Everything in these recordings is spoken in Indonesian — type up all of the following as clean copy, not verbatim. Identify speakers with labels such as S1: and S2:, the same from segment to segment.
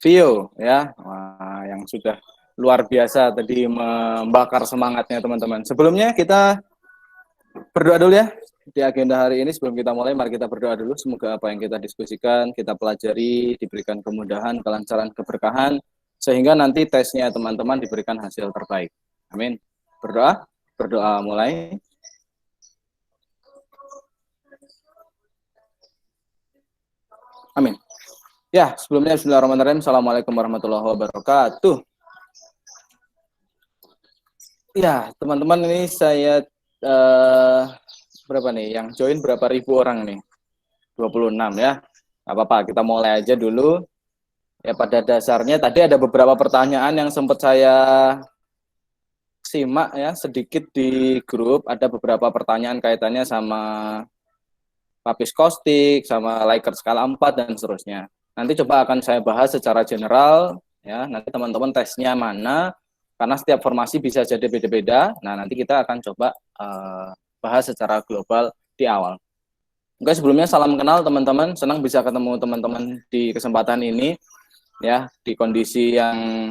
S1: Vio ya, yang sudah luar biasa tadi membakar semangatnya teman-teman. Sebelumnya kita berdoa dulu ya di agenda hari ini. Sebelum kita mulai, mari kita berdoa dulu. Semoga apa yang kita diskusikan, kita pelajari, diberikan kemudahan, kelancaran, keberkahan, sehingga nanti tesnya teman-teman diberikan hasil terbaik. Amin. Berdoa, berdoa mulai. Amin. Ya, sebelumnya bismillahirrahmanirrahim. Assalamualaikum warahmatullahi wabarakatuh. Ya, teman-teman, ini saya berapa nih? Yang join berapa ribu orang nih? 26 ya. Gak apa-apa, kita mulai aja dulu. Ya, pada dasarnya tadi ada beberapa pertanyaan yang sempat saya simak ya sedikit di grup. Ada beberapa pertanyaan kaitannya sama lapis kostik, sama Likert skala 4 dan seterusnya. Nanti coba akan saya bahas secara general ya. Nanti teman-teman tesnya mana, karena setiap formasi bisa jadi beda-beda. Nah, nanti kita akan coba bahas secara global di awal. Oke, sebelumnya salam kenal teman-teman. Senang bisa ketemu teman-teman di kesempatan ini ya, di kondisi yang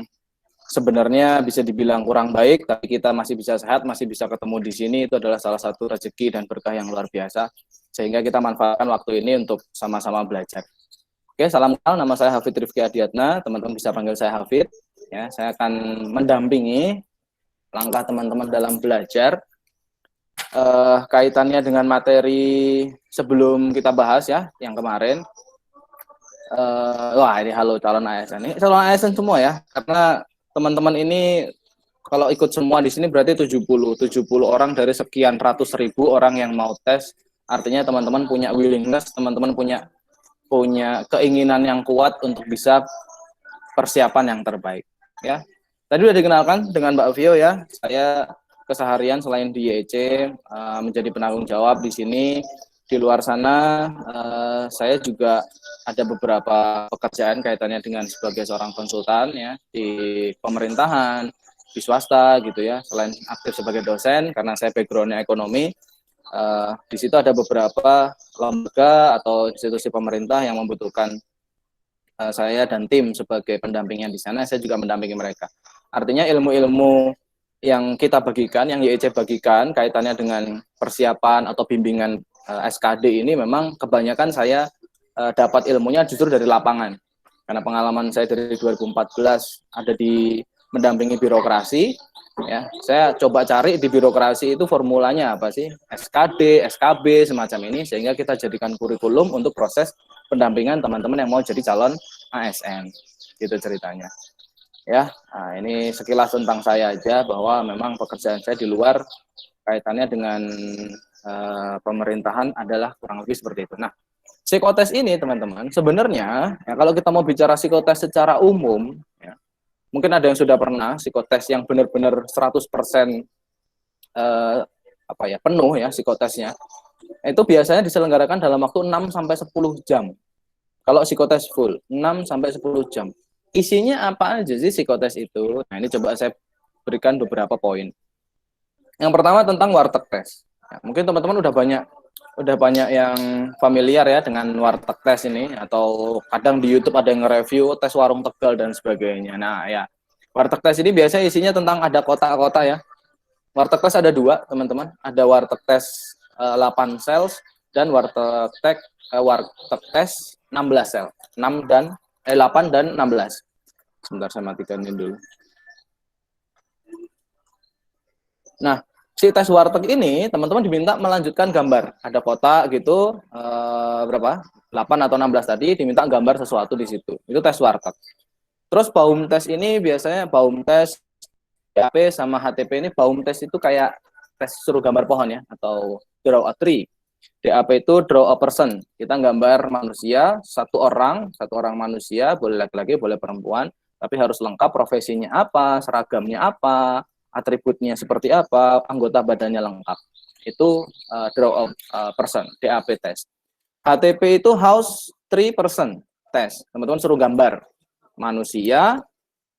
S1: sebenarnya bisa dibilang kurang baik, tapi kita masih bisa sehat, masih bisa ketemu di sini. Itu adalah salah satu rezeki dan berkah yang luar biasa, sehingga kita manfaatkan waktu ini untuk sama-sama belajar. Oke, salam kenal, nama saya Hafid Rifki Adiatna, teman-teman bisa panggil saya Hafid. Ya, saya akan mendampingi langkah teman-teman dalam belajar kaitannya dengan materi sebelum kita bahas ya, yang kemarin. Wah, ini halo calon ASN. Ini calon ASN semua ya, karena teman-teman ini kalau ikut semua di sini berarti 70 orang dari sekian ratus ribu orang yang mau tes. Artinya teman-teman punya willingness, teman-teman punya keinginan yang kuat untuk bisa persiapan yang terbaik ya. Tadi sudah dikenalkan dengan Mbak Vio ya. Saya keseharian selain di YC menjadi penanggung jawab di sini. Di luar sana saya juga ada beberapa pekerjaan kaitannya dengan sebagai seorang konsultan ya di pemerintahan, di swasta gitu ya. Selain aktif sebagai dosen, karena saya backgroundnya ekonomi, di situ ada beberapa lembaga atau institusi pemerintah yang membutuhkan saya dan tim sebagai pendampingnya di sana. Saya juga mendampingi mereka. Artinya ilmu-ilmu yang kita bagikan, yang YEC bagikan kaitannya dengan persiapan atau bimbingan SKD ini memang kebanyakan saya dapat ilmunya justru dari lapangan. Karena pengalaman saya dari 2014 ada di mendampingi birokrasi, ya. Saya coba cari di birokrasi itu formulanya apa sih? SKD, SKB semacam ini, sehingga kita jadikan kurikulum untuk proses pendampingan teman-teman yang mau jadi calon ASN. Gitu ceritanya. Ya, nah, ini sekilas tentang saya aja, bahwa memang pekerjaan saya di luar kaitannya dengan pemerintahan adalah kurang lebih seperti itu. Nah, psikotes ini teman-teman, sebenarnya ya, kalau kita mau bicara psikotes secara umum, ya, mungkin ada yang sudah pernah psikotes yang benar-benar 100% penuh ya psikotesnya. Itu biasanya diselenggarakan dalam waktu 6 sampai 10 jam. Kalau psikotes full 6 sampai 10 jam. Isinya apa aja sih psikotes itu? Nah, ini coba saya berikan beberapa poin. Yang pertama tentang warteg tes. Ya, mungkin teman-teman udah banyak yang familiar ya dengan warteg tes ini, atau kadang di YouTube ada yang nge-review tes warung Tegal dan sebagainya. Nah, ya. Warteg tes ini biasanya isinya tentang ada kota-kota ya. Warteg tes ada dua, teman-teman. Ada warteg tes 8 sales dan warteg tes 16 sel. 8 dan 16. Sebentar saya matikan ini dulu. Nah, si tes warteg ini teman-teman diminta melanjutkan gambar. Ada kota gitu, berapa? 8 atau 16 tadi, diminta gambar sesuatu di situ. Itu tes warteg. Terus baum tes ini biasanya baum tes DAP sama HTP ini, baum tes itu kayak tes suruh gambar pohon ya, atau draw a tree. DAP itu draw a person. Kita gambar manusia, satu orang manusia, boleh laki-laki, boleh perempuan, tapi harus lengkap, profesinya apa, seragamnya apa, atributnya seperti apa, anggota badannya lengkap. Itu draw a person, DAP test. HTP itu house tree person test. Teman-teman suruh gambar manusia,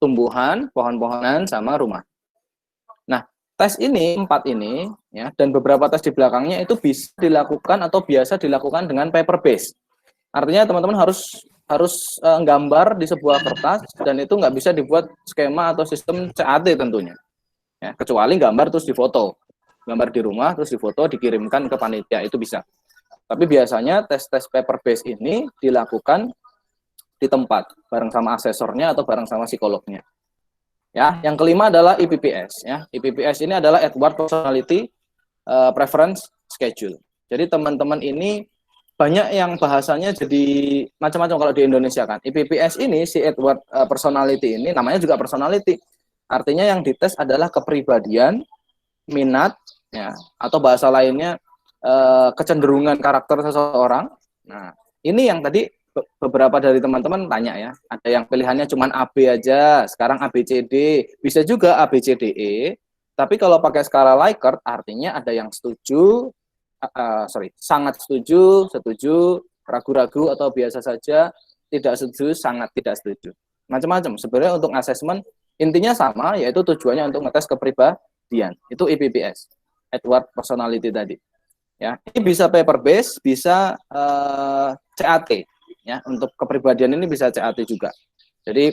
S1: tumbuhan, pohon-pohonan, sama rumah. Nah, tes ini, 4 ini, ya, dan beberapa tes di belakangnya itu bisa dilakukan atau biasa dilakukan dengan paper base. Artinya teman-teman harus harus gambar di sebuah kertas, dan itu nggak bisa dibuat skema atau sistem CAT tentunya. Ya, kecuali gambar terus difoto. Gambar di rumah terus difoto dikirimkan ke panitia, itu bisa. Tapi biasanya tes-tes paper base ini dilakukan di tempat bareng sama asesornya atau bareng sama psikolognya. Ya, yang kelima adalah IPPS ya. IPPS ini adalah Edward Personality Preference Schedule. Jadi teman-teman ini banyak yang bahasanya jadi macam-macam kalau di Indonesia kan. IPPS ini si Edward Personality ini namanya juga personality. Artinya yang dites adalah kepribadian, minat ya, atau bahasa lainnya kecenderungan karakter seseorang. Nah, ini yang tadi beberapa dari teman-teman tanya ya, ada yang pilihannya cuma AB aja, sekarang ABCD, bisa juga ABCDE, tapi kalau pakai skala Likert artinya ada yang setuju, sangat setuju, setuju, ragu-ragu atau biasa saja, tidak setuju, sangat tidak setuju. Macam-macam. Sebenarnya untuk asesmen intinya sama, yaitu tujuannya untuk ngetes kepribadian. Itu IPPS, Edward Personality tadi. Ya, ini bisa paper base, bisa CAT. Ya, untuk kepribadian ini bisa CAT juga. Jadi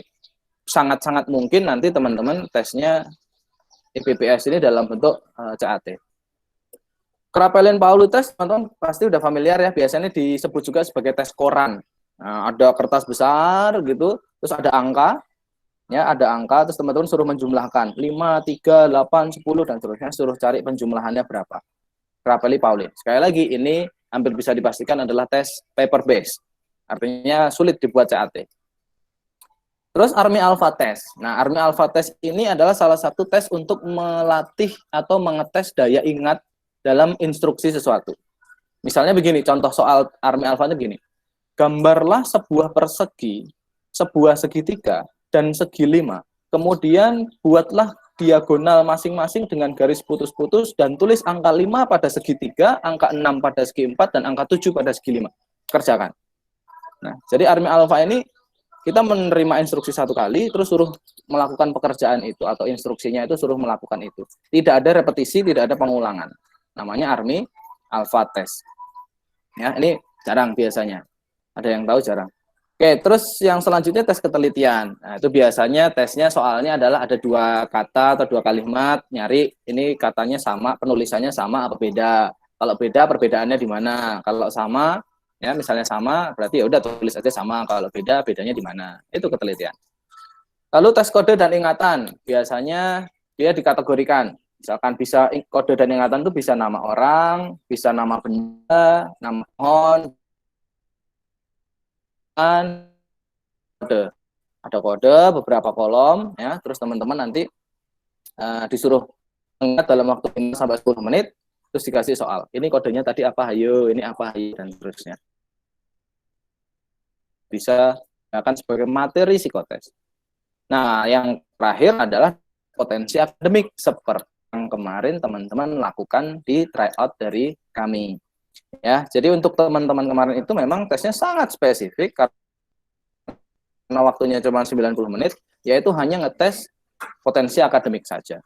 S1: sangat-sangat mungkin nanti teman-teman tesnya IPPS ini dalam bentuk CAT. Kraepelin-Pauli test teman-teman pasti udah familiar ya, biasanya disebut juga sebagai tes koran. Nah, ada kertas besar gitu, terus ada angka, ya ada angka, terus teman-teman suruh menjumlahkan 5, 3, 8, 10 dan seterusnya, suruh cari penjumlahannya berapa. Kraepelin-Pauli. Sekali lagi ini hampir bisa dipastikan adalah tes paper base. Artinya sulit dibuat CAT. Terus Army Alpha Test. Nah, Army Alpha Test ini adalah salah satu tes untuk melatih atau mengetes daya ingat dalam instruksi sesuatu. Misalnya begini, contoh soal Army Alpha itu begini. Gambarlah sebuah persegi, sebuah segitiga, dan segi 5. Kemudian buatlah diagonal masing-masing dengan garis putus-putus dan tulis angka 5 pada segitiga, angka 6 pada segi 4, dan angka 7 pada segi 5. Kerjakan. Nah, jadi Army Alpha ini kita menerima instruksi satu kali, terus suruh melakukan pekerjaan itu, atau instruksinya itu suruh melakukan itu. Tidak ada repetisi, tidak ada pengulangan. Namanya Army Alpha Test. Ya, ini jarang biasanya. Ada yang tahu jarang. Oke, terus yang selanjutnya tes ketelitian. Nah, itu biasanya tesnya soalnya adalah ada 2 kata atau 2 kalimat, nyari ini katanya sama, penulisannya sama apa beda. Kalau beda, perbedaannya di mana. Kalau sama, ya misalnya sama, berarti ya udah tulis aja sama. Kalau beda, bedanya di mana. Itu ketelitian. Lalu tes kode dan ingatan. Biasanya dia dikategorikan. Misalkan bisa kode dan ingatan itu bisa nama orang, bisa nama benda, nama pohon, kode. Ada kode beberapa kolom ya, terus teman-teman nanti disuruh ingat dalam waktu 5 sampai 10 menit, terus dikasih soal. Ini kodenya tadi apa, hayo, ini apa, hayo, dan seterusnya. Bisa akan sebagai materi psikotes. Nah, yang terakhir adalah potensi akademik seperti yang kemarin teman-teman lakukan di tryout dari kami. Ya, jadi untuk teman-teman kemarin itu memang tesnya sangat spesifik karena waktunya cuma 90 menit, yaitu hanya ngetes potensi akademik saja.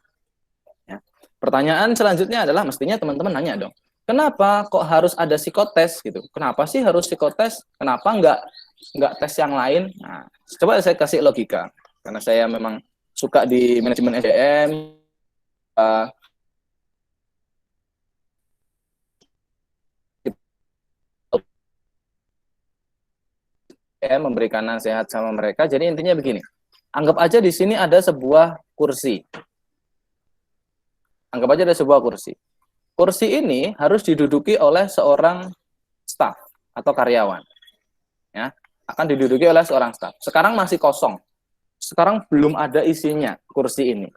S1: Ya. Pertanyaan selanjutnya adalah mestinya teman-teman nanya dong, kenapa kok harus ada psikotes gitu? Kenapa sih harus psikotes? Kenapa nggak tes yang lain? Nah, coba saya kasih logika, karena saya memang suka di manajemen SDM. Memberikan nasihat sama mereka. Jadi intinya begini, anggap aja di sini ada sebuah kursi. Anggap aja ada sebuah kursi. Kursi ini harus diduduki oleh seorang staf atau karyawan. Ya, akan diduduki oleh seorang staf. Sekarang masih kosong. Sekarang belum ada isinya kursi ini.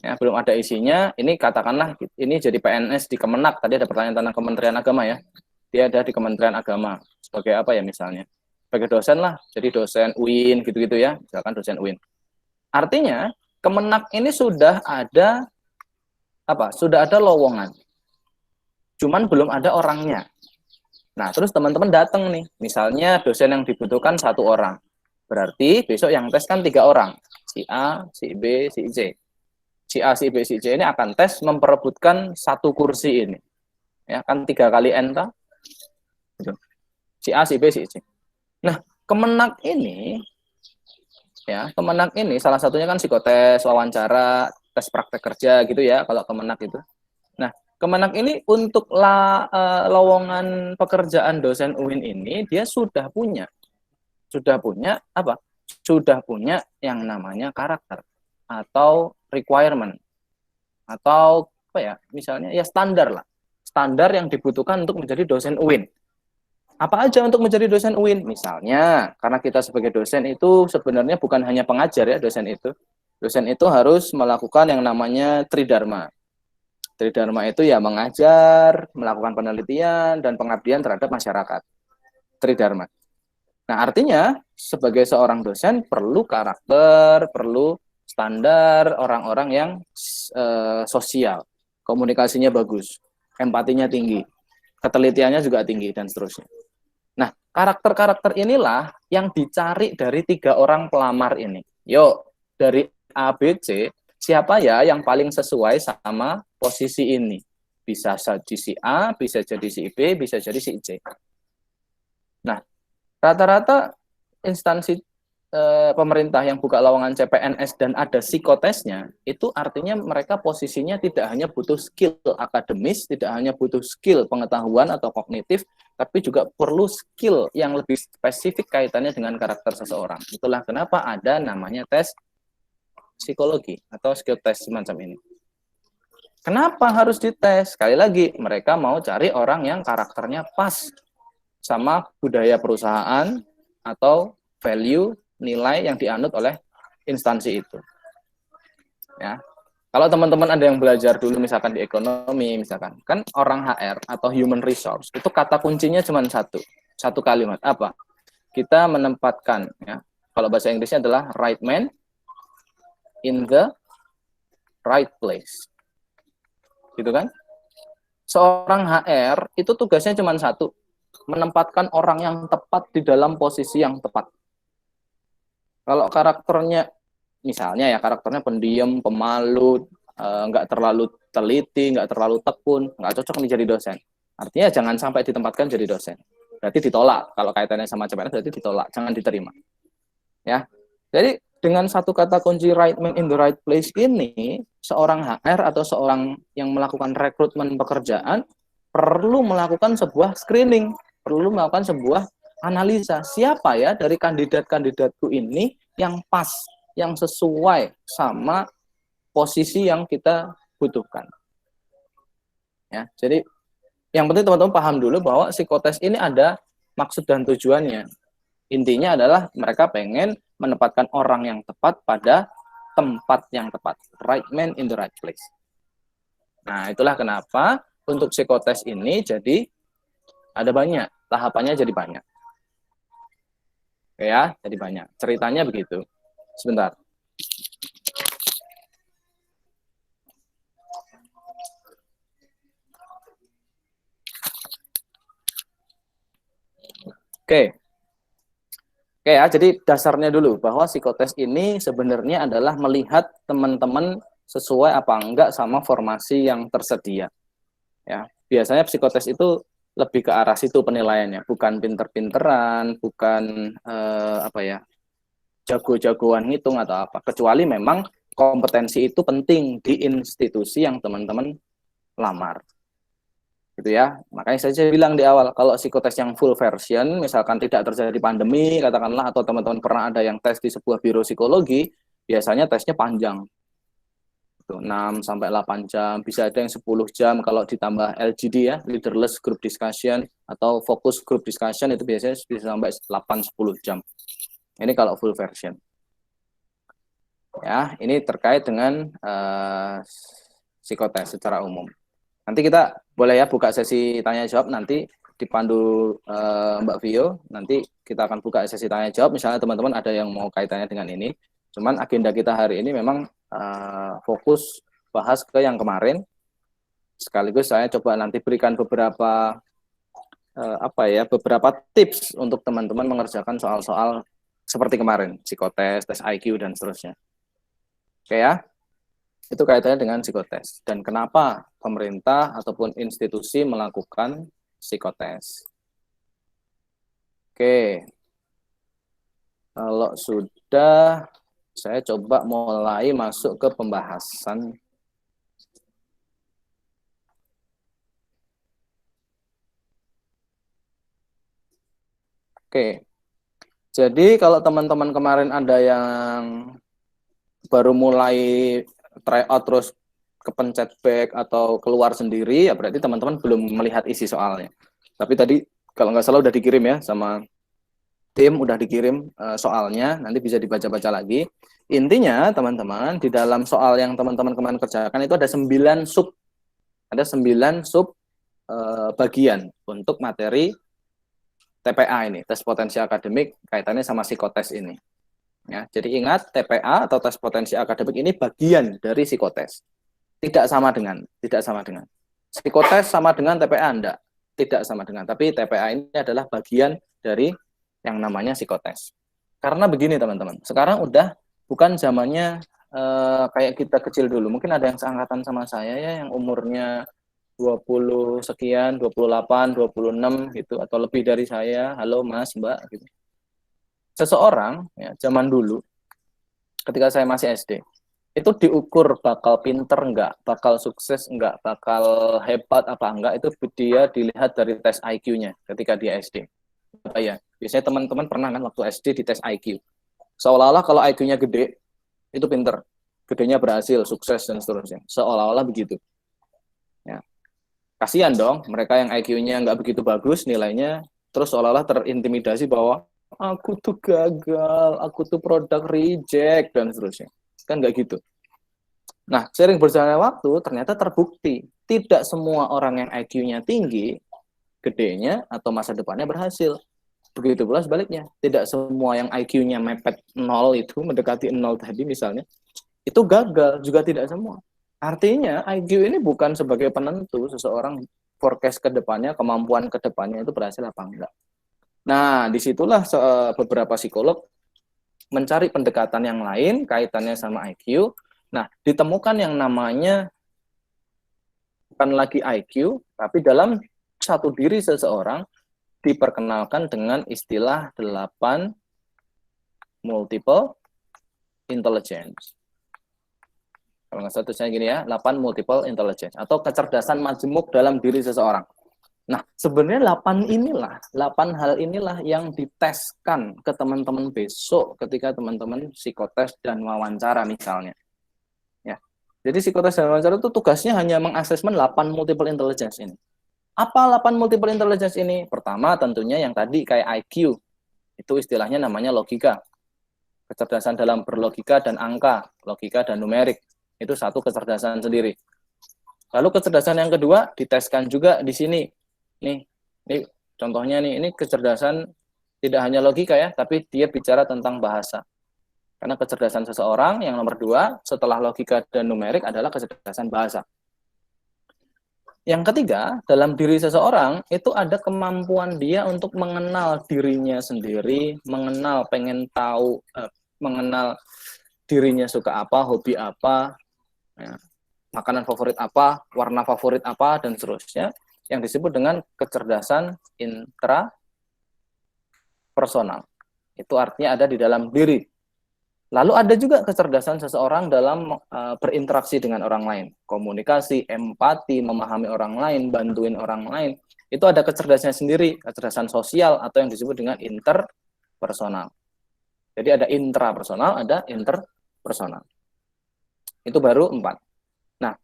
S1: Ya, belum ada isinya. Ini katakanlah ini jadi PNS di Kemenak. Tadi ada pertanyaan tentang Kementerian Agama ya. Dia ada di Kementerian Agama sebagai apa ya misalnya? Sebagai dosen lah. Jadi dosen UIN gitu-gitu ya. Misalkan dosen UIN. Artinya Kemenak ini sudah ada apa? Sudah ada lowongan. Cuman belum ada orangnya. Nah, terus teman-teman datang nih. Misalnya dosen yang dibutuhkan 1 orang. Berarti besok yang tes kan 3 orang. Si A, si B, si C. Si A, si B, si C ini akan tes memperebutkan 1 kursi ini. Ya, kan 3 kali N. Si A, si B, si C. Nah, Kemenak ini, ya, Kemenak ini salah satunya kan psikotes, wawancara, tes praktek kerja gitu ya, kalau Kemenak itu. Nah, Kemenak ini untuk lowongan pekerjaan dosen UIN ini dia sudah punya apa? Sudah punya yang namanya karakter atau requirement atau apa ya? Misalnya ya standar lah. Standar yang dibutuhkan untuk menjadi dosen UIN. Apa aja untuk menjadi dosen UIN? Misalnya, karena kita sebagai dosen itu sebenarnya bukan hanya pengajar ya, dosen itu. Dosen itu harus melakukan yang namanya tridharma. Tridharma itu ya mengajar, melakukan penelitian, dan pengabdian terhadap masyarakat. Tridharma. Nah, artinya sebagai seorang dosen perlu karakter, perlu standar orang-orang yang sosial, komunikasinya bagus, empatinya tinggi, ketelitiannya juga tinggi, dan seterusnya. Nah, karakter-karakter inilah yang dicari dari 3 orang pelamar ini. Yuk, dari A, B, C, siapa ya yang paling sesuai sama posisi ini? Bisa jadi si A, bisa jadi si B, bisa jadi si C. Nah, rata-rata instansi pemerintah yang buka lowongan CPNS dan ada psikotesnya, itu artinya mereka posisinya tidak hanya butuh skill akademis, tidak hanya butuh skill pengetahuan atau kognitif, tapi juga perlu skill yang lebih spesifik kaitannya dengan karakter seseorang. Itulah kenapa ada namanya tes psikologi atau skill test semacam ini. Kenapa harus dites? Sekali lagi, mereka mau cari orang yang karakternya pas sama budaya perusahaan atau value nilai yang dianut oleh instansi itu. Ya. Kalau teman-teman ada yang belajar dulu misalkan di ekonomi, misalkan kan orang HR atau human resource itu kata kuncinya cuma satu kalimat apa? Kita menempatkan ya. Kalau bahasa Inggrisnya adalah right man in the right place. Gitu kan? Seorang HR itu tugasnya cuma satu, menempatkan orang yang tepat di dalam posisi yang tepat. Kalau karakternya, misalnya ya karakternya pendiam, pemalu, nggak terlalu teliti, nggak terlalu tekun, nggak cocok nih jadi dosen. Artinya jangan sampai ditempatkan jadi dosen. Berarti ditolak. Kalau kaitannya sama CPNS berarti ditolak, jangan diterima. Ya, jadi dengan satu kata kunci right man in the right place ini, seorang HR atau seorang yang melakukan rekrutmen pekerjaan perlu melakukan sebuah screening, perlu melakukan sebuah analisa siapa ya dari kandidat-kandidatku ini yang pas, yang sesuai sama posisi yang kita butuhkan. Ya, jadi yang penting teman-teman paham dulu bahwa psikotes ini ada maksud dan tujuannya. Intinya adalah mereka pengen menempatkan orang yang tepat pada tempat yang tepat. Right man in the right place. Nah, itulah kenapa untuk psikotes ini jadi ada banyak. Tahapannya jadi banyak. Oke ya, jadi banyak. Ceritanya begitu. Sebentar. Oke. Oke ya, jadi dasarnya dulu bahwa psikotes ini sebenarnya adalah melihat teman-teman sesuai apa enggak sama formasi yang tersedia. Ya, biasanya psikotes itu lebih ke arah situ penilaiannya, bukan pinter-pinteran, bukan apa ya, jago-jagoan ngitung atau apa. Kecuali memang kompetensi itu penting di institusi yang teman-teman lamar. Gitu ya. Makanya saya bilang di awal, kalau psikotes yang full version, misalkan tidak terjadi pandemi, katakanlah, atau teman-teman pernah ada yang tes di sebuah biro psikologi, biasanya tesnya panjang. 6 sampai 8 jam, bisa ada yang 10 jam kalau ditambah LGD ya, leaderless group discussion atau focus group discussion itu biasanya bisa sampai 8-10 jam. Ini kalau full version. Ya, ini terkait dengan psikotes secara umum. Nanti kita boleh ya buka sesi tanya jawab nanti dipandu Mbak Vio. Nanti kita akan buka sesi tanya jawab. Misalnya teman-teman ada yang mau kaitannya dengan ini. Cuman agenda kita hari ini memang fokus bahas ke yang kemarin. Sekaligus saya coba nanti berikan beberapa beberapa tips untuk teman-teman mengerjakan soal-soal seperti kemarin, psikotes, tes IQ dan seterusnya. Oke ya. Itu kaitannya dengan psikotes. Dan kenapa pemerintah ataupun institusi melakukan psikotes. Oke. Kalau sudah, saya coba mulai masuk ke pembahasan. Oke, jadi kalau teman-teman kemarin ada yang baru mulai try out terus kepencet back atau keluar sendiri, ya berarti teman-teman belum melihat isi soalnya. Tapi tadi kalau nggak salah udah dikirim ya sama tim, udah dikirim soalnya, nanti bisa dibaca-baca lagi. Intinya teman-teman, di dalam soal yang teman-teman kemarin kerjakan itu ada 9 sub bagian untuk materi TPA ini, tes potensi akademik, kaitannya sama psikotes ini. Ya, jadi ingat, TPA atau tes potensi akademik ini bagian dari psikotes. Tidak sama dengan. Psikotes sama dengan TPA enggak, tidak sama dengan. Tapi TPA ini adalah bagian dari yang namanya psikotes. Karena begini teman-teman, sekarang udah bukan zamannya kayak kita kecil dulu. Mungkin ada yang seangkatan sama saya ya, yang umurnya 20 sekian, 28, 26 gitu, atau lebih dari saya. Halo Mas, Mbak gitu. Seseorang ya, zaman dulu ketika saya masih SD itu diukur bakal pinter enggak, bakal sukses enggak, bakal hebat apa enggak, itu dia dilihat dari tes IQ-nya ketika dia SD. Ya, biasanya teman-teman pernah kan waktu SD di tes IQ. Seolah-olah kalau IQ-nya gede, itu pinter. Gedenya berhasil, sukses, dan seterusnya. Seolah-olah begitu. Ya. Kasihan dong, mereka yang IQ-nya nggak begitu bagus nilainya, terus seolah-olah terintimidasi bahwa aku tuh gagal, aku tuh produk reject, dan seterusnya. Kan nggak gitu. Nah, sering berjalannya waktu, ternyata terbukti. Tidak semua orang yang IQ-nya tinggi, gedenya atau masa depannya berhasil. Begitu pula sebaliknya. Tidak semua yang IQ-nya mepet 0 itu, mendekati 0 tadi misalnya, itu gagal, juga tidak semua. Artinya IQ ini bukan sebagai penentu seseorang forecast ke depannya, kemampuan ke depannya itu berhasil apa enggak. Nah, disitulah beberapa psikolog mencari pendekatan yang lain kaitannya sama IQ. Nah, ditemukan yang namanya bukan lagi IQ, tapi dalam satu diri seseorang diperkenalkan dengan istilah 8 multiple intelligence. Kalau nggak salah tulisannya gini ya, 8 multiple intelligence atau kecerdasan majemuk dalam diri seseorang. Nah, sebenarnya 8 hal inilah yang diteskan ke teman-teman besok ketika teman-teman psikotes dan wawancara misalnya. Ya. Jadi psikotes dan wawancara itu tugasnya hanya mengasesmen 8 multiple intelligence ini. Apa 8 multiple intelligence ini? Pertama tentunya yang tadi kayak IQ. Itu istilahnya namanya logika. Kecerdasan dalam berlogika dan angka, logika dan numerik. Itu satu kecerdasan sendiri. Lalu kecerdasan yang kedua diteskan juga di sini. Nih contohnya nih, ini kecerdasan tidak hanya logika ya, tapi dia bicara tentang bahasa. Karena kecerdasan seseorang yang nomor 2 setelah logika dan numerik adalah kecerdasan bahasa. Yang ketiga, dalam diri seseorang itu ada kemampuan dia untuk mengenal dirinya sendiri, mengenal dirinya suka apa, hobi apa, ya, makanan favorit apa, warna favorit apa, dan seterusnya, yang disebut dengan kecerdasan intrapersonal. Itu artinya ada di dalam diri. Lalu ada juga kecerdasan seseorang dalam berinteraksi dengan orang lain. Komunikasi, empati, memahami orang lain, bantuin orang lain. Itu ada kecerdasannya sendiri, kecerdasan sosial atau yang disebut dengan interpersonal. Jadi ada intrapersonal, ada interpersonal. Itu baru 4. Nah,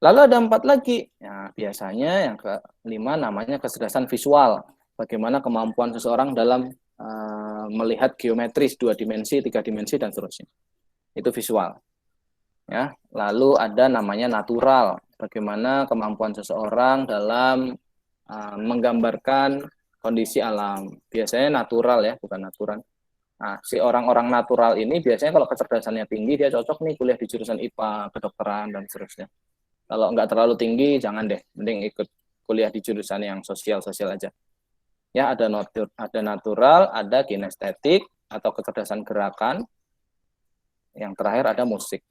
S1: lalu ada 4 lagi. Ya, biasanya yang kelima namanya kecerdasan visual. Bagaimana kemampuan seseorang dalam melihat geometris 2 dimensi, 3 dimensi, dan seterusnya. Itu visual. Ya, lalu ada namanya natural. Bagaimana kemampuan seseorang dalam menggambarkan kondisi alam. Biasanya natural ya, bukan natural. Nah, si orang-orang natural ini biasanya kalau kecerdasannya tinggi, dia cocok nih kuliah di jurusan IPA, kedokteran, dan seterusnya. Kalau nggak terlalu tinggi, jangan deh. Mending ikut kuliah di jurusan yang sosial-sosial aja. Ya, ada natural, ada kinestetik, atau kecerdasan gerakan. Yang terakhir ada musik.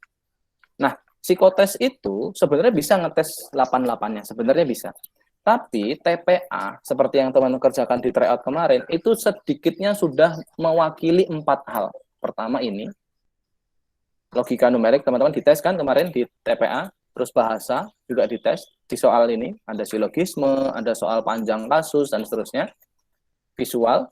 S1: Nah, psikotes itu sebenarnya bisa ngetes 8-8-nya. Sebenarnya bisa. Tapi TPA seperti yang teman kerjakan di tryout kemarin itu sedikitnya sudah mewakili 4 hal. Pertama ini logika numerik teman-teman dites kan kemarin di TPA, terus bahasa juga dites di soal ini, ada silogisme, ada soal panjang kasus dan seterusnya. Visual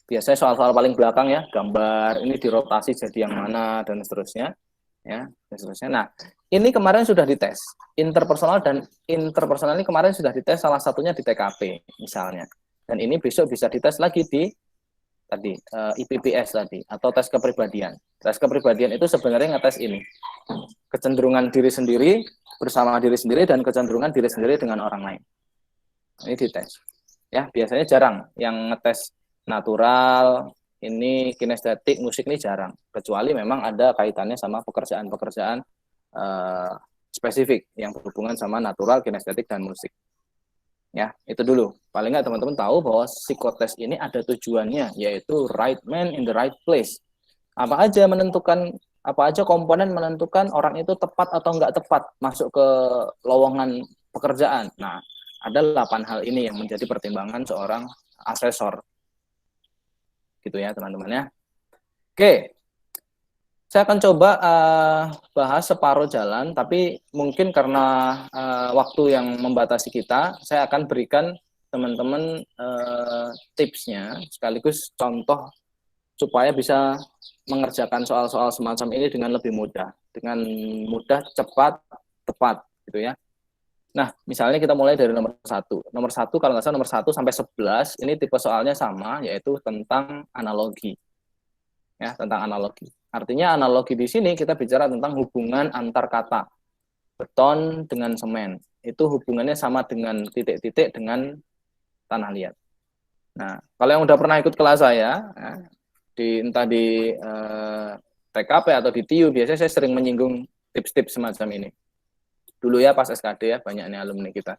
S1: biasanya soal-soal paling belakang ya, gambar ini dirotasi jadi yang mana dan seterusnya ya, dan seterusnya. Nah, ini kemarin sudah dites. Interpersonal dan interpersonal ini kemarin sudah dites, salah satunya di TKP misalnya. Dan ini besok bisa dites lagi di tadi IPPS tadi atau tes kepribadian. Tes kepribadian itu sebenarnya ngetes ini. Kecenderungan diri sendiri bersama diri sendiri dan kecenderungan diri sendiri dengan orang lain. Ini dites. Ya, biasanya jarang yang ngetes natural, ini kinestetik, musik ini jarang. Kecuali memang ada kaitannya sama pekerjaan-pekerjaan spesifik yang berhubungan sama natural, kinestetik, dan musik. Ya, itu dulu. Paling nggak teman-teman tahu bahwa psikotes ini ada tujuannya, yaitu right man in the right place. Apa aja komponen menentukan orang itu tepat atau nggak tepat masuk ke lowongan pekerjaan. Nah, ada 8 hal ini yang menjadi pertimbangan seorang asesor. Gitu ya, teman-teman ya. Oke. Saya akan coba bahas separuh jalan, tapi mungkin karena waktu yang membatasi kita, saya akan berikan teman-teman tipsnya, sekaligus contoh supaya bisa mengerjakan soal-soal semacam ini dengan lebih mudah, cepat, tepat, gitu ya. Nah, misalnya kita mulai dari nomor 1. Nomor 1, kalau nggak salah nomor 1 sampai 11, ini tipe soalnya sama, yaitu tentang analogi. Ya, tentang analogi. Artinya analogi di sini kita bicara tentang hubungan antar kata. Beton dengan semen. Itu hubungannya sama dengan titik-titik dengan tanah liat. Nah, kalau yang udah pernah ikut kelas saya, entah di TKP atau di TIU, biasanya saya sering menyinggung tips-tips semacam ini. Dulu ya pas SKD ya, banyak nih alumni kita.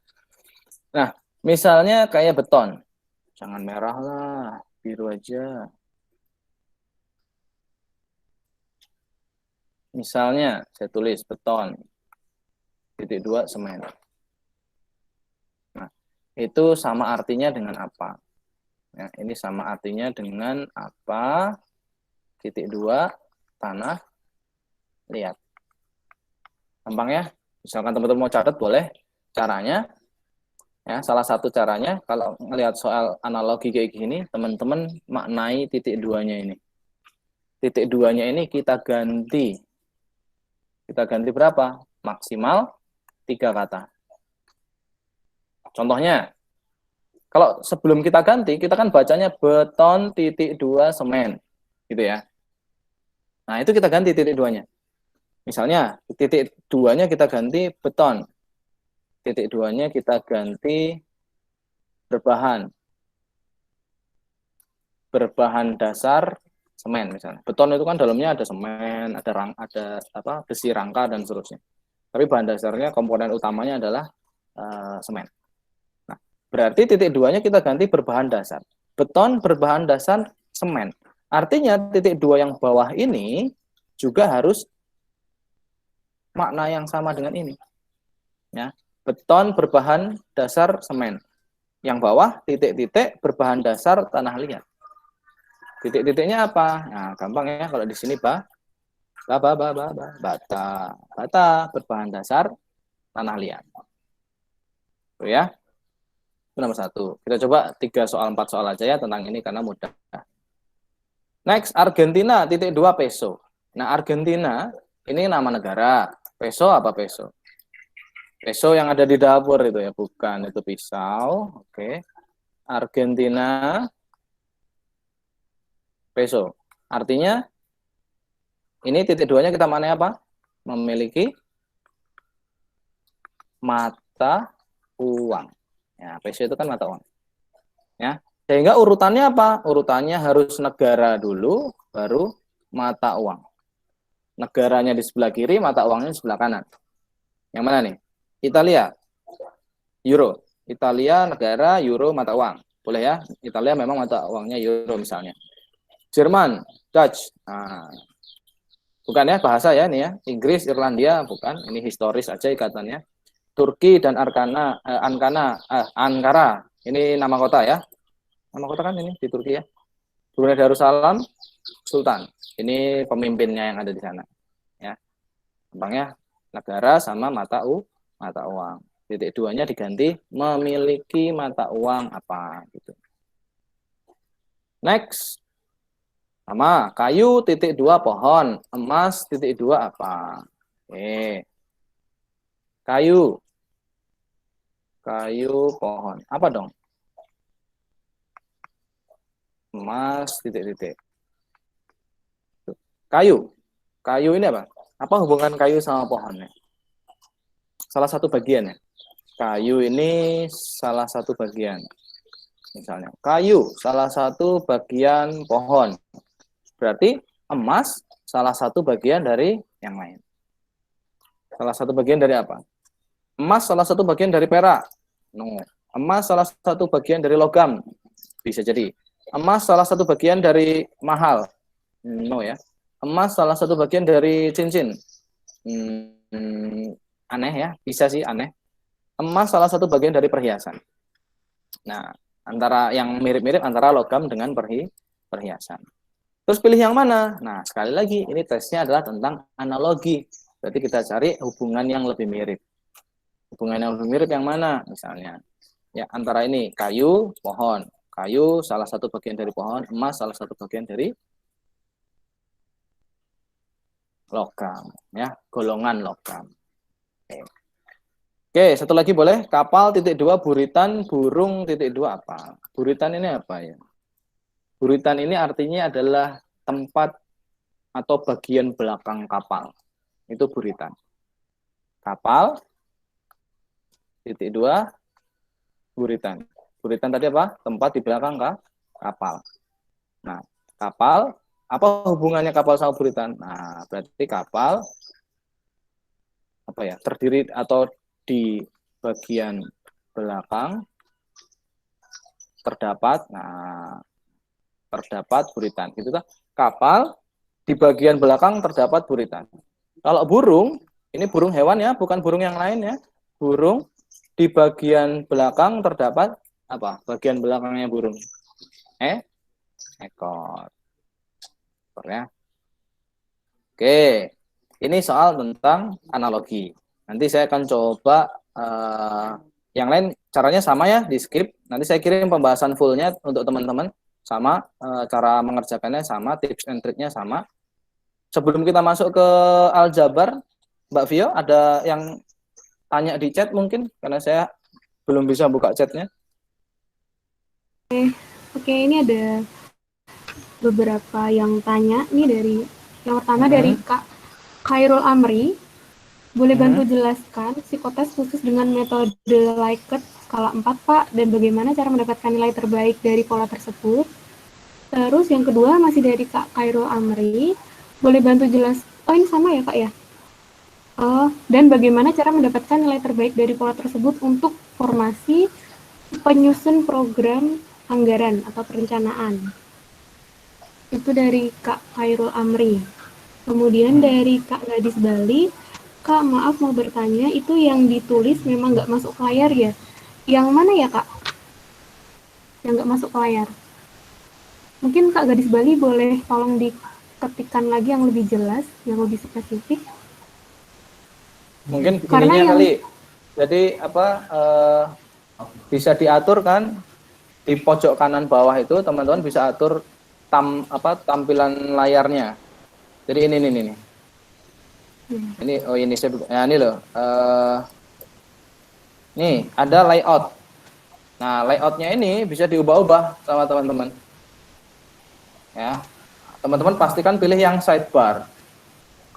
S1: Nah, misalnya kayak beton. Jangan merah lah, biru aja. Misalnya, saya tulis beton, titik 2 semen. Nah, itu sama artinya dengan apa? Ya, ini sama artinya dengan apa? Titik 2 tanah liat. Gampang ya? Misalkan teman-teman mau catat boleh. Caranya, ya salah satu caranya kalau melihat soal analogi kayak gini, teman-teman maknai titik 2-nya ini. Titik 2-nya ini kita ganti. Kita ganti berapa? Maksimal 3 kata. Contohnya, kalau sebelum kita ganti, kita kan bacanya beton titik 2 semen. Gitu ya. Nah, itu kita ganti titik 2-nya. Misalnya, titik 2-nya kita ganti beton. Titik 2-nya kita ganti berbahan. Berbahan dasar semen misalnya. Beton itu kan dalamnya ada semen, ada besi rangka dan seterusnya. Tapi bahan dasarnya komponen utamanya adalah semen. Nah, berarti titik 2-nya kita ganti berbahan dasar. Beton berbahan dasar semen. Artinya titik 2 yang bawah ini juga harus makna yang sama dengan ini. Ya, beton berbahan dasar semen. Yang bawah titik-titik berbahan dasar tanah liat. Titik-titiknya apa? Nah, gampang ya kalau di sini bata berbahan dasar tanah liat. Tuh ya. Itu nomor 1. Kita coba 3 soal 4 soal aja ya tentang ini karena mudah. Next, Argentina titik 2 peso. Nah, Argentina ini nama negara. Peso apa peso? Peso yang ada di dapur itu ya, bukan itu pisau. Oke. Argentina peso. Artinya ini titik 2-nya kita mana apa? Memiliki mata uang. Ya, peso itu kan mata uang. Ya. Sehingga urutannya apa? Urutannya harus negara dulu, baru mata uang. Negaranya di sebelah kiri, mata uangnya di sebelah kanan. Yang mana nih? Italia, euro. Italia, negara, euro, mata uang. Boleh ya? Italia memang mata uangnya euro misalnya. Jerman, Dutch. Nah, bukan ya bahasa ya ini ya. Inggris, Irlandia, bukan. Ini historis aja ikatannya. Turki dan Ankara. Ini nama kota ya. Nama kota kan ini di Turki ya. Brunei Darussalam, Sultan. Ini pemimpinnya yang ada di sana. Ya. Gampangnya negara sama mata uang. Titik duanya diganti memiliki mata uang apa gitu. Next. Sama kayu titik 2 pohon, emas titik 2 apa? Oke. Kayu pohon. Apa dong? Emas titik-titik. Kayu ini apa? Apa hubungan kayu sama pohonnya? Salah satu bagian ya. Kayu ini salah satu bagian. Misalnya, kayu salah satu bagian pohon. Berarti emas salah satu bagian dari yang lain. Salah satu bagian dari apa? Emas salah satu bagian dari perak. No. Emas salah satu bagian dari logam. Bisa jadi. Emas salah satu bagian dari mahal. No ya. Emas salah satu bagian dari cincin. Aneh ya. Bisa sih aneh. Emas salah satu bagian dari perhiasan. Nah, antara yang mirip-mirip antara logam dengan perhiasan. Terus pilih yang mana? Nah, sekali lagi ini tesnya adalah tentang analogi. Berarti kita cari hubungan yang lebih mirip. Hubungan yang lebih mirip yang mana? Misalnya, ya antara ini kayu, pohon. Kayu salah satu bagian dari pohon, emas salah satu bagian dari logam, ya golongan logam. Oke, satu lagi boleh. Kapal titik 2 buritan, burung titik 2 apa? Buritan ini apa ya? Buritan ini artinya adalah tempat atau bagian belakang kapal. Itu buritan. Kapal titik 2 buritan. Buritan tadi apa? Tempat di belakang kapal. Nah, kapal, apa hubungannya kapal sama buritan? Nah, berarti kapal apa ya? Terdiri atau di bagian belakang terdapat buritan. Gitu kan? Kapal di bagian belakang terdapat buritan. Kalau burung, ini burung hewan ya, bukan burung yang lain ya. Burung di bagian belakang terdapat apa? Bagian belakangnya burung. Ekor. Ekor ya. Oke. Ini soal tentang analogi. Nanti saya akan coba yang lain caranya sama ya, di skip. Nanti saya kirim pembahasan fullnya untuk teman-teman. Sama, cara mengerjakannya sama, tips and triknya sama. Sebelum kita masuk ke aljabar, Mbak Vio, ada yang tanya di chat mungkin? Karena saya belum bisa buka chatnya.
S2: Oke, ini ada beberapa yang tanya. Ini dari, yang pertama dari Kak Khairul Amri. Boleh bantu jelaskan psikotes khusus dengan metode Likert skala 4, Pak, dan bagaimana cara mendapatkan nilai terbaik dari pola tersebut? Terus yang kedua masih dari Kak Khairul Amri. Boleh bantu jelas, oh ini sama ya Kak ya? Dan bagaimana cara mendapatkan nilai terbaik dari pola tersebut untuk formasi penyusun program anggaran atau perencanaan? Itu dari Kak Khairul Amri. Kemudian dari Kak Gadis Bali, Kak, maaf mau bertanya, itu yang ditulis memang nggak masuk ke layar ya? Yang mana ya, Kak? Yang nggak masuk ke layar. Mungkin Kak Gadis Bali boleh tolong diketikkan lagi yang lebih jelas, yang lebih spesifik.
S1: Mungkin begininya kali. Jadi apa bisa diatur kan di pojok kanan bawah itu teman-teman bisa atur tampilan layarnya. Jadi ini. Ini ini saya ya ini loh. Nih ada layout. Nah layoutnya ini bisa diubah-ubah sama teman-teman. Ya, teman-teman pastikan pilih yang sidebar.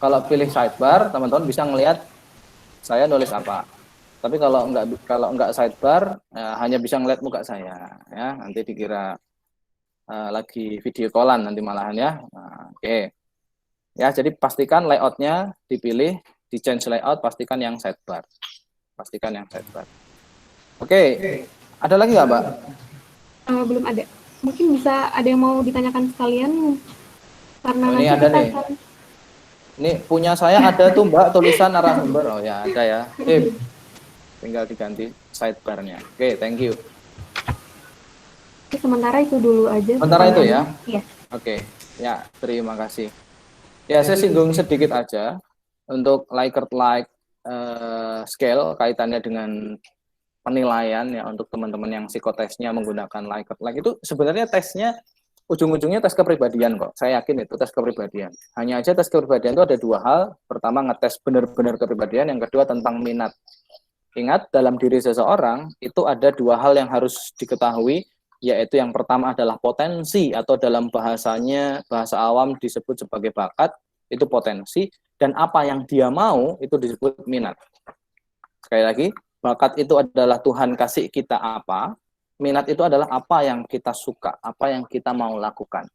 S1: Kalau pilih sidebar, teman-teman bisa ngelihat saya nulis apa. Tapi kalau enggak sidebar, ya, hanya bisa ngelihat muka saya. Ya, nanti dikira lagi video callan nanti malahan ya. Nah, oke. Ya, jadi pastikan layoutnya dipilih, di change layout, pastikan yang sidebar. Pastikan yang sidebar. Oke. Ada lagi nggak, Mbak?
S2: Belum ada. Mungkin bisa ada yang mau ditanyakan sekalian karena
S1: ini ada nih. Ini punya saya ada tuh Mbak tulisan narasumber. Oh ya ada ya. tinggal diganti sidebar-nya. Oke, thank you.
S2: Sementara itu dulu aja
S1: Sementara itu ya.
S2: Iya.
S1: Oke, ya terima kasih. Ya saya singgung sedikit aja untuk Likert scale kaitannya dengan penilaian ya untuk teman-teman yang psikotesnya menggunakan Likert itu sebenarnya tesnya ujung-ujungnya tes kepribadian kok. Saya yakin itu tes kepribadian. Hanya aja tes kepribadian itu ada dua hal. Pertama ngetes benar-benar kepribadian, yang kedua tentang minat. Ingat, dalam diri seseorang itu ada dua hal yang harus diketahui, yaitu yang pertama adalah potensi, atau dalam bahasanya, bahasa awam disebut sebagai bakat, itu potensi, dan apa yang dia mau itu disebut minat. Sekali lagi, bakat itu adalah Tuhan kasih kita apa, minat itu adalah apa yang kita suka, apa yang kita mau lakukan.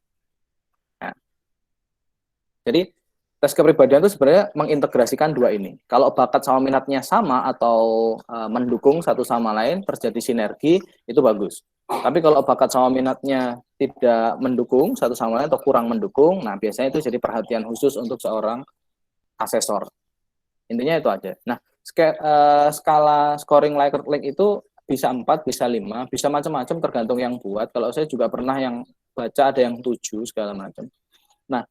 S1: Nah, jadi tes kepribadian itu sebenarnya mengintegrasikan dua ini. Kalau bakat sama minatnya sama atau mendukung satu sama lain, terjadi sinergi, itu bagus. Tapi kalau bakat sama minatnya tidak mendukung satu sama lain atau kurang mendukung, nah biasanya itu jadi perhatian khusus untuk seorang asesor. Intinya itu aja. Nah, skala scoring Likert itu bisa 4, bisa 5, bisa macam-macam tergantung yang buat. Kalau saya juga pernah yang baca ada yang 7 segala macam. Nah,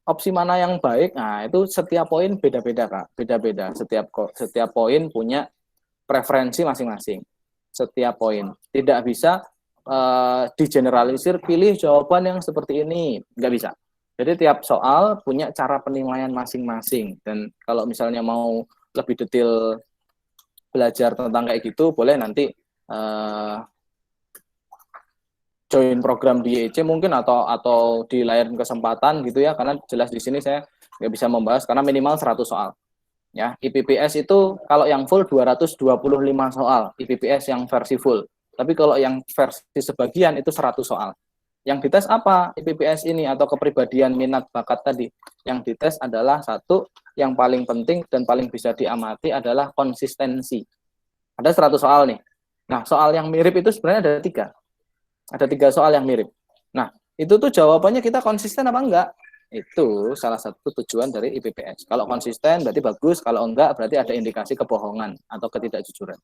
S1: opsi mana yang baik? Nah, itu setiap poin beda-beda, Kak. Beda-beda. Setiap poin punya preferensi masing-masing. Setiap poin. Tidak bisa digeneralisir, pilih jawaban yang seperti ini. Nggak bisa. Jadi tiap soal punya cara penilaian masing-masing. Dan kalau misalnya mau lebih detail belajar tentang kayak gitu, boleh nanti join program di IEC mungkin atau di lain kesempatan gitu ya, karena jelas di sini saya nggak bisa membahas karena minimal 100 soal. Ya, IPPS itu kalau yang full 225 soal, IPPS yang versi full. Tapi kalau yang versi sebagian itu 100 soal. Yang dites apa? IPPS ini atau kepribadian minat bakat tadi. Yang dites adalah satu, yang paling penting dan paling bisa diamati adalah konsistensi. Ada 100 soal nih. Nah, soal yang mirip itu sebenarnya ada 3. Ada 3 soal yang mirip. Nah, itu tuh jawabannya kita konsisten apa enggak? Itu salah satu tujuan dari IPPS. Kalau konsisten berarti bagus, kalau enggak berarti ada indikasi kebohongan atau ketidakjujuran.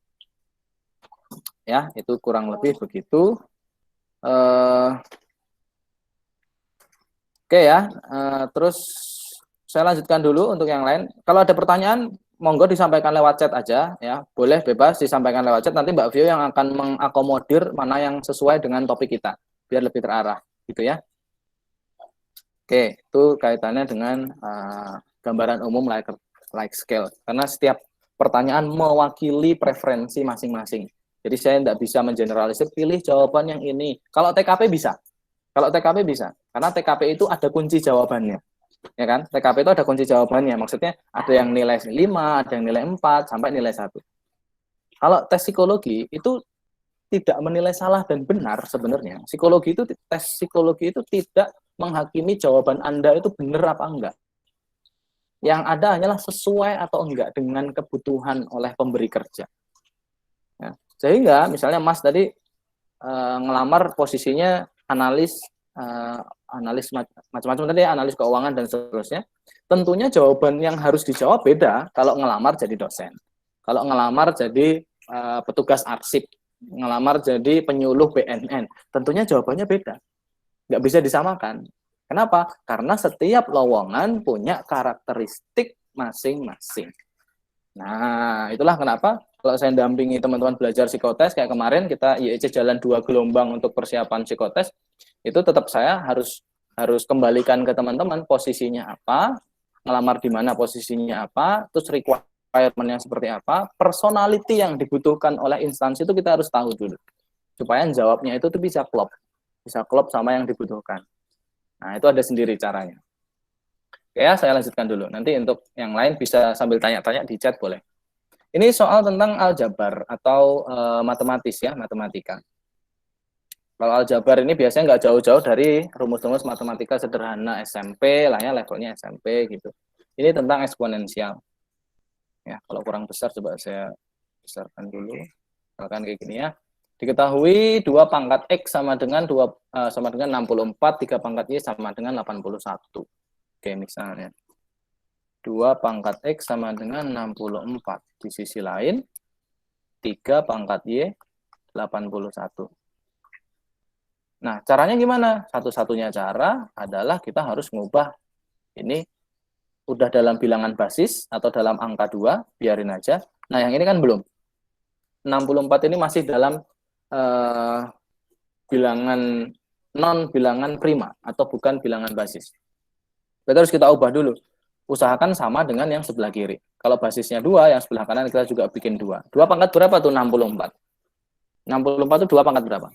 S1: Ya, itu kurang lebih begitu. Oke ya, terus saya lanjutkan dulu untuk yang lain. Kalau ada pertanyaan, monggo disampaikan lewat chat aja ya, boleh bebas disampaikan lewat chat. Nanti Mbak Vio yang akan mengakomodir mana yang sesuai dengan topik kita, biar lebih terarah, gitu ya. Oke, itu kaitannya dengan gambaran umum like scale. Karena setiap pertanyaan mewakili preferensi masing-masing. Jadi saya tidak bisa mengeneralisir, pilih jawaban yang ini. Kalau TKP bisa. Kalau TKP bisa. Karena TKP itu ada kunci jawabannya. Ya kan? TKP itu ada kunci jawabannya. Maksudnya ada yang nilai 5, ada yang nilai 4, sampai nilai 1. Kalau tes psikologi itu tidak menilai salah dan benar sebenarnya. Tes psikologi itu tidak menghakimi jawaban Anda itu benar apa enggak. Yang ada hanyalah sesuai atau enggak dengan kebutuhan oleh pemberi kerja. Ya. Sehingga misalnya Mas tadi ngelamar posisinya analis macam-macam tadi, analis keuangan dan seterusnya. Tentunya jawaban yang harus dijawab beda kalau ngelamar jadi dosen. Kalau ngelamar jadi petugas arsip, ngelamar jadi penyuluh BNN, tentunya jawabannya beda. Nggak bisa disamakan. Kenapa? Karena setiap lowongan punya karakteristik masing-masing. Nah, itulah kenapa kalau saya dampingi teman-teman belajar psikotes, kayak kemarin kita IEC jalan 2 gelombang untuk persiapan psikotes, itu tetap saya harus kembalikan ke teman-teman posisinya apa, ngelamar di mana posisinya apa, terus requirement-nya seperti apa, personality yang dibutuhkan oleh instansi itu kita harus tahu dulu. Supaya jawabnya itu tuh bisa klop sama yang dibutuhkan. Nah, itu ada sendiri caranya. Oke ya, saya lanjutkan dulu. Nanti untuk yang lain bisa sambil tanya-tanya di chat boleh. Ini soal tentang aljabar atau matematis ya, matematika. Kalau aljabar ini biasanya nggak jauh-jauh dari rumus-rumus matematika sederhana SMP lah ya, levelnya SMP gitu. Ini tentang eksponensial. Ya, kalau kurang besar coba saya besarkan dulu. Misalkan kayak gini ya. Diketahui 2 pangkat X sama dengan 64, 3 pangkat Y sama dengan 81. Oke, misalnya 2 pangkat X sama dengan 64. Di sisi lain, 3 pangkat Y 81. Nah, caranya gimana? Satu-satunya cara adalah kita harus ngubah ini udah dalam bilangan basis atau dalam angka 2, biarin aja. Nah, yang ini kan belum. 64 ini masih dalam bilangan non-bilangan prima atau bukan bilangan basis. Berarti harus kita ubah dulu. Usahakan sama dengan yang sebelah kiri. Kalau basisnya 2, yang sebelah kanan kita juga bikin 2. 2 pangkat berapa tuh? 64. 64 itu 2 pangkat berapa?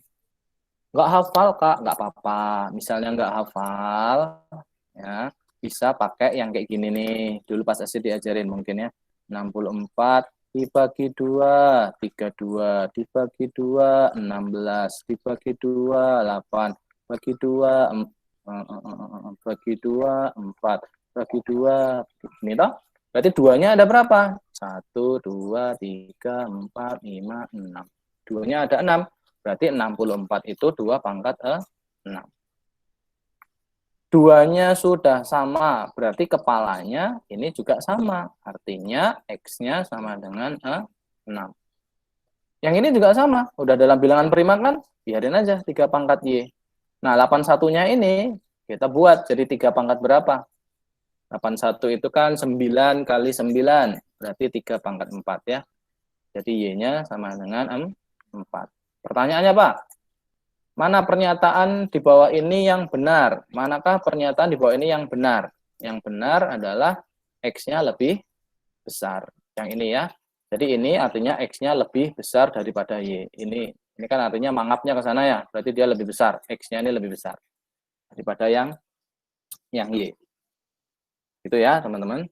S1: Nggak hafal, Kak. Nggak apa-apa. Misalnya nggak hafal, ya bisa pakai yang kayak gini nih. Dulu pas SD diajarin mungkin ya. 64 dibagi 2, 32, dibagi 2, 16, dibagi 2, 8, bagi 2, bagi 2, 4, bagi 2, ini toh. Berarti 2-nya ada berapa? 1, 2, 3, 4, 5, 6. 2-nya ada 6. Berarti 64 itu 2 pangkat 6. 2-nya sudah sama, berarti kepalanya ini juga sama. Artinya X-nya sama dengan 6. Yang ini juga sama, udah dalam bilangan prima kan, biarin aja 3 pangkat Y. Nah, 81-nya ini kita buat jadi 3 pangkat berapa? 81 itu kan 9 kali 9, berarti 3 pangkat 4 ya. Jadi Y-nya sama dengan 4. Pertanyaannya, Pak, mana pernyataan di bawah ini yang benar? Manakah pernyataan di bawah ini yang benar? Yang benar adalah X-nya lebih besar. Yang ini ya. Jadi ini artinya X-nya lebih besar daripada Y. Ini kan artinya mangapnya ke sana ya. Berarti dia lebih besar. X-nya ini lebih besar daripada yang Y. Itu ya, teman-teman.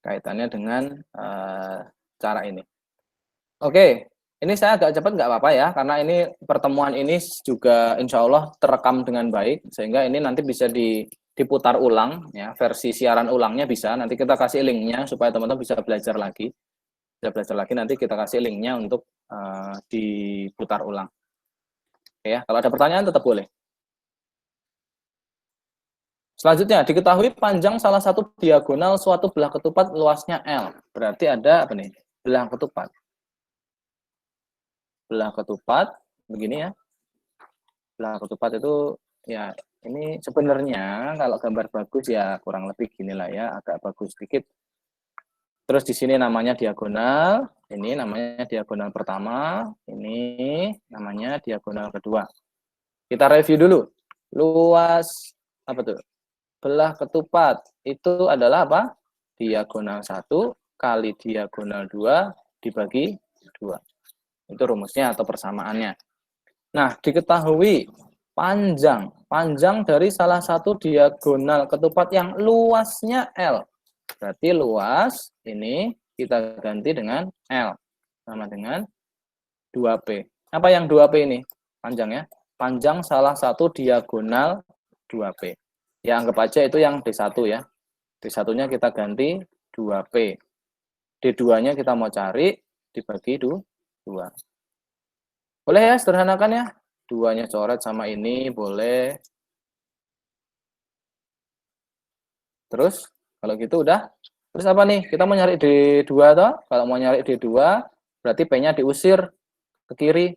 S1: Kaitannya dengan cara ini. Oke. Ini saya agak cepat nggak apa-apa ya, karena ini pertemuan ini juga insya Allah terekam dengan baik, sehingga ini nanti bisa diputar ulang, ya versi siaran ulangnya bisa, nanti kita kasih linknya supaya teman-teman bisa belajar lagi. Nanti kita kasih linknya untuk diputar ulang. Oke ya, kalau ada pertanyaan tetap boleh. Selanjutnya, diketahui panjang salah satu diagonal suatu belah ketupat luasnya L. Berarti ada apa nih? Belah ketupat. Belah ketupat begini ya. Belah ketupat itu ya ini sebenarnya kalau gambar bagus ya kurang lebih ginilah ya, agak bagus sedikit. Terus di sini namanya diagonal, ini namanya diagonal pertama, ini namanya diagonal kedua. Kita review dulu. Luas apa tuh? Belah ketupat itu adalah apa? Diagonal 1 kali diagonal 2 dibagi 2. Itu rumusnya atau persamaannya. Nah, diketahui panjang dari salah satu diagonal ketupat yang luasnya L. Berarti luas ini kita ganti dengan L. Sama dengan 2P. Apa yang 2P ini? Panjangnya. Panjang salah satu diagonal 2P. Ya, anggap aja itu yang D1 ya. D1-nya kita ganti 2P. D2-nya kita mau cari dibagi 2. Boleh ya, sederhanakan ya. 2-nya coret sama ini, boleh. Terus, kalau gitu udah. Terus apa nih? Kita mau nyari D2 toh? Kalau mau nyari D2, berarti P-nya diusir ke kiri.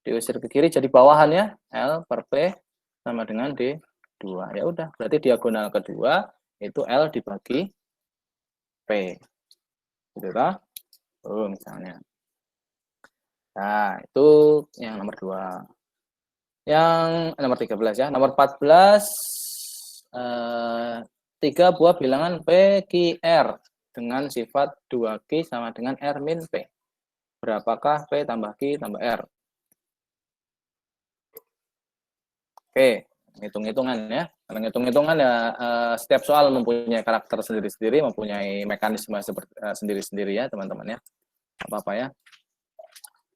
S1: Diusir ke kiri jadi bawahan ya. L per P sama dengan D2. Ya udah, berarti diagonal kedua itu L dibagi P. Gitu toh? Misalnya. Nah, itu yang nomor 2. Yang nomor 13 ya. Nomor 14, 3 buah bilangan P, Q, R dengan sifat 2Q sama dengan R min P. Berapakah P tambah Q tambah R? Oke, hitung-hitungan ya. Kalau hitung-hitungan ya setiap soal mempunyai karakter sendiri-sendiri, mempunyai mekanisme sendiri-sendiri ya teman-teman ya. Apa-apa ya.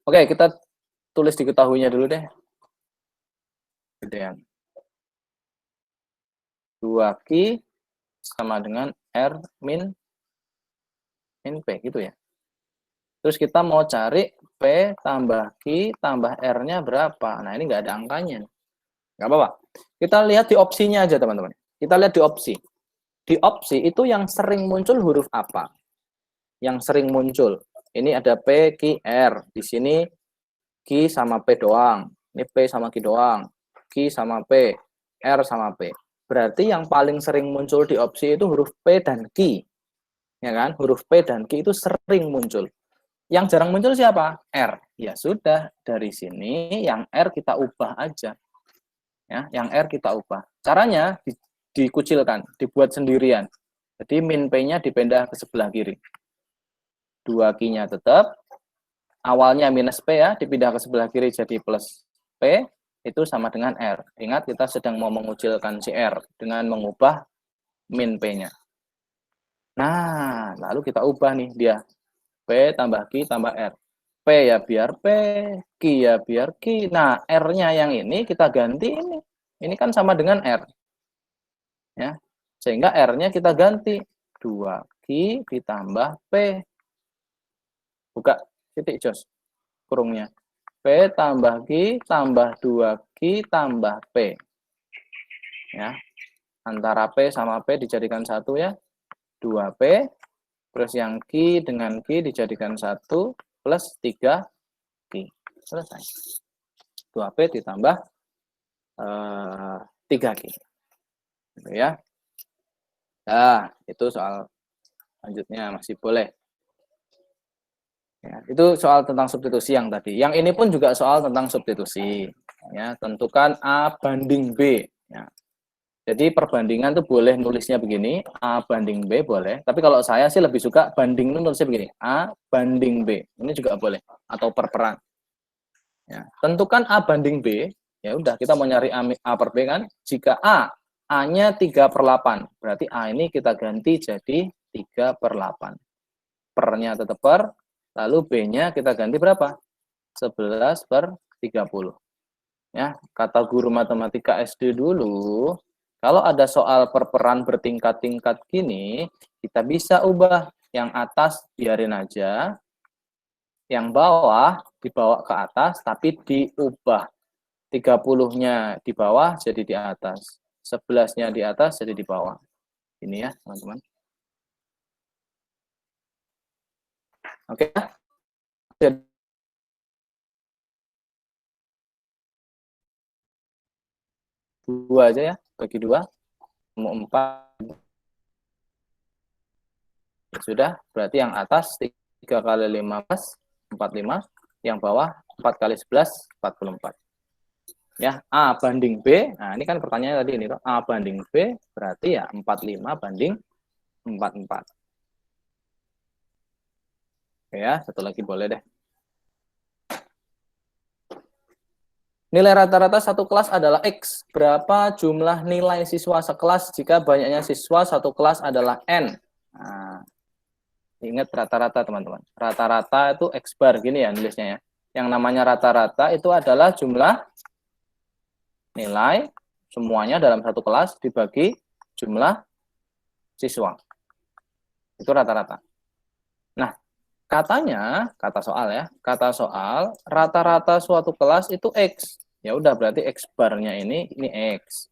S1: Oke, kita tulis diketahuinya dulu deh. Gedean. 2Q sama dengan R min P gitu ya. Terus kita mau cari P tambah Q tambah R-nya berapa. Nah, ini nggak ada angkanya. Nggak apa-apa. Kita lihat di opsinya aja, teman-teman. Kita lihat di opsi. Di opsi itu yang sering muncul huruf apa? Yang sering muncul. Ini ada P, Q, R. Di sini Q sama P doang. Ini P sama Q doang. Q sama P, R sama P. Berarti yang paling sering muncul di opsi itu huruf P dan Q. Ya kan? Huruf P dan Q itu sering muncul. Yang jarang muncul siapa? R. Ya sudah, dari sini yang R kita ubah aja. Ya, yang R kita ubah. Caranya dikucilkan, dibuat sendirian. Jadi min P-nya dipindah ke sebelah kiri. 2Q-nya tetap, awalnya minus P ya, dipindah ke sebelah kiri jadi plus P, itu sama dengan R. Ingat, kita sedang mau mengucilkan si R dengan mengubah min P-nya. Nah, lalu kita ubah nih dia. P tambah Q tambah R. P ya biar P, Q ya biar Q. Nah, R-nya yang ini kita ganti ini. Ini kan sama dengan R. Ya. Sehingga R-nya kita ganti. 2Q ditambah P. Buka titik jos kurungnya. P tambah Q tambah 2Q tambah P. Ya. Antara P sama P dijadikan satu ya. 2P plus yang Q dengan Q dijadikan 1 plus 3Q. Selesai. 2P ditambah 3Q. Gitu ya. Nah, itu soal lanjutnya masih boleh. Ya, itu soal tentang substitusi yang tadi. Yang ini pun juga soal tentang substitusi. Ya, tentukan A banding B. Ya. Jadi perbandingan tuh boleh nulisnya begini, A banding B boleh. Tapi kalau saya sih lebih suka banding itu nulisnya begini, A banding B. Ini juga boleh. Atau perperan. Ya. Tentukan A banding B. Ya udah, kita mau nyari A per B kan. Jika A-nya 3/8. Berarti A ini kita ganti jadi 3/8. Per-nya tetap per. Lalu B-nya kita ganti berapa? 11/30. Ya, kata guru matematika SD dulu, kalau ada soal perperan bertingkat-tingkat gini, kita bisa ubah. Yang atas biarin aja, yang bawah dibawa ke atas, tapi diubah. 30-nya di bawah jadi di atas. 11-nya di atas jadi di bawah. Ini ya, teman-teman. Oke. Dua aja ya, bagi 2. Mau 4. Sudah, berarti yang atas 3 kali 15, 45. Yang bawah 4 kali 11, 44. Ya, A banding B. Nah, ini kan pertanyaannya tadi ini, A banding B, berarti ya 45 banding 44. Oke ya, satu lagi boleh deh. Nilai rata-rata satu kelas adalah X. Berapa jumlah nilai siswa sekelas jika banyaknya siswa satu kelas adalah N? Nah, ingat rata-rata teman-teman. Rata-rata itu X bar, gini ya nulisnya ya. Yang namanya rata-rata itu adalah jumlah nilai semuanya dalam satu kelas dibagi jumlah siswa. Itu rata-rata. Nah, katanya, kata soal ya, kata soal rata-rata suatu kelas itu X. Ya udah, berarti X barnya ini X.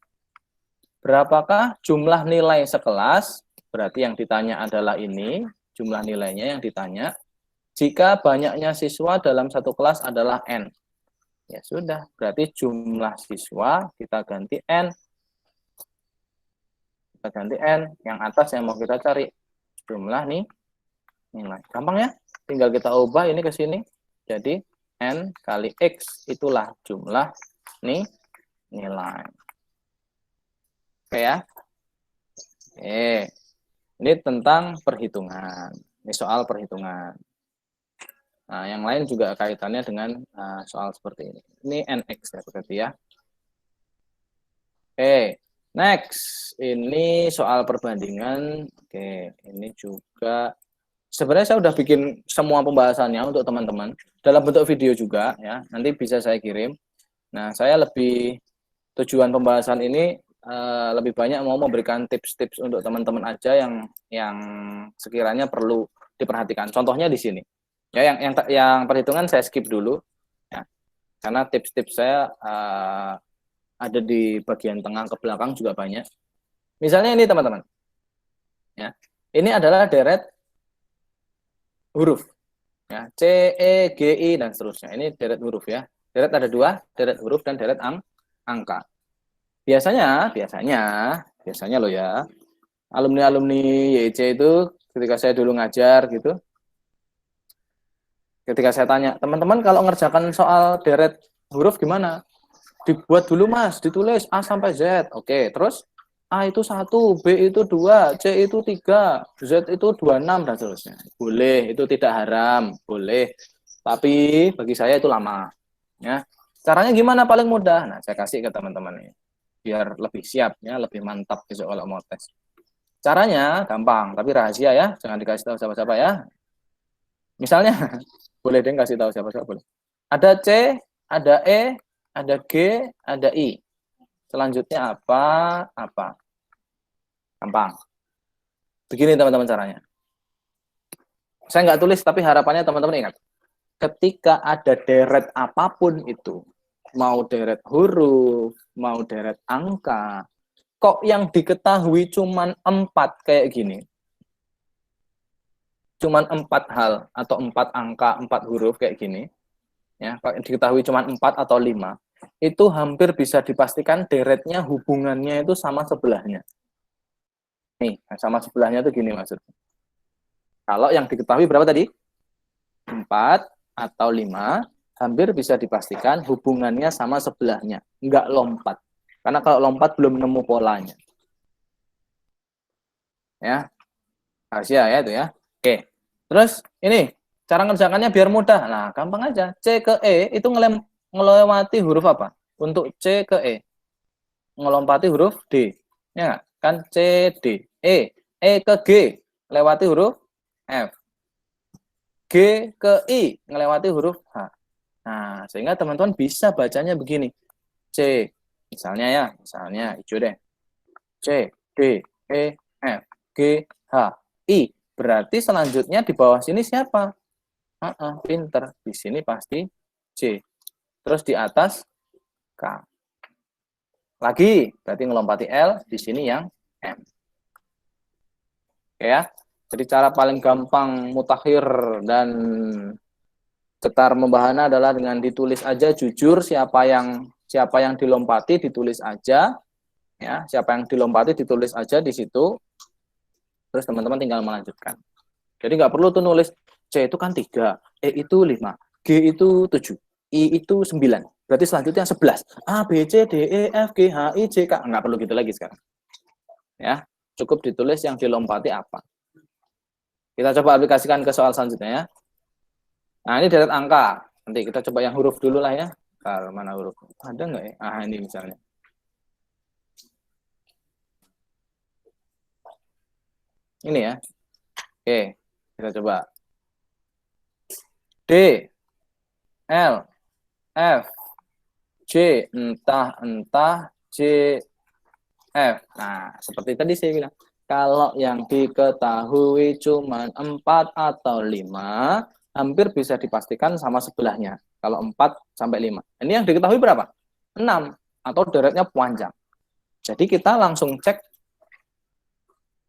S1: Berapakah jumlah nilai sekelas? Berarti yang ditanya adalah ini, jumlah nilainya yang ditanya. Jika banyaknya siswa dalam satu kelas adalah N. Ya sudah, berarti jumlah siswa kita ganti N. Kita ganti N. Yang atas yang mau kita cari. Jumlah nih, nilai. Gampang ya? Tinggal kita ubah ini ke sini. Jadi, N kali X itulah jumlah nih nilai. Oke ya? Oke. Ini tentang perhitungan. Ini soal perhitungan. Nah, yang lain juga kaitannya dengan soal seperti ini. Ini NX ya berarti ya. Oke, next. Ini soal perbandingan. Oke, ini juga sebenarnya saya udah bikin semua pembahasannya untuk teman-teman dalam bentuk video juga ya. Nanti bisa saya kirim. Nah, saya lebih tujuan pembahasan ini lebih banyak mau memberikan tips-tips untuk teman-teman aja yang sekiranya perlu diperhatikan. Contohnya di sini. Ya, yang perhitungan saya skip dulu ya. Karena tips-tips saya ada di bagian tengah ke belakang juga banyak. Misalnya ini teman-teman. Ya. Ini adalah deret huruf. Ya, C, E, G, I, dan seterusnya. Ini deret huruf ya. Deret ada dua, deret huruf dan deret angka. Biasanya loh ya, alumni-alumni YC itu ketika saya dulu ngajar gitu, ketika saya tanya, teman-teman kalau ngerjakan soal deret huruf gimana? Dibuat dulu mas, ditulis A sampai Z. Oke, terus A itu 1, B itu 2, C itu 3, Z itu 26, dan seterusnya. Boleh, itu tidak haram, boleh. Tapi bagi saya itu lama. Ya. Caranya gimana paling mudah? Nah, saya kasih ke teman-teman ini. Biar lebih siap, ya, lebih mantap besok kalau mau tes. Caranya gampang, tapi rahasia ya, jangan dikasih tahu siapa-siapa ya. Misalnya, boleh deh kasih tahu siapa-siapa boleh. Ada C, ada E, ada G, ada I. Selanjutnya apa? Apa? Gampang. Begini teman-teman caranya. Saya nggak tulis, tapi harapannya teman-teman ingat. Ketika ada deret apapun itu, mau deret huruf, mau deret angka, kok yang diketahui cuman 4 kayak gini. Cuman 4 hal atau 4 angka, 4 huruf kayak gini. Ya, diketahui cuman 4 atau 5. Itu hampir bisa dipastikan deretnya hubungannya itu sama sebelahnya. Nih, sama sebelahnya itu gini maksudnya. Kalau yang diketahui berapa tadi? 4 atau 5, hampir bisa dipastikan hubungannya sama sebelahnya. Enggak lompat. Karena kalau lompat belum nemu polanya. Ya, rahasia ya itu ya. Oke. Terus ini, cara ngerjakannya biar mudah. Nah, gampang aja. C ke E itu ngelewati huruf apa? Untuk C ke E. Ngelompati huruf D. Ya, kan C, D. E ke G. Lewati huruf F. G ke I. Ngelewati huruf H. Nah, sehingga teman-teman bisa bacanya begini. C. Misalnya hijau deh. C, D, E, F, G, H, I. Berarti selanjutnya di bawah sini siapa? Pinter. Di sini pasti C. Terus di atas K. Lagi, berarti ngelompati L, di sini yang M. Oke ya. Jadi cara paling gampang mutakhir dan cetar membahana adalah dengan ditulis aja jujur siapa yang dilompati ditulis aja ya, siapa yang dilompati ditulis aja di situ. Terus teman-teman tinggal melanjutkan. Jadi nggak perlu tuh nulis C itu kan 3, E itu 5, G itu 7, I itu 9. Berarti selanjutnya 11. A, B, C, D, E, F, G, H, I, J, K. Nggak perlu gitu lagi sekarang. Ya, cukup ditulis yang dilompati apa. Kita coba aplikasikan ke soal selanjutnya ya. Nah, ini deret angka. Nanti kita coba yang huruf dulu lah ya. Kalau mana huruf? Ada nggak ya? Ini misalnya. Ini ya. Oke, kita coba. D, L, F, J, entah, J, F. Nah, seperti tadi saya bilang. Kalau yang diketahui cuma 4 atau 5, hampir bisa dipastikan sama sebelahnya. Kalau 4 sampai 5. Ini yang diketahui berapa? 6. Atau deretnya panjang. Jadi kita langsung cek.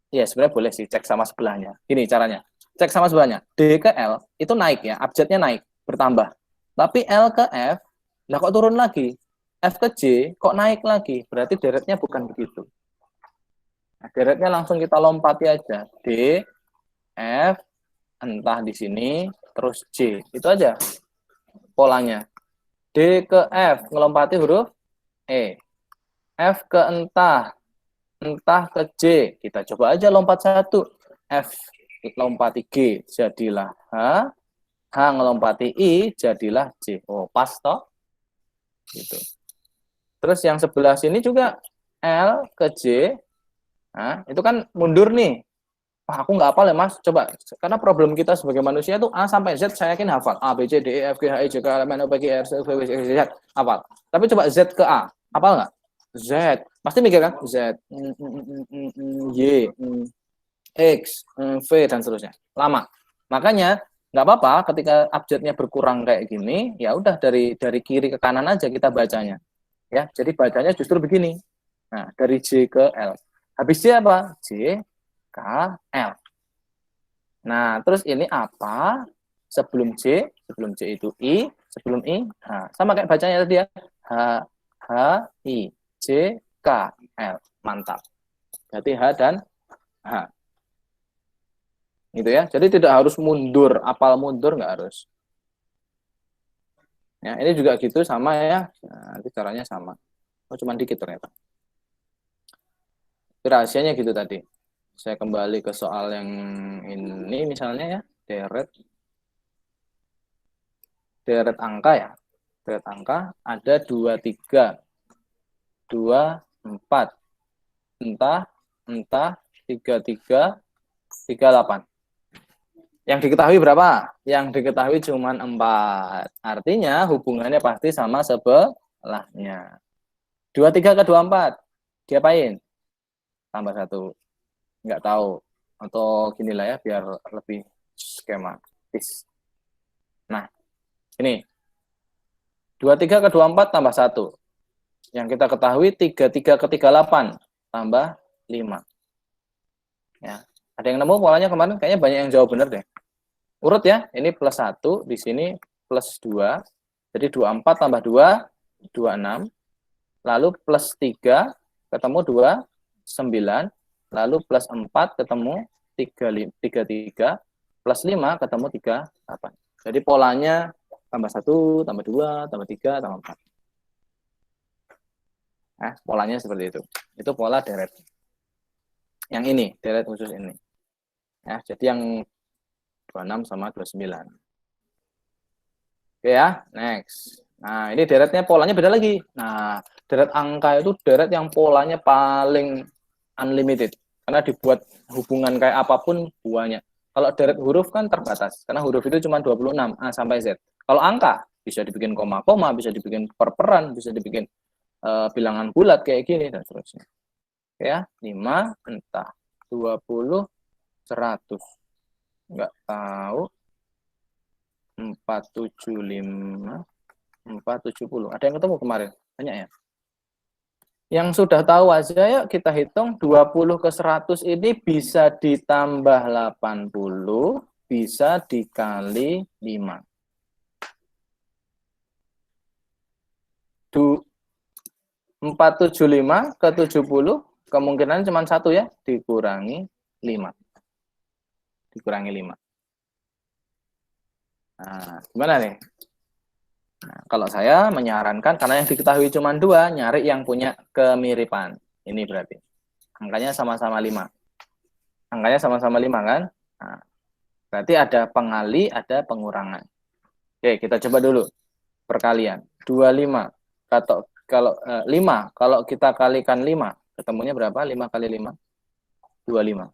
S1: Ya, sebenarnya boleh sih cek sama sebelahnya. Gini caranya. Cek sama sebelahnya. D ke L itu naik ya. Abjadnya naik. Bertambah. Tapi L ke F, nah kok turun lagi? F ke J, kok naik lagi? Berarti deretnya bukan begitu. Nah, deretnya langsung kita lompati aja. D, F, entah di sini, terus J. Itu aja polanya. D ke F, ngelompati huruf E. F ke entah ke J. Kita coba aja lompat satu. F lompati G, jadilah H. H ngelompati I, jadilah J. Oh, pas toh? Gitu. Terus yang sebelah sini juga L ke J. Nah, itu kan mundur nih. Aku nggak hafal ya mas, coba. Karena problem kita sebagai manusia itu A sampai Z saya yakin hafal. A, B, C, D, E, F, G, H, I, J, K, L, M, N, O, P, Q, R, S, T, U, V, W, X, Y, Z. Hafal. Tapi coba Z ke A. Hafal nggak? Z. Pasti mikir kan? Z, Y, X, V, dan seterusnya. Lama. Makanya nggak apa-apa ketika abjadnya berkurang kayak gini, ya udah dari kiri ke kanan aja kita bacanya. Ya, jadi bacanya justru begini. Nah, dari J ke L. Habis J apa? J, K, L. Nah, terus ini apa? sebelum J itu I, sebelum I, H. Sama kayak bacanya tadi ya. H, H, I, J, K, L. Mantap. Berarti H dan H. Gitu ya. Jadi tidak harus mundur, apal mundur nggak harus. Ya, ini juga gitu sama ya. Nah, nanti caranya sama. Oh, cuma dikit ternyata. Rahasianya gitu tadi. Saya kembali ke soal yang ini misalnya ya, deret angka ya. Deret angka ada 23, 24, entah 33, 38. Yang diketahui berapa? Yang diketahui cuma 4. Artinya hubungannya pasti sama sebelahnya. 23 ke 24. Diapain? Tambah 1. Nggak tahu. Atau ginilah ya, biar lebih skematis. Nah, ini. 23 ke 24 tambah 1. Yang kita ketahui 33 ke 38 tambah 5. Ya. Ada yang nemu polanya kemarin? Kayaknya banyak yang jawab benar deh. Urut ya, ini plus 1, di sini plus 2. Jadi 24 tambah 2, 26. Lalu plus 3, ketemu 2, 9. Lalu plus 4, ketemu 3, plus 5, ketemu 3, 8. Jadi polanya tambah 1, tambah 2, tambah 3, tambah 4. Nah, polanya seperti itu. Itu pola deret. Yang ini, deret khusus ini. Ya, jadi yang 26 sama 29. Oke ya, next. Nah, ini deretnya polanya beda lagi. Nah, deret angka itu deret yang polanya paling unlimited. Karena dibuat hubungan kayak apapun buahnya. Kalau deret huruf kan terbatas. Karena huruf itu cuma 26, A sampai Z. Kalau angka, bisa dibikin koma-koma, bisa dibikin perperan, bisa dibikin bilangan bulat kayak gini, dan seterusnya. Oke ya, 5, entah, 20, 100. Nggak tahu. 475, 470. Ada yang ketemu kemarin? Banyak ya? Yang sudah tahu aja, yuk kita hitung 20 ke 100 ini bisa ditambah 80, bisa dikali 5. 475 ke 70, kemungkinan cuma 1 ya, dikurangi 5. Dikurangi 5. Nah, gimana nih? Nah, kalau saya menyarankan, karena yang diketahui cuma 2, nyari yang punya kemiripan. Ini berarti. Angkanya sama-sama 5. Angkanya sama-sama 5 kan? Nah, berarti ada pengali, ada pengurangan. Oke, kita coba dulu perkalian. 25. Kalau 5, kalau kita kalikan 5, ketemunya berapa? 5 kali 5? 25.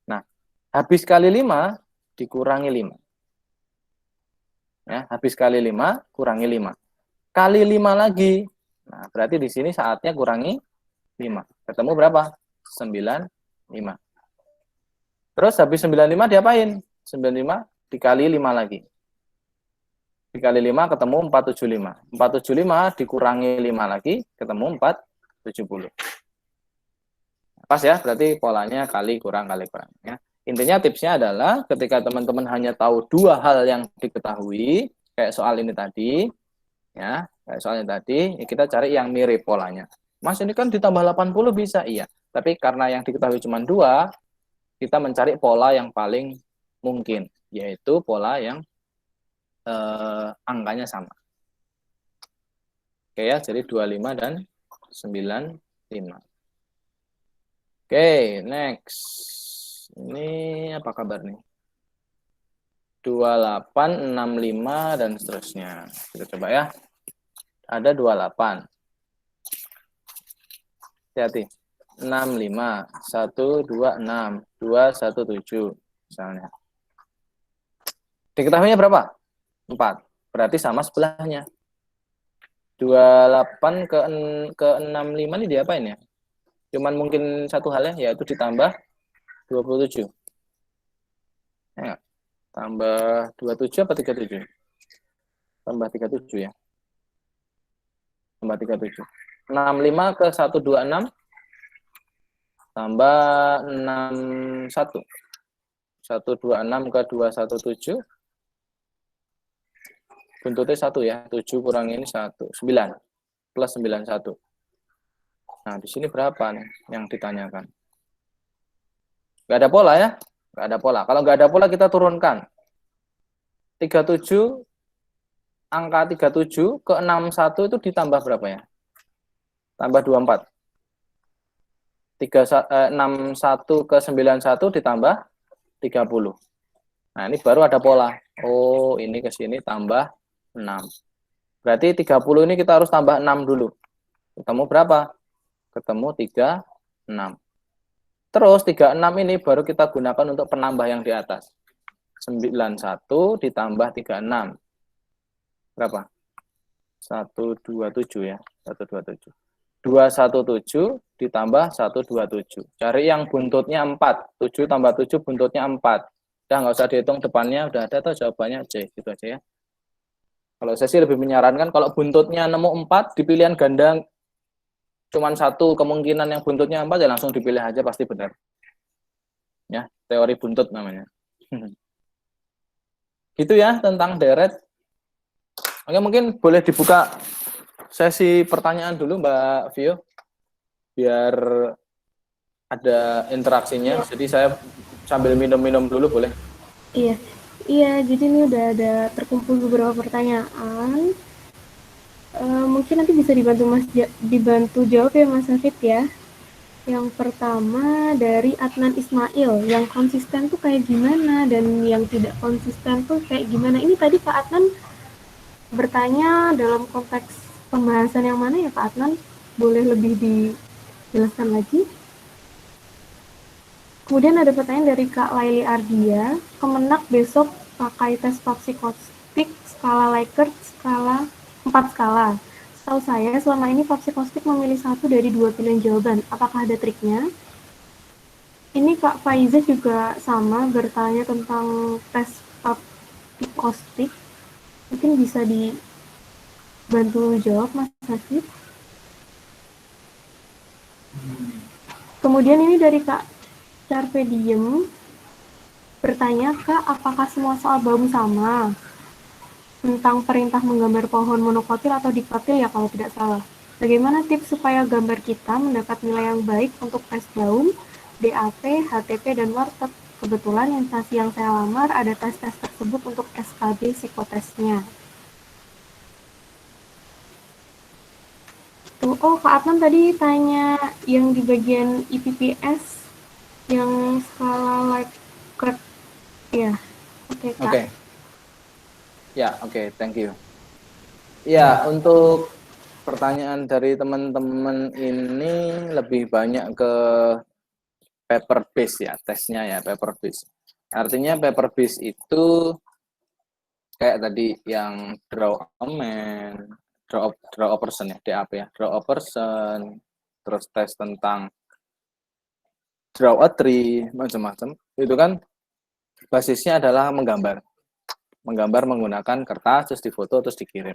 S1: Nah, habis kali 5, dikurangi 5. Ya, habis kali 5, kurangi 5. Kali 5 lagi. Nah, berarti di sini saatnya kurangi 5. Ketemu berapa? 95. Terus habis 95 diapain? 95 dikali 5 lagi. Dikali 5 ketemu 475. 475 dikurangi 5 lagi, ketemu 470. Pas ya, berarti polanya kali kurang. Ya. Intinya tipsnya adalah ketika teman-teman hanya tahu 2 hal yang diketahui, kayak soal ini tadi, ya, kayak soal ini tadi, ya kita cari yang mirip polanya. Mas, ini kan ditambah 80 bisa, iya. Tapi karena yang diketahui cuma 2, kita mencari pola yang paling mungkin, yaitu pola yang angkanya sama. Oke ya, jadi 25 dan 95. Oke, next. Ini apa kabar nih? 28, 65, dan seterusnya. Kita coba ya. Ada 28. Hati-hati. 65, 126, 217. Misalnya. Diketahuinya berapa? 4. Berarti sama sebelahnya. 28 ke 65 ini diapain ya? Cuman mungkin satu hal ya, yaitu ditambah 27. Ya, tambah 27 apa 37? Tambah 37 ya. Tambah 37. 65 ke 126 tambah 61. 126 ke 217 Buntutnya 1 ya. 7 kurang ini 1. 9. Plus 91. Nah, di sini berapa nih yang ditanyakan? Nggak ada pola ya? Nggak ada pola. Kalau nggak ada pola kita turunkan. 37, angka 37 ke 61 itu ditambah berapa ya? Tambah 24. 61 ke 91 ditambah 30. Nah, ini baru ada pola. Oh, ini ke sini tambah 6. Berarti 30 ini kita harus tambah 6 dulu. Ketemu berapa? Ketemu 36. Terus 36 ini baru kita gunakan untuk penambah yang di atas. 91 ditambah 36. Berapa? 127 ya. 127. 217 ditambah 127. Cari yang buntutnya 4. 7 tambah 7 buntutnya 4. Udah nggak usah dihitung depannya, udah ada tuh jawabannya C. Gitu aja ya. Kalau saya sih lebih menyarankan kalau buntutnya nemu 4, di pilihan ganda cuman 1 kemungkinan yang buntutnya 4 ya langsung dipilih aja pasti benar. Ya, teori buntut namanya. Gitu ya tentang deret. Oke, mungkin boleh dibuka sesi pertanyaan dulu Mbak Vio biar ada interaksinya. Jadi saya sambil minum-minum dulu boleh?
S2: Iya, iya. Jadi ini udah ada terkumpul beberapa pertanyaan. Mungkin nanti bisa dibantu jawab ya Mas Hafid ya. Yang pertama dari Adnan Ismail, yang konsisten tuh kayak gimana dan yang tidak konsisten tuh kayak gimana? Ini tadi Pak Adnan bertanya dalam konteks pembahasan yang mana ya Pak Adnan? Boleh lebih dijelaskan lagi? Kemudian ada pertanyaan dari Kak Laili Ardia, Kemenak besok pakai tes Papsikostik skala Likert skala 4 skala. Setahu saya selama ini Papsikostik memilih satu dari 2 pilihan jawaban. Apakah ada triknya? Ini Kak Faiza juga sama bertanya tentang tes Papsikostik. Mungkin bisa dibantu jawab Mas Hafid. Kemudian ini dari Kak Carpediem bertanya, Kak, apakah semua soal BAUM sama? Tentang perintah menggambar pohon monokotil atau dikotil ya kalau tidak salah. Bagaimana tips supaya gambar kita mendapat nilai yang baik untuk tes BAUM, DAP, HTP, dan warteg? Kebetulan instansi yang saya lamar ada tes-tes tersebut untuk SKB psikotesnya. Oh, Kak Adnan tadi tanya yang di bagian IPPS yang skala Likert ya. Oke, Kak.
S1: Oke. Ya, oke, thank you. Ya, untuk pertanyaan dari teman-teman ini lebih banyak ke paper base ya, tesnya ya, paper base. Artinya paper base itu kayak tadi yang draw a man, draw a person ya, DAP ya, draw a person, terus tes tentang draw a tree, macam-macam. Itu kan basisnya adalah menggambar menggunakan kertas, terus difoto, terus dikirim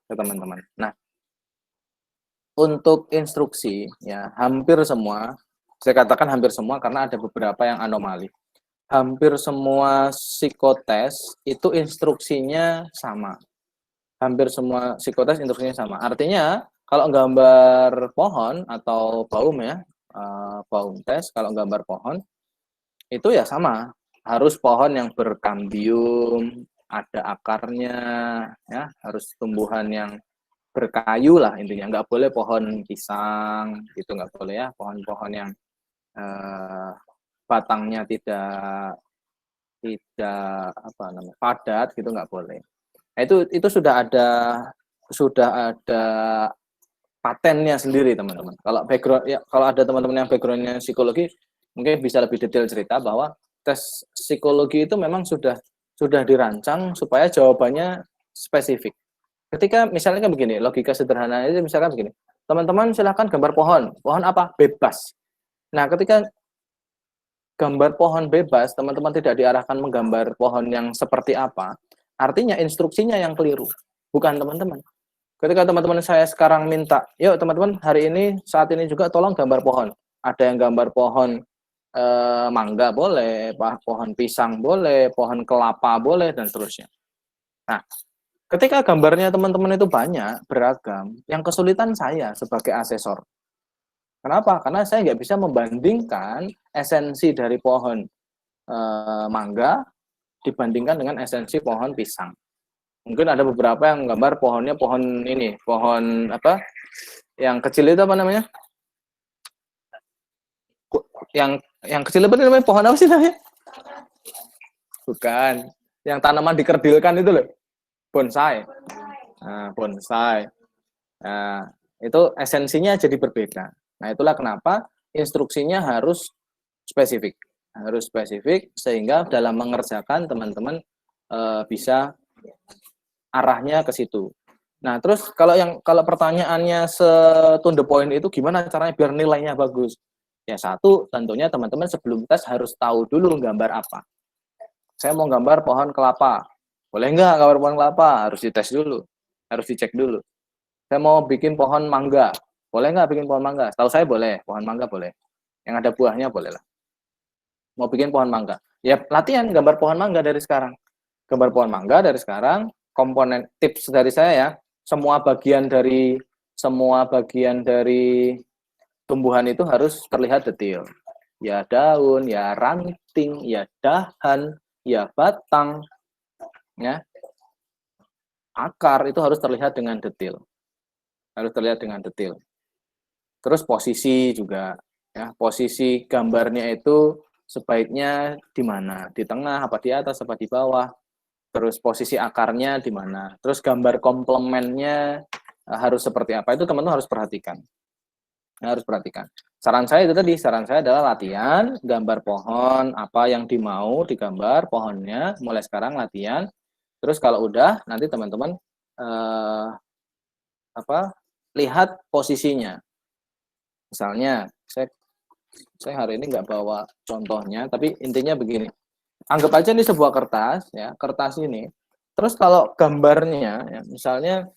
S1: ke teman-teman. Nah, untuk instruksi, ya hampir semua, saya katakan hampir semua karena ada beberapa yang anomali. Hampir semua psikotes itu instruksinya sama. Hampir semua psikotes instruksinya sama. Artinya, kalau gambar pohon atau baum ya, baum tes, kalau gambar pohon, itu ya sama. Harus pohon yang berkambium, ada akarnya, ya harus tumbuhan yang berkayu lah intinya. Nggak boleh pohon pisang, gitu nggak boleh ya. Pohon-pohon yang batangnya tidak apa namanya padat gitu nggak boleh. Nah, itu sudah ada patennya sendiri teman-teman. Kalau background ya, kalau ada teman-teman yang backgroundnya psikologi mungkin bisa lebih detail cerita bahwa tes psikologi itu memang sudah dirancang supaya jawabannya spesifik. Ketika misalnya kan begini, logika sederhana itu misalkan begini, teman-teman silahkan gambar pohon apa? Bebas. Nah, ketika gambar pohon bebas, teman-teman tidak diarahkan menggambar pohon yang seperti apa, artinya instruksinya yang keliru, bukan teman-teman. Ketika teman-teman saya sekarang minta, yuk teman-teman hari ini, saat ini juga tolong gambar pohon. Ada yang gambar pohon mangga boleh, pohon pisang boleh, pohon kelapa boleh, dan seterusnya. Nah, Ketika gambarnya teman-teman itu banyak, beragam, yang kesulitan saya sebagai asesor. Kenapa? Karena saya nggak bisa membandingkan esensi dari pohon mangga dibandingkan dengan esensi pohon pisang. Mungkin ada beberapa yang gambar pohonnya pohon ini, pohon apa? Yang kecil itu apa namanya? Yang kecil itu namanya pohon apa sih namanya? Bukan. Yang tanaman dikerdilkan itu loh. Bonsai. Nah, bonsai. Nah, itu esensinya jadi berbeda. Nah, itulah kenapa instruksinya harus spesifik. Harus spesifik sehingga dalam mengerjakan teman-teman bisa arahnya ke situ. Nah, terus kalau pertanyaannya to the point itu gimana caranya biar nilainya bagus? Ya satu, tentunya teman-teman sebelum tes harus tahu dulu gambar apa. Saya mau gambar pohon kelapa. Boleh nggak gambar pohon kelapa? Harus dites dulu. Harus dicek dulu. Saya mau bikin pohon mangga. Boleh nggak bikin pohon mangga? Tahu saya boleh. Pohon mangga boleh. Yang ada buahnya boleh lah. Mau bikin pohon mangga. Ya latihan gambar pohon mangga dari sekarang. Gambar pohon mangga dari sekarang. Komponen tips dari saya ya. Semua bagian dari tumbuhan itu harus terlihat detail. Ya daun, ya ranting, ya dahan, ya batang, ya akar itu harus terlihat dengan detail. Harus terlihat dengan detail. Terus posisi juga, ya posisi gambarnya itu sebaiknya di mana? Di tengah, apa di atas, apa di bawah? Terus posisi akarnya di mana? Terus gambar komplemennya harus seperti apa? Itu teman-teman harus perhatikan. Harus perhatikan. Saran saya itu tadi, saran saya adalah latihan gambar pohon, apa yang dimau digambar pohonnya, mulai sekarang latihan. Terus kalau udah, nanti teman-teman lihat posisinya. Misalnya, saya hari ini nggak bawa contohnya, tapi intinya begini. Anggap aja ini sebuah kertas, ya kertas ini. Terus kalau gambarnya, ya, misalnya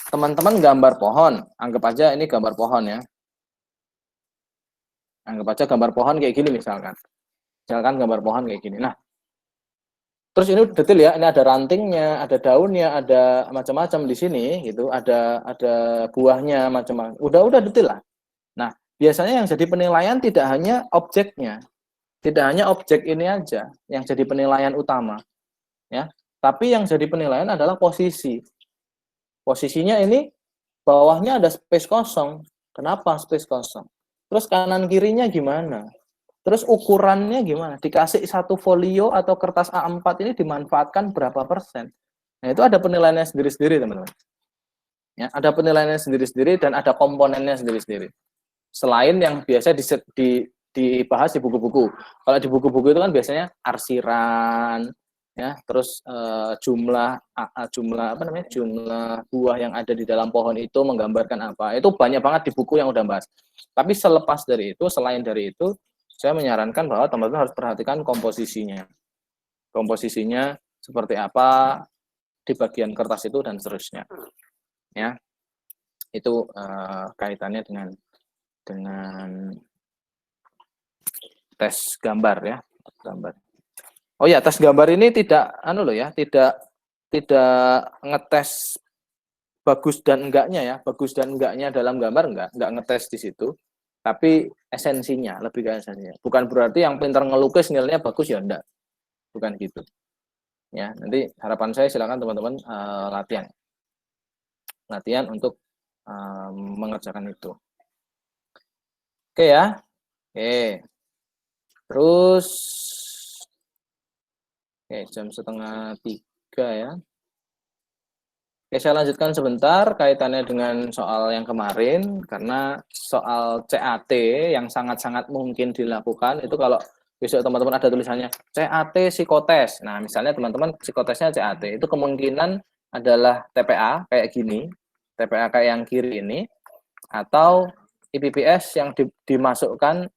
S1: teman-teman gambar pohon, anggap aja ini gambar pohon ya. Anggap aja gambar pohon kayak gini misalkan. Misalkan gambar pohon kayak gini. Nah, terus ini detail ya, ini ada rantingnya, ada daunnya, ada macam-macam di sini gitu, ada buahnya macam-macam. Udah detail lah. Nah, biasanya yang jadi penilaian tidak hanya objeknya. Tidak hanya objek ini aja yang jadi penilaian utama, ya. Tapi yang jadi penilaian adalah posisi. Posisinya ini bawahnya ada space kosong. Kenapa space kosong? Terus kanan kirinya gimana? Terus ukurannya gimana? Dikasih satu folio atau kertas A4 ini dimanfaatkan berapa persen? Nah, itu ada penilaiannya sendiri-sendiri, teman-teman. Ya, ada penilaiannya sendiri-sendiri dan ada komponennya sendiri-sendiri. Selain yang biasa dibahas di buku-buku. Kalau di buku-buku itu kan biasanya arsiran, ya, terus jumlah buah yang ada di dalam pohon itu menggambarkan apa. Itu banyak banget di buku yang udah bahas. Tapi selain dari itu, saya menyarankan bahwa teman-teman harus perhatikan komposisinya. Komposisinya seperti apa di bagian kertas itu dan seterusnya. Ya. Itu kaitannya dengan tes gambar ya, gambar. Oh ya, tes gambar ini tidak tidak ngetes bagus dan enggaknya ya, bagus dan enggaknya dalam gambar enggak ngetes di situ. Tapi esensinya, lebih ke esensinya. Bukan berarti yang pintar ngelukis nilainya bagus ya enggak. Bukan gitu. Ya, nanti harapan saya silakan teman-teman latihan. Latihan untuk mengerjakan itu. Oke ya. Oke. Terus jam 2:30 ya. Oke, saya lanjutkan sebentar kaitannya dengan soal yang kemarin, karena soal CAT yang sangat-sangat mungkin dilakukan itu kalau besok teman-teman ada tulisannya CAT psikotes. Nah, misalnya teman-teman psikotesnya CAT, itu kemungkinan adalah TPA kayak gini, TPA kayak yang kiri ini, atau IPPS yang dimasukkan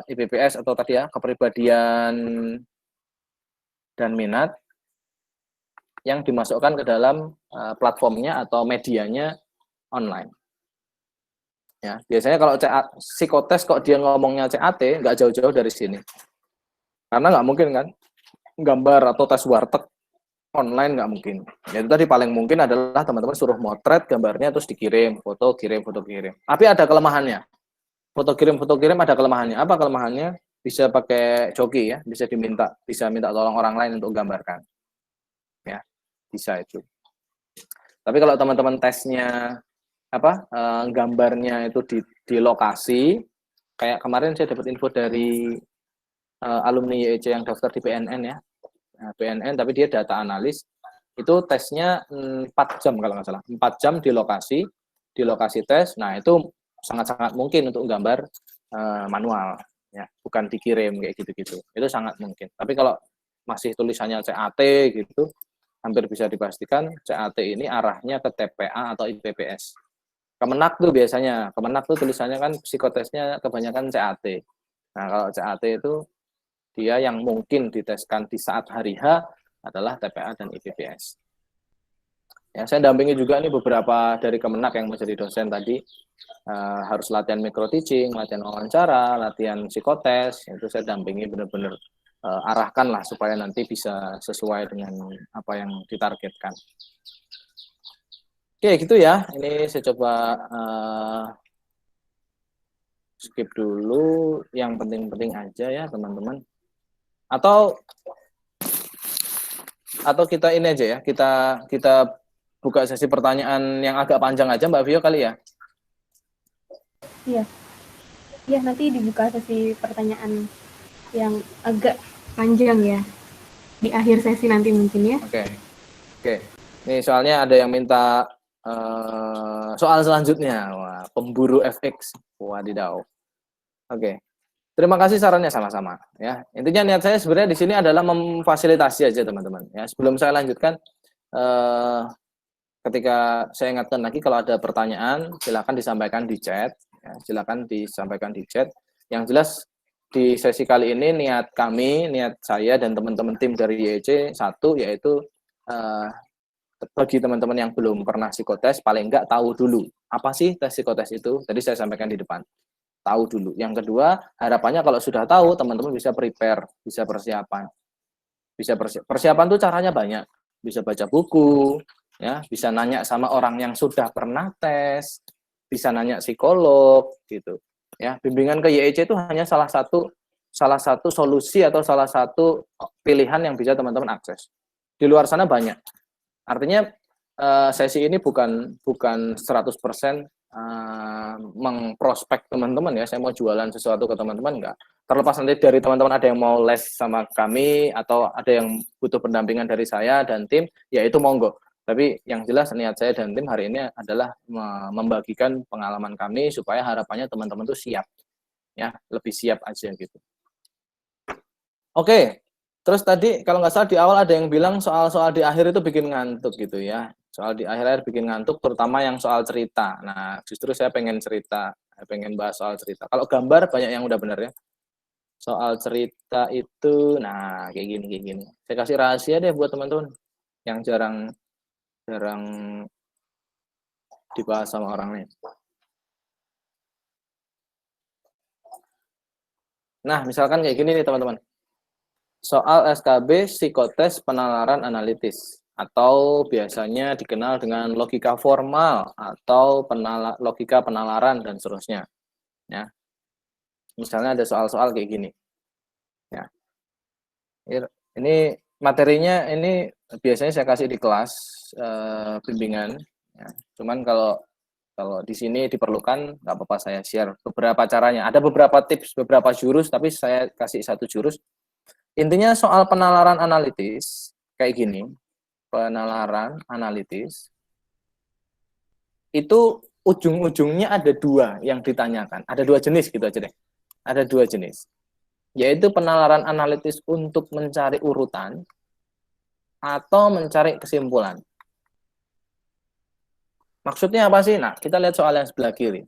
S1: IPPS atau tadi ya kepribadian dan minat yang dimasukkan ke dalam platformnya atau medianya online. Ya, biasanya kalau psikotes kok dia ngomongnya CAT nggak jauh-jauh dari sini, karena nggak mungkin kan gambar atau tes warteg online nggak mungkin. Ya itu tadi paling mungkin adalah teman-teman suruh motret gambarnya terus dikirim, foto kirim, foto kirim. Tapi ada kelemahannya. Foto kirim ada kelemahannya. Apa kelemahannya? Bisa pakai joki ya, bisa minta tolong orang lain untuk gambarkan. Ya, bisa itu. Tapi kalau teman-teman tesnya gambarnya itu di lokasi, kayak kemarin saya dapat info dari alumni YEC yang daftar di PNN ya. PNN tapi dia data analis, itu tesnya 4 jam kalau nggak salah, 4 jam di lokasi tes. Nah itu sangat-sangat mungkin untuk gambar manual ya, bukan dikirim kayak gitu-gitu, itu sangat mungkin. Tapi kalau masih tulisannya CAT gitu, hampir bisa dipastikan CAT ini arahnya ke TPA atau IPPS. Kemenak tuh biasanya, Kemenak tuh tulisannya kan psikotesnya kebanyakan CAT. Nah kalau CAT itu dia yang mungkin diteskan di saat hari H adalah TPA dan IPPS. Ya, saya dampingi juga nih beberapa dari Kemenak yang menjadi dosen tadi, harus latihan micro teaching, latihan wawancara, latihan psikotes, itu saya dampingi benar-benar arahkan lah supaya nanti bisa sesuai dengan apa yang ditargetkan. Oke, gitu ya. Ini saya coba skip dulu yang penting-penting aja ya, teman-teman. Atau kita ini aja ya, kita buka sesi pertanyaan yang agak panjang aja Mbak Vio kali ya.
S2: Iya. Iya, nanti dibuka sesi pertanyaan yang agak panjang ya. Di akhir sesi nanti mungkin ya.
S1: Oke. Nih soalnya ada yang minta soal selanjutnya. Wah, pemburu FX. Wadidaw. Oke. Terima kasih sarannya sama-sama ya. Intinya niat saya sebenarnya di sini adalah memfasilitasi aja teman-teman ya. Sebelum saya lanjutkan, ketika saya ingatkan lagi kalau ada pertanyaan silakan disampaikan di chat ya, silakan disampaikan di chat. Yang jelas di sesi kali ini niat saya dan teman-teman tim dari YEC satu, yaitu bagi teman-teman yang belum pernah psikotes paling enggak tahu dulu apa sih tes psikotes itu. Tadi saya sampaikan di depan, tahu dulu. Yang kedua, harapannya kalau sudah tahu teman-teman bisa prepare, bisa persiapan. Persiapan tuh caranya banyak. Bisa baca buku, ya, bisa nanya sama orang yang sudah pernah tes, bisa nanya psikolog gitu. Ya, bimbingan ke YEC itu hanya salah satu solusi atau salah satu pilihan yang bisa teman-teman akses. Di luar sana banyak. Artinya sesi ini bukan 100% mengprospek teman-teman ya, saya mau jualan sesuatu ke teman-teman, enggak. Terlepas nanti dari teman-teman ada yang mau les sama kami atau ada yang butuh pendampingan dari saya dan tim, ya itu monggo. Tapi yang jelas niat saya dan tim hari ini adalah membagikan pengalaman kami supaya harapannya teman-teman tuh siap ya, lebih siap aja gitu. Oke. Terus tadi kalau nggak salah di awal ada yang bilang soal-soal di akhir itu bikin ngantuk gitu ya. Soal di akhir-akhir bikin ngantuk, terutama yang soal cerita. Nah, justru saya pengen pengen bahas soal cerita. Kalau gambar banyak yang udah bener ya. Soal cerita itu, nah kayak gini. Saya kasih rahasia deh buat teman-teman yang jarang dibahas sama orang lain. Nah, misalkan kayak gini nih teman-teman. Soal SKB psikotes penalaran analitis atau biasanya dikenal dengan logika formal atau logika penalaran dan seterusnya. Ya. Misalnya ada soal-soal kayak gini. Ya. Ini materinya ini biasanya saya kasih di kelas bimbingan. Ya. Cuman kalau di sini diperlukan, nggak apa-apa saya share beberapa caranya. Ada beberapa tips, beberapa jurus, tapi saya kasih satu jurus. Intinya soal penalaran analitis, kayak gini, penalaran analitis, itu ujung-ujungnya ada dua yang ditanyakan. Ada dua jenis gitu aja deh. Ada dua jenis. Yaitu penalaran analitis untuk mencari urutan atau mencari kesimpulan. Maksudnya apa sih? Nah, kita lihat soal yang sebelah kiri.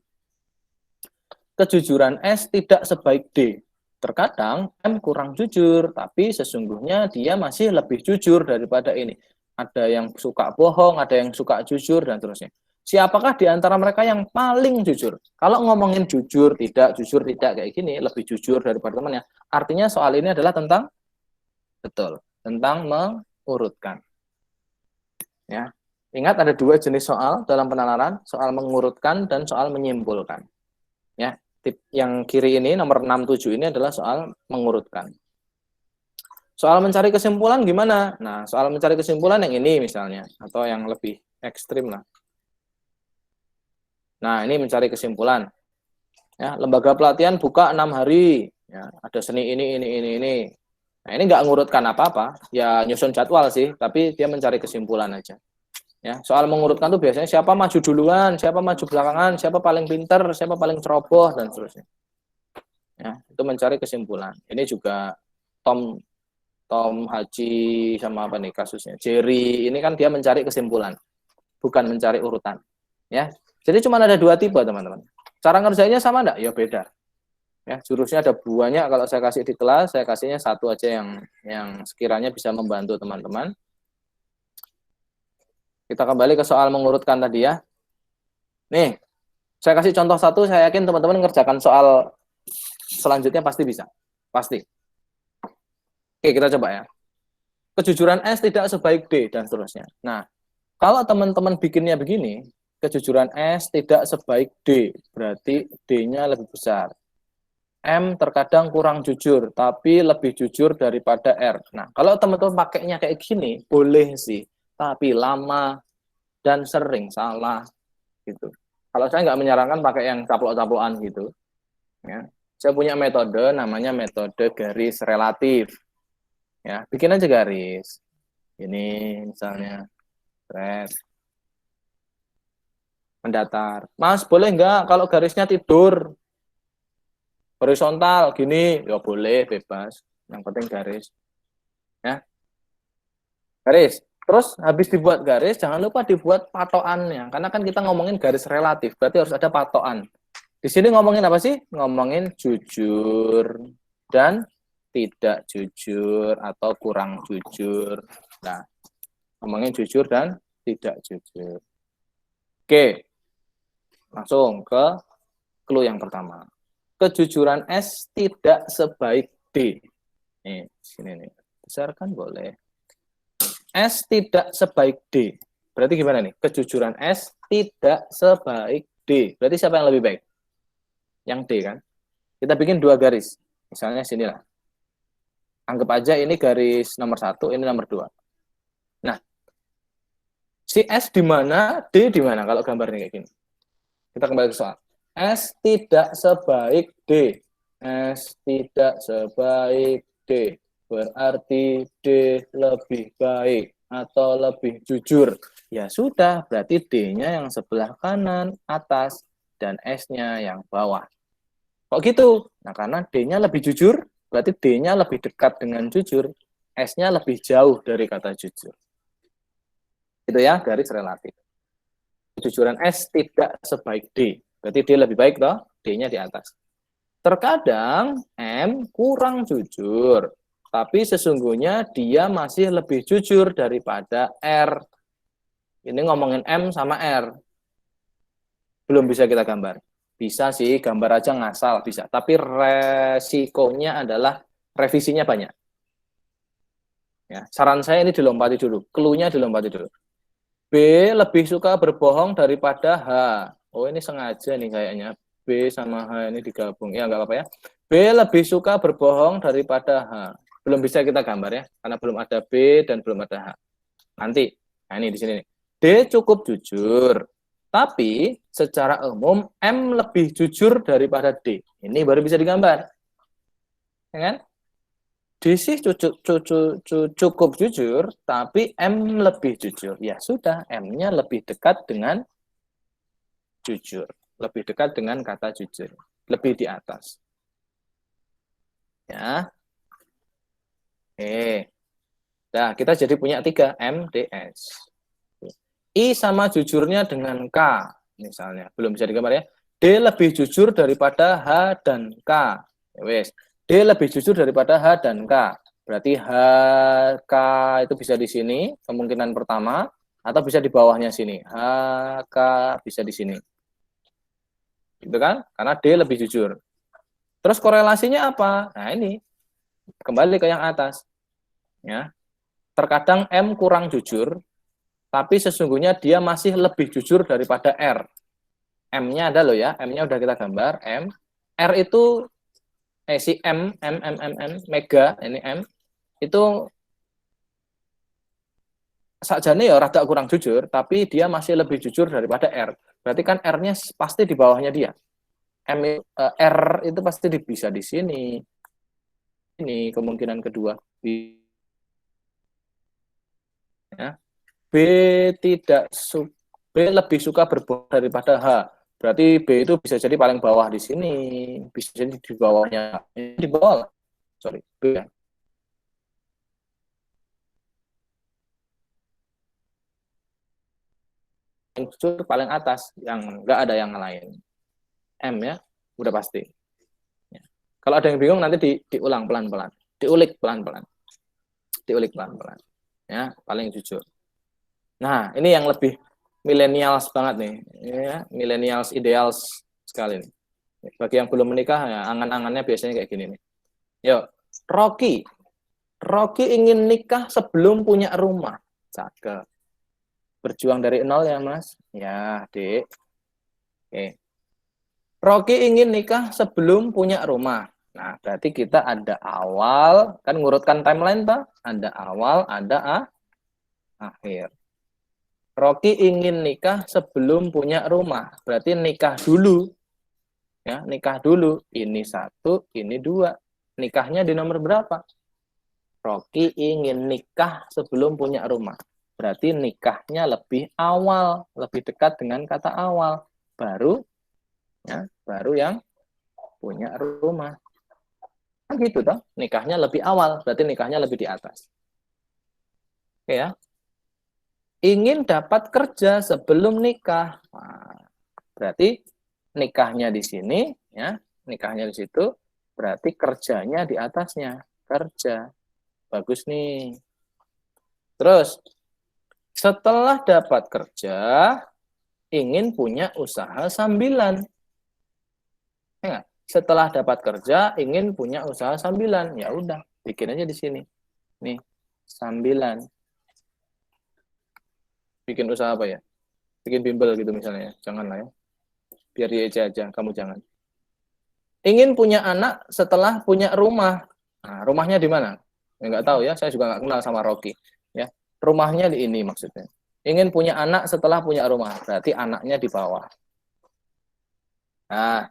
S1: Kejujuran S tidak sebaik D. Terkadang M kurang jujur, tapi sesungguhnya dia masih lebih jujur daripada ini. Ada yang suka bohong, ada yang suka jujur, dan seterusnya. Siapakah di antara mereka yang paling jujur? Kalau ngomongin jujur tidak kayak gini, lebih jujur daripada temannya. Artinya soal ini adalah tentang, betul, tentang mengurutkan. Ya. Ingat ada dua jenis soal dalam penalaran, soal mengurutkan dan soal menyimpulkan. Ya, tip yang kiri ini nomor 67 ini adalah soal mengurutkan. Soal mencari kesimpulan gimana? Nah, soal mencari kesimpulan yang ini misalnya atau yang lebih ekstrim lah. Nah, ini mencari kesimpulan. Ya, lembaga pelatihan buka 6 hari. Ya, ada seni ini. Nah, ini nggak ngurutkan apa-apa, ya nyusun jadwal sih, tapi dia mencari kesimpulan aja. Ya, soal mengurutkan tuh biasanya siapa maju duluan, siapa maju belakangan, siapa paling pinter, siapa paling ceroboh dan seterusnya. Ya, itu mencari kesimpulan. Ini juga Tom Haji sama apa nih kasusnya? Jerry ini kan dia mencari kesimpulan, bukan mencari urutan. Ya. Jadi cuma ada dua tipe, teman-teman. Cara ngerjainnya sama enggak? Ya beda. Ya, jurusnya ada banyak, kalau saya kasih di kelas, saya kasihnya satu aja yang sekiranya bisa membantu teman-teman. Kita kembali ke soal mengurutkan tadi ya. Nih, saya kasih contoh satu, saya yakin teman-teman mengerjakan soal selanjutnya pasti bisa. Pasti. Oke, kita coba ya. Kejujuran S tidak sebaik D, dan seterusnya. Nah, kalau teman-teman bikinnya begini, kejujuran S tidak sebaik D, berarti D-nya lebih besar. M terkadang kurang jujur, tapi lebih jujur daripada R. Nah, kalau teman-teman pakainya kayak gini, boleh sih. Tapi lama dan sering salah gitu. Kalau saya nggak menyarankan pakai yang caplok-caplokan gitu. Ya. Saya punya metode namanya metode garis relatif. Ya, bikin aja garis. Ini misalnya red mendatar. Mas, boleh nggak kalau garisnya tidur horizontal gini? Ya boleh, bebas. Yang penting garis. Ya, garis. Terus habis dibuat garis, jangan lupa dibuat patokannya. Karena kan kita ngomongin garis relatif, berarti harus ada patokan. Di sini ngomongin apa sih? Ngomongin jujur dan tidak jujur atau kurang jujur. Nah, ngomongin jujur dan tidak jujur. Oke, langsung ke clue yang pertama. Kejujuran S tidak sebaik D. Nih, sini nih. Besarkan boleh. S tidak sebaik D. Berarti gimana nih? Kejujuran S tidak sebaik D. Berarti siapa yang lebih baik? Yang D kan? Kita bikin dua garis. Misalnya sinilah. Anggap aja ini garis nomor 1, ini nomor 2. Nah, si S di mana, D di mana kalau gambarnya kayak gini. Kita kembali ke soal. S tidak sebaik D. S tidak sebaik D. Berarti D lebih baik atau lebih jujur. Ya sudah, berarti D-nya yang sebelah kanan atas dan S-nya yang bawah. Kok gitu? Nah, karena D-nya lebih jujur, berarti D-nya lebih dekat dengan jujur, S-nya lebih jauh dari kata jujur. Itu ya, garis relatif. Kejujuran S tidak sebaik D. Berarti D lebih baik, toh? D-nya di atas. Terkadang M kurang jujur, tapi sesungguhnya dia masih lebih jujur daripada R. Ini ngomongin M sama R. Belum bisa kita gambar. Bisa sih, gambar aja ngasal, bisa. Tapi resikonya adalah revisinya banyak. Ya, saran saya ini dilompati dulu. Clue-nya dilompati dulu. B lebih suka berbohong daripada H. Oh, ini sengaja nih kayaknya. B sama H ini digabung. Ya, nggak apa-apa ya. B lebih suka berbohong daripada H. Belum bisa kita gambar ya, karena belum ada B dan belum ada H. Nanti, nah ini di sini nih. D cukup jujur, tapi secara umum M lebih jujur daripada D. Ini baru bisa digambar. Ya kan? D sih cukup jujur, tapi M lebih jujur. Ya sudah, M-nya lebih dekat dengan jujur. Lebih dekat dengan kata jujur. Lebih di atas. Ya. Nah, kita jadi punya 3, M, D, S. I sama jujurnya dengan K, misalnya. Belum bisa digambar ya. D lebih jujur daripada H dan K. Ya, wes. D lebih jujur daripada H dan K. Berarti H, K itu bisa di sini, kemungkinan pertama, atau bisa di bawahnya sini. H, K bisa di sini. Gitu kan? Karena D lebih jujur. Terus korelasinya apa? Nah, ini. Kembali ke yang atas. Ya. Terkadang M kurang jujur, tapi sesungguhnya dia masih lebih jujur daripada R. M-nya ada loh ya, M-nya udah kita gambar, M. R itu, si M, mega, ini M, itu sakjane ya rada kurang jujur, tapi dia masih lebih jujur daripada R. Berarti kan R-nya pasti di bawahnya dia. R itu pasti bisa di sini. Ini kemungkinan kedua. Ya. B tidak B lebih suka berbohong daripada H. Berarti B itu bisa jadi paling bawah di sini, bisa jadi di bawahnya. Di bawah. Sorry, B ya. Yang jujur paling atas, yang enggak ada yang lain. M ya, udah pasti. Ya. Kalau ada yang bingung nanti diulang pelan-pelan, diulik pelan-pelan. Diulik pelan-pelan. Ya, paling jujur. Nah, ini yang lebih millennials banget nih, ya, millennials ideals sekali nih. Bagi yang belum menikah, ya, angan-angannya biasanya kayak gini nih. Yuk, Rocky ingin nikah sebelum punya rumah. Cakep. Berjuang dari nol ya, Mas. Ya, Dek. Oke. Rocky ingin nikah sebelum punya rumah. Nah, berarti kita ada awal, kan ngurutkan timeline, Pak. Ada awal, ada akhir. Rocky ingin nikah sebelum punya rumah. Berarti nikah dulu. Ya, nikah dulu. Ini 1, ini 2. Nikahnya di nomor berapa? Rocky ingin nikah sebelum punya rumah. Berarti nikahnya lebih awal, lebih dekat dengan kata awal. Baru yang punya rumah. Kan gitu toh, nikahnya lebih awal, berarti nikahnya lebih di atas. Oke ya. Ingin dapat kerja sebelum nikah. Nah, berarti nikahnya di sini, ya, nikahnya di situ, berarti kerjanya di atasnya, kerja. Bagus nih. Terus, setelah dapat kerja, ingin punya usaha sambilan. Ya, setelah dapat kerja, ingin punya usaha sambilan. Ya udah, bikin aja di sini. Nih, sambilan. Bikin usaha apa ya? Bikin bimbel gitu misalnya. Janganlah ya. Biar dia aja, kamu jangan. Ingin punya anak setelah punya rumah. Nah, rumahnya di mana? Ya, nggak tahu ya, saya juga nggak kenal sama Rocky. Ya, rumahnya di ini maksudnya. Ingin punya anak setelah punya rumah, berarti anaknya di bawah. Nah,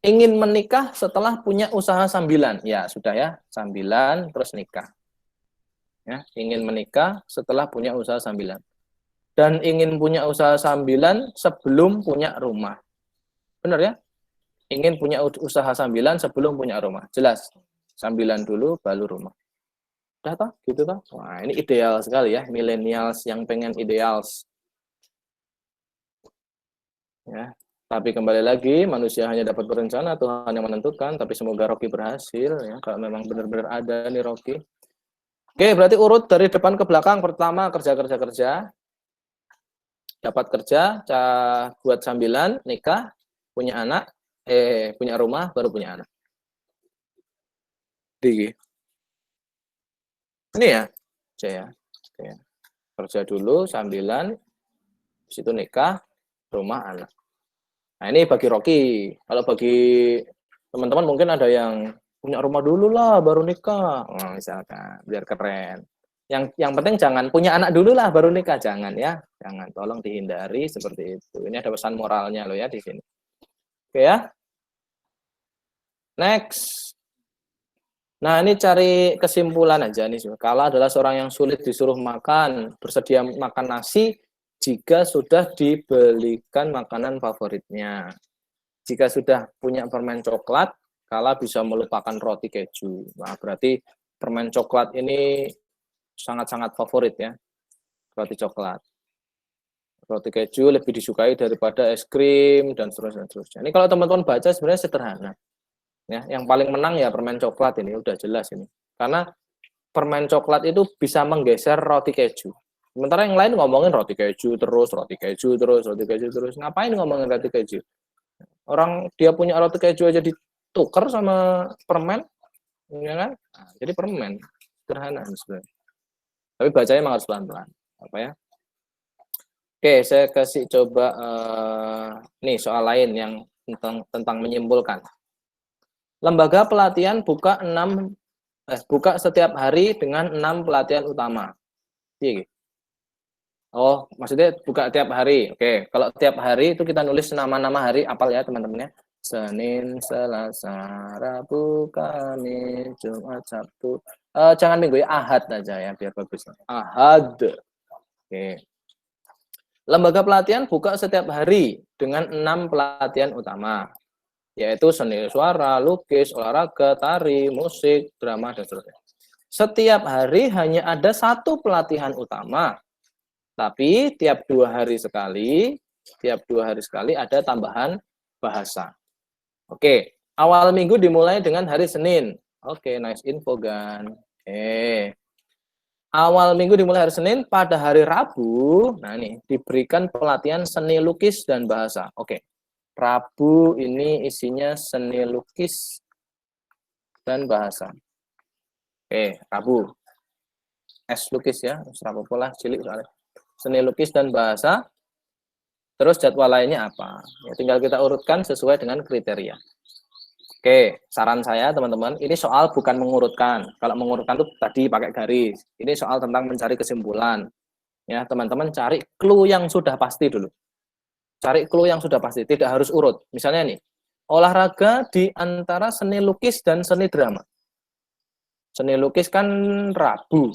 S1: ingin menikah setelah punya usaha sambilan. Ya, sudah ya, sambilan terus nikah. Ya, ingin menikah setelah punya usaha sambilan. Dan ingin punya usaha sambilan sebelum punya rumah. Benar ya? Ingin punya usaha sambilan sebelum punya rumah. Jelas. Sambilan dulu, baru rumah. Udah toh? Gitu toh? Wah, ini ideal sekali ya. Millennials yang pengen ideals. Ya. Tapi kembali lagi, manusia hanya dapat berencana, Tuhan yang menentukan. Tapi semoga Rocky berhasil. Ya. Kalau memang benar-benar ada nih Rocky. Oke, berarti urut dari depan ke belakang. Pertama, kerja. Dapat kerja, buat sambilan, nikah, punya anak, punya rumah, baru punya anak. Ini ya, saya kerja dulu, sambilan, di situ nikah, rumah, anak. Nah ini bagi Rocky. Kalau bagi teman-teman mungkin ada yang punya rumah dulu lah, baru nikah, nah, misalkan, biar keren. Yang penting jangan punya anak dulu lah, baru nikah, jangan ya, jangan, tolong dihindari seperti itu. Ini ada pesan moralnya loh ya di sini. Oke ya. Next. Nah, ini cari kesimpulan aja nih. Kala adalah seorang yang sulit disuruh makan, bersedia makan nasi jika sudah dibelikan makanan favoritnya. Jika sudah punya permen coklat, Kala bisa melupakan roti keju. Nah, berarti permen coklat ini sangat-sangat favorit ya, roti coklat. Roti keju lebih disukai daripada es krim, dan seterusnya. Ini kalau teman-teman baca sebenarnya sederhana. Ya, yang paling menang ya permen coklat ini, udah jelas ini. Karena permen coklat itu bisa menggeser roti keju. Sementara yang lain ngomongin roti keju terus. Ngapain ngomongin roti keju? Orang dia punya roti keju aja ditukar sama permen, ya kan? Nah, jadi permen sederhana sebenarnya. Tapi bacanya memang harus pelan-pelan. Apa ya? Oke, saya kasih coba nih soal lain yang tentang menyimpulkan. Lembaga pelatihan buka setiap hari dengan 6 pelatihan utama. Iya. Oh, maksudnya buka tiap hari. Oke, kalau tiap hari itu kita nulis nama-nama hari, apal ya teman-temannya. Senin, Selasa, Rabu, Kamis, Jumat, Sabtu. Jangan Minggu ya, Ahad aja ya biar bagus. Ahad. Oke. Lembaga pelatihan buka setiap hari dengan 6 pelatihan utama, yaitu seni suara, lukis, olahraga, tari, musik, drama, dan seterusnya. Setiap hari hanya ada 1 pelatihan utama, tapi tiap 2 hari sekali ada tambahan bahasa. Oke, awal minggu dimulai dengan hari Senin. Oke, nice info, Gan. Oke. Awal minggu dimulai hari Senin, pada hari Rabu, nah ini, diberikan pelatihan seni lukis dan bahasa. Oke, Rabu ini isinya seni lukis dan bahasa. Oke, Rabu. Lukis ya, serapa pola, cilik soalnya. Seni lukis dan bahasa, terus jadwal lainnya apa? Ya, tinggal kita urutkan sesuai dengan kriteria. Oke, saran saya teman-teman, ini soal bukan mengurutkan. Kalau mengurutkan itu tadi pakai garis. Ini soal tentang mencari kesimpulan. Ya, teman-teman cari clue yang sudah pasti dulu. Cari clue yang sudah pasti, tidak harus urut. Misalnya nih, olahraga di antara seni lukis dan seni drama. Seni lukis kan Rabu.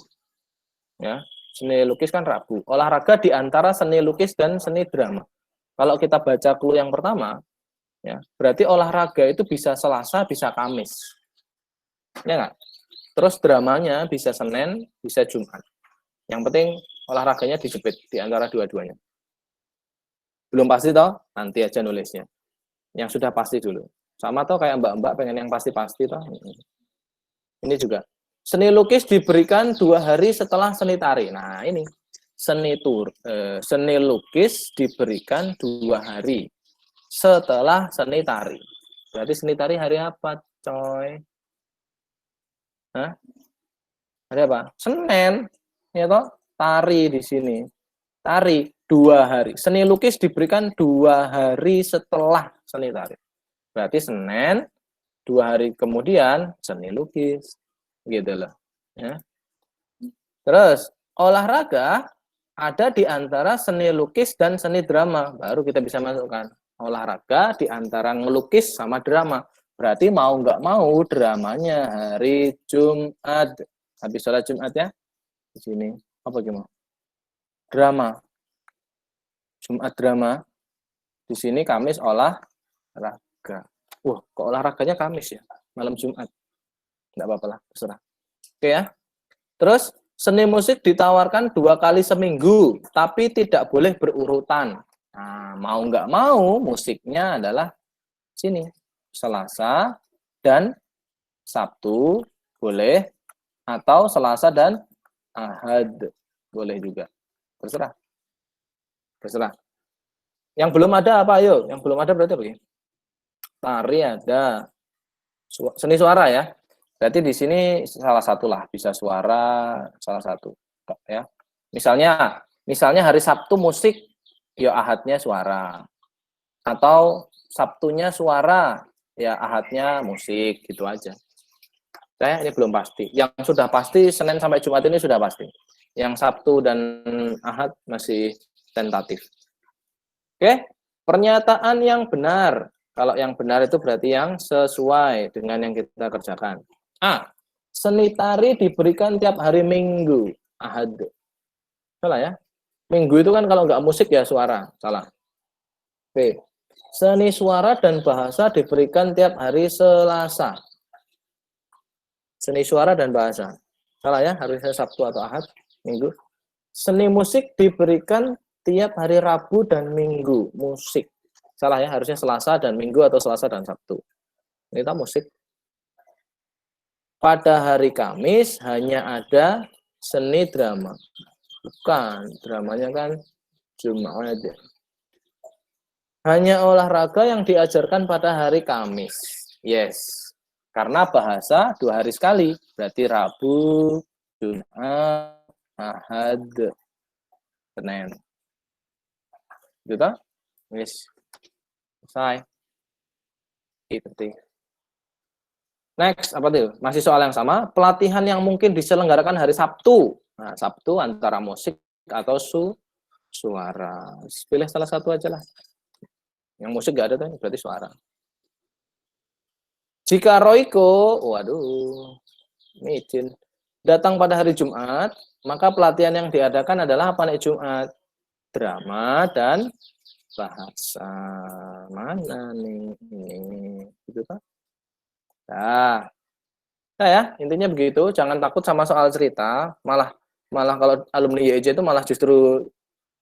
S1: Ya, seni lukis kan Rabu. Olahraga di antara seni lukis dan seni drama. Kalau kita baca clue yang pertama, ya, berarti olahraga itu bisa Selasa, bisa Kamis. Ya enggak? Terus dramanya bisa Senin, bisa Jumat. Yang penting olahraganya dijepit di antara dua-duanya. Belum pasti toh? Nanti aja nulisnya. Yang sudah pasti dulu. Sama toh kayak mbak-mbak pengen yang pasti-pasti toh. Ini juga. Seni lukis diberikan 2 hari setelah seni tari. Nah ini. Seni lukis diberikan 2 hari setelah seni tari. Berarti seni tari hari apa, coy? Hah? Hari apa? Senin. Ya toh? Tari di sini. Tari 2 hari. Seni lukis diberikan 2 hari setelah seni tari. Berarti Senin, 2 hari kemudian seni lukis. Gitu loh. Ya. Terus, olahraga ada di antara seni lukis dan seni drama. Baru kita bisa masukkan. Olahraga di antara ngelukis sama drama. Berarti mau nggak mau dramanya hari Jumat. Habis sholat Jumat ya. Di sini. Apa gimana? Drama. Jumat drama. Di sini Kamis olahraga. Wah, kok olahraganya Kamis ya? Malam Jumat. Nggak apa-apa lah, terserah. Oke ya. Terus, seni musik ditawarkan 2 kali seminggu, tapi tidak boleh berurutan. Nah, mau nggak mau, musiknya adalah sini. Selasa dan Sabtu boleh, atau Selasa dan Ahad boleh juga. Terserah. Terserah. Yang belum ada apa, ayo? Yang belum ada berarti begini. Tari ada. Seni suara ya. Berarti di sini salah satu lah, bisa suara salah satu ya. Misalnya hari Sabtu musik, ya Ahadnya suara. Atau Sabtunya suara, ya Ahadnya musik, gitu aja. Saya ini belum pasti. Yang sudah pasti Senin sampai Jumat ini sudah pasti. Yang Sabtu dan Ahad masih tentatif. Oke, pernyataan yang benar. Kalau yang benar itu berarti yang sesuai dengan yang kita kerjakan. A. Seni tari diberikan tiap hari Minggu. Ahad. Salah ya. Minggu itu kan kalau nggak musik ya suara. Salah. B. Seni suara dan bahasa diberikan tiap hari Selasa. Seni suara dan bahasa. Salah ya, harusnya Sabtu atau Ahad. Minggu. Seni musik diberikan tiap hari Rabu dan Minggu. Musik. Salah ya, harusnya Selasa dan Minggu atau Selasa dan Sabtu. Ini kita musik. Pada hari Kamis hanya ada seni drama. Bukan, dramanya kan Jumat. Hanya olahraga yang diajarkan pada hari Kamis. Yes. Karena bahasa 2 hari sekali. Berarti Rabu, Jumat, Ahad, Senin. Gitu toh? Wis. Selesai. Itu. Next, apa tuh? Masih soal yang sama. Pelatihan yang mungkin diselenggarakan hari Sabtu. Nah, Sabtu antara musik atau suara. Pilih salah satu aja lah. Yang musik nggak ada tuh, berarti suara. Jika Royko, waduh, micin, datang pada hari Jumat, maka pelatihan yang diadakan adalah apa nih Jumat? Drama dan bahasa. Mana nih? Ini, gitu kan? Nah ya, intinya begitu. Jangan takut sama soal cerita. Malah kalau alumni YJ itu malah justru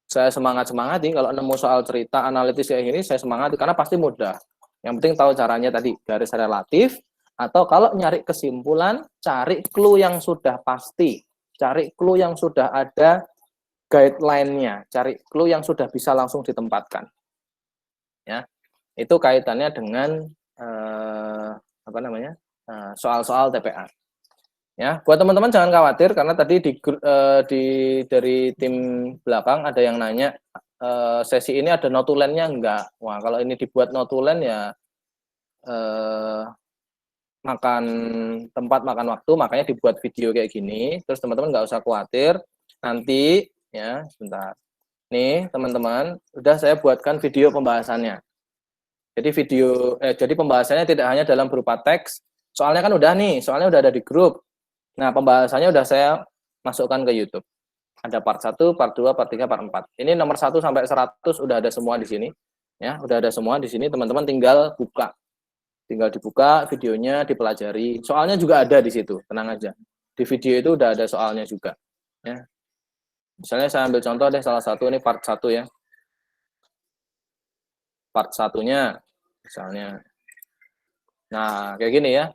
S1: saya semangati kalau nemu soal cerita analitis kayak gini saya semangati karena pasti mudah. Yang penting tahu caranya tadi garis relatif atau kalau nyari kesimpulan cari clue yang sudah pasti, cari clue yang sudah ada guideline-nya, cari clue yang sudah bisa langsung ditempatkan. Ya, itu kaitannya dengan apa namanya soal-soal TPA. Ya, buat teman-teman jangan khawatir karena tadi dari tim belakang ada yang nanya sesi ini ada notulennya enggak. Wah, kalau ini dibuat notulen ya makan tempat makan waktu, makanya dibuat video kayak gini. Terus teman-teman nggak usah khawatir. Nanti ya, sebentar. Nih, teman-teman, udah saya buatkan video pembahasannya. Jadi pembahasannya tidak hanya dalam berupa teks. Soalnya kan udah ada di grup. Nah, pembahasannya udah saya masukkan ke YouTube. Ada part 1, part 2, part 3, part 4. Ini nomor 1 sampai 100 udah ada semua di sini. Ya, udah ada semua di sini. Teman-teman tinggal buka. Tinggal dibuka videonya, dipelajari. Soalnya juga ada di situ, tenang aja. Di video itu udah ada soalnya juga. Ya. Misalnya saya ambil contoh deh salah satu ini part 1 ya. Part 1-nya misalnya. Nah, kayak gini ya.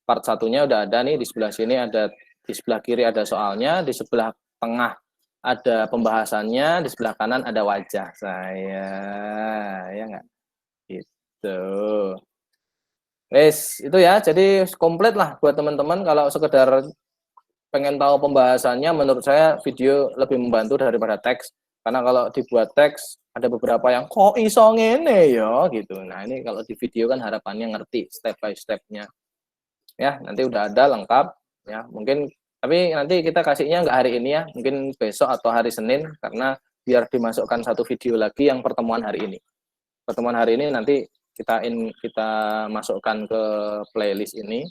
S1: Part 1-nya udah ada nih, di sebelah sini ada, di sebelah kiri ada soalnya, di sebelah tengah ada pembahasannya, di sebelah kanan ada wajah saya, ya nggak? Gitu. Wes, itu ya, jadi komplit lah buat teman-teman. Kalau sekedar pengen tahu pembahasannya, menurut saya video lebih membantu daripada teks. Karena kalau dibuat teks, ada beberapa yang, kok iso ngene ya, gitu. Nah, ini kalau di video kan harapannya ngerti step by step-nya. Ya, nanti udah ada lengkap ya. Mungkin tapi nanti kita kasihnya nggak hari ini ya, mungkin besok atau hari Senin karena biar dimasukkan satu video lagi yang pertemuan hari ini. Pertemuan hari ini nanti kita masukkan ke playlist ini,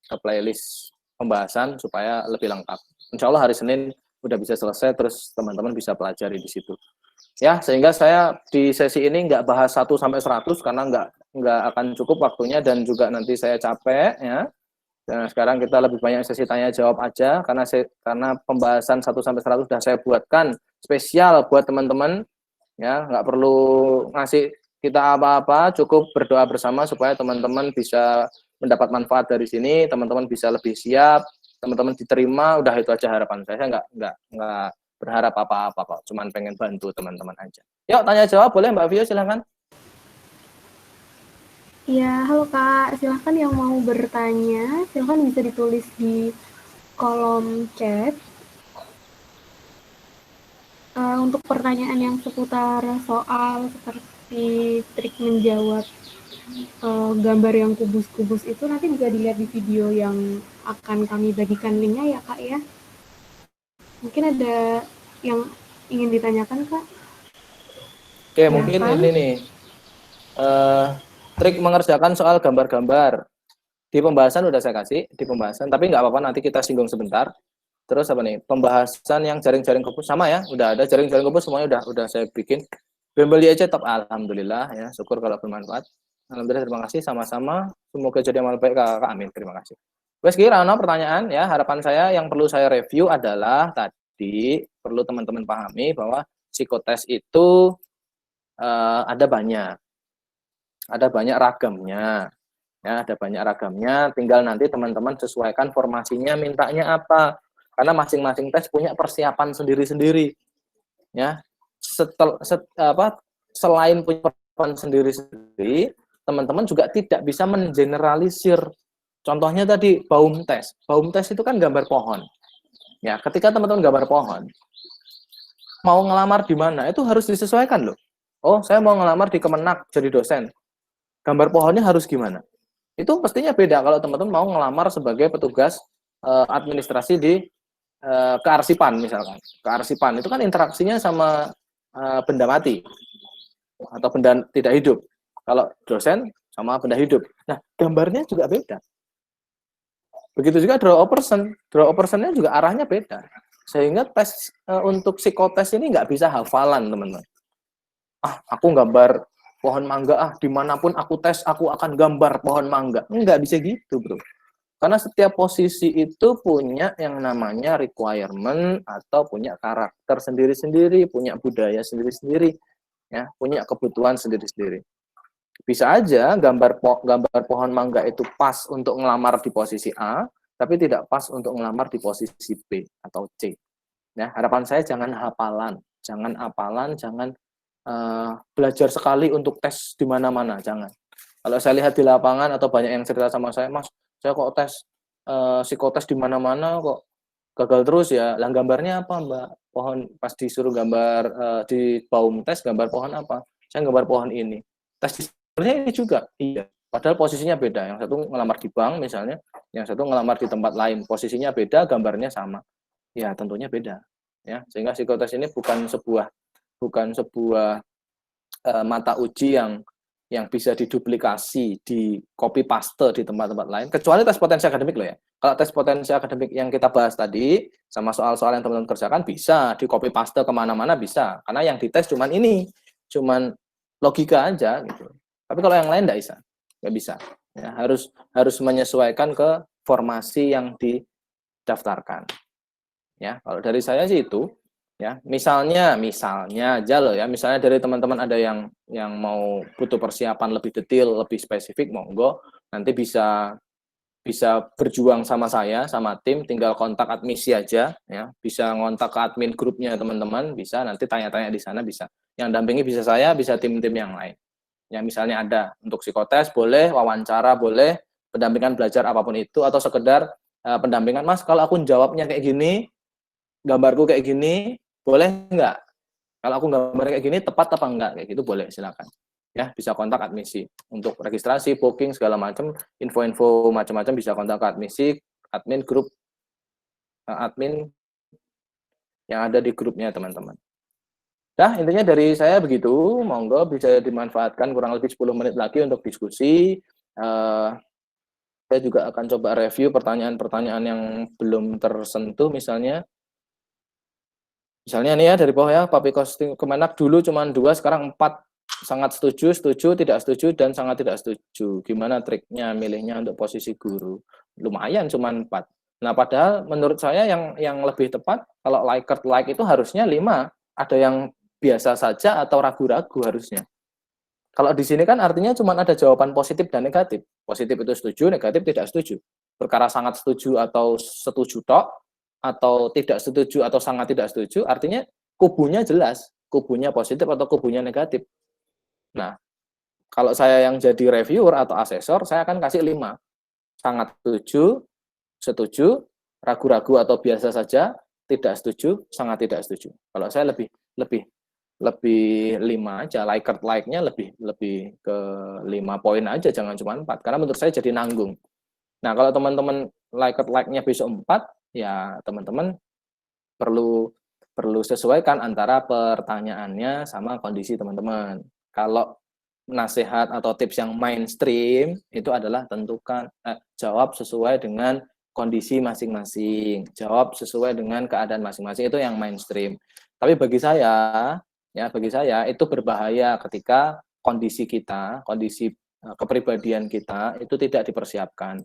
S1: ke playlist pembahasan supaya lebih lengkap. Insya Allah hari Senin udah bisa selesai, terus teman-teman bisa pelajari di situ. Ya, sehingga saya di sesi ini nggak bahas 1 sampai 100 karena nggak akan cukup waktunya dan juga nanti saya capek ya. Nah, sekarang kita lebih banyak sesi tanya jawab aja karena pembahasan 1 sampai 100 sudah saya buatkan spesial buat teman-teman ya, nggak perlu ngasih kita apa-apa, cukup berdoa bersama supaya teman-teman bisa mendapat manfaat dari sini, teman-teman bisa lebih siap, teman-teman diterima, udah itu aja harapan saya. Saya nggak berharap apa-apa kok, cuman pengen bantu teman-teman aja. Yuk tanya jawab boleh Mbak Vio, silahkan.
S2: Ya, halo Kak. Silahkan yang mau bertanya, silahkan bisa ditulis di kolom chat. Untuk pertanyaan yang seputar soal seperti trik menjawab gambar yang kubus-kubus itu nanti bisa dilihat di video yang akan kami bagikan linknya ya Kak ya. Mungkin ada yang ingin ditanyakan Kak?
S1: Oke, mungkin ini nih. Trik mengerjakan soal gambar-gambar. Di pembahasan udah saya kasih, di pembahasan, tapi nggak apa-apa nanti kita singgung sebentar. Terus apa nih? Pembahasan yang jaring-jaring kubus sama ya, udah ada jaring-jaring kubus semuanya udah saya bikin. Bembeli aja top, alhamdulillah ya, syukur kalau bermanfaat. Alhamdulillah, terima kasih sama-sama. Semoga jadi amal baik kakak, amin. Terima kasih. Wes kira pertanyaan ya, harapan saya yang perlu saya review adalah tadi perlu teman-teman pahami bahwa psikotes itu ada banyak ragamnya. Ya, ada banyak ragamnya, tinggal nanti teman-teman sesuaikan formasinya, mintanya apa. Karena masing-masing tes punya persiapan sendiri-sendiri. Ya. Selain punya persiapan sendiri-sendiri, teman-teman juga tidak bisa mengeneralisir. Contohnya tadi baum tes. Baum tes itu kan gambar pohon. Ya, ketika teman-teman gambar pohon, mau ngelamar di mana itu harus disesuaikan loh. Oh, saya mau ngelamar di Kemenak jadi dosen. Gambar pohonnya harus gimana? Itu pastinya beda kalau teman-teman mau ngelamar sebagai petugas administrasi di kearsipan misalkan. Kearsipan itu kan interaksinya sama benda mati atau benda tidak hidup. Kalau dosen sama benda hidup. Nah, gambarnya juga beda. Begitu juga draw a person. Draw a person-nya juga arahnya beda. Sehingga tes untuk psikotes ini nggak bisa hafalan, teman-teman. Aku gambar pohon mangga, dimanapun aku tes, aku akan gambar pohon mangga. Nggak bisa gitu, bro. Karena setiap posisi itu punya yang namanya requirement atau punya karakter sendiri-sendiri, punya budaya sendiri-sendiri, ya, punya kebutuhan sendiri-sendiri. Bisa aja gambar pohon mangga itu pas untuk ngelamar di posisi A, tapi tidak pas untuk ngelamar di posisi B atau C. Ya, harapan saya jangan hafalan, jangan belajar sekali untuk tes di mana-mana, jangan. Kalau saya lihat di lapangan atau banyak yang cerita sama saya, Mas, saya kok tes psikotes di mana-mana kok gagal terus ya. Lah gambarnya apa, Mbak? Pohon pas disuruh gambar di baum tes gambar pohon apa? Saya gambar pohon ini. Tes sebenarnya ini juga. Iya. Padahal posisinya beda. Yang satu ngelamar di bank misalnya, yang satu ngelamar di tempat lain. Posisinya beda, gambarnya sama. Ya, tentunya beda. Ya, sehingga psikotes ini bukan sebuah mata uji yang bisa diduplikasi, di copy paste di tempat-tempat lain, kecuali tes potensi akademik loh ya. Kalau tes potensi akademik yang kita bahas tadi, sama soal-soal yang teman-teman kerjakan, bisa di copy paste kemana-mana bisa, karena yang dites cuman ini, cuman logika aja gitu. Tapi kalau yang lain nggak bisa. Ya, harus menyesuaikan ke formasi yang didaftarkan. Ya, kalau dari saya sih itu. Ya, misalnya aja loh ya, misalnya dari teman-teman ada yang mau butuh persiapan lebih detail, lebih spesifik, monggo nanti bisa berjuang sama saya, sama tim, tinggal kontak admisi aja ya, bisa ngontak ke admin grupnya teman-teman, bisa nanti tanya-tanya di sana bisa. Yang dampingi bisa saya, bisa tim-tim yang lain. Ya, misalnya ada untuk psikotes boleh, wawancara boleh, pendampingan belajar apapun itu, atau sekedar pendampingan, Mas, kalau aku jawabnya kayak gini, gambarku kayak gini, boleh nggak? Kalau aku gambar kayak gini, tepat apa enggak? Kayak gitu boleh, silakan. Ya, bisa kontak admisi. Untuk registrasi, booking, segala macam, info-info macam-macam bisa kontak ke admisi, admin grup, admin yang ada di grupnya, teman-teman. Nah, intinya dari saya begitu. Monggo bisa dimanfaatkan kurang lebih 10 menit lagi untuk diskusi. Saya juga akan coba review pertanyaan-pertanyaan yang belum tersentuh, misalnya nih ya dari bawah ya, Public Costing Kemenak dulu cuma 2, sekarang 4. Sangat setuju, tidak setuju, dan sangat tidak setuju. Gimana triknya milihnya untuk posisi guru? Lumayan cuma 4. Nah, padahal menurut saya yang lebih tepat, kalau like itu harusnya 5. Ada yang biasa saja atau ragu-ragu harusnya. Kalau di sini kan artinya cuma ada jawaban positif dan negatif. Positif itu setuju, negatif tidak setuju. Perkara sangat setuju atau setuju tok, atau tidak setuju atau sangat tidak setuju, artinya kubunya jelas, kubunya positif atau kubunya negatif. Nah, kalau saya yang jadi reviewer atau asesor, saya akan kasih 5. Sangat setuju, ragu-ragu atau biasa saja, tidak setuju, sangat tidak setuju. Kalau saya lebih 5 aja, like-nya lebih ke 5 poin aja, jangan cuma 4. Karena menurut saya jadi nanggung. Nah, kalau teman-teman like-nya besok 4, ya teman-teman perlu sesuaikan antara pertanyaannya sama kondisi teman-teman. Kalau nasihat atau tips yang mainstream itu adalah jawab sesuai dengan kondisi masing-masing, jawab sesuai dengan keadaan masing-masing, itu yang mainstream. Tapi bagi saya itu berbahaya ketika kondisi kepribadian kita itu tidak dipersiapkan.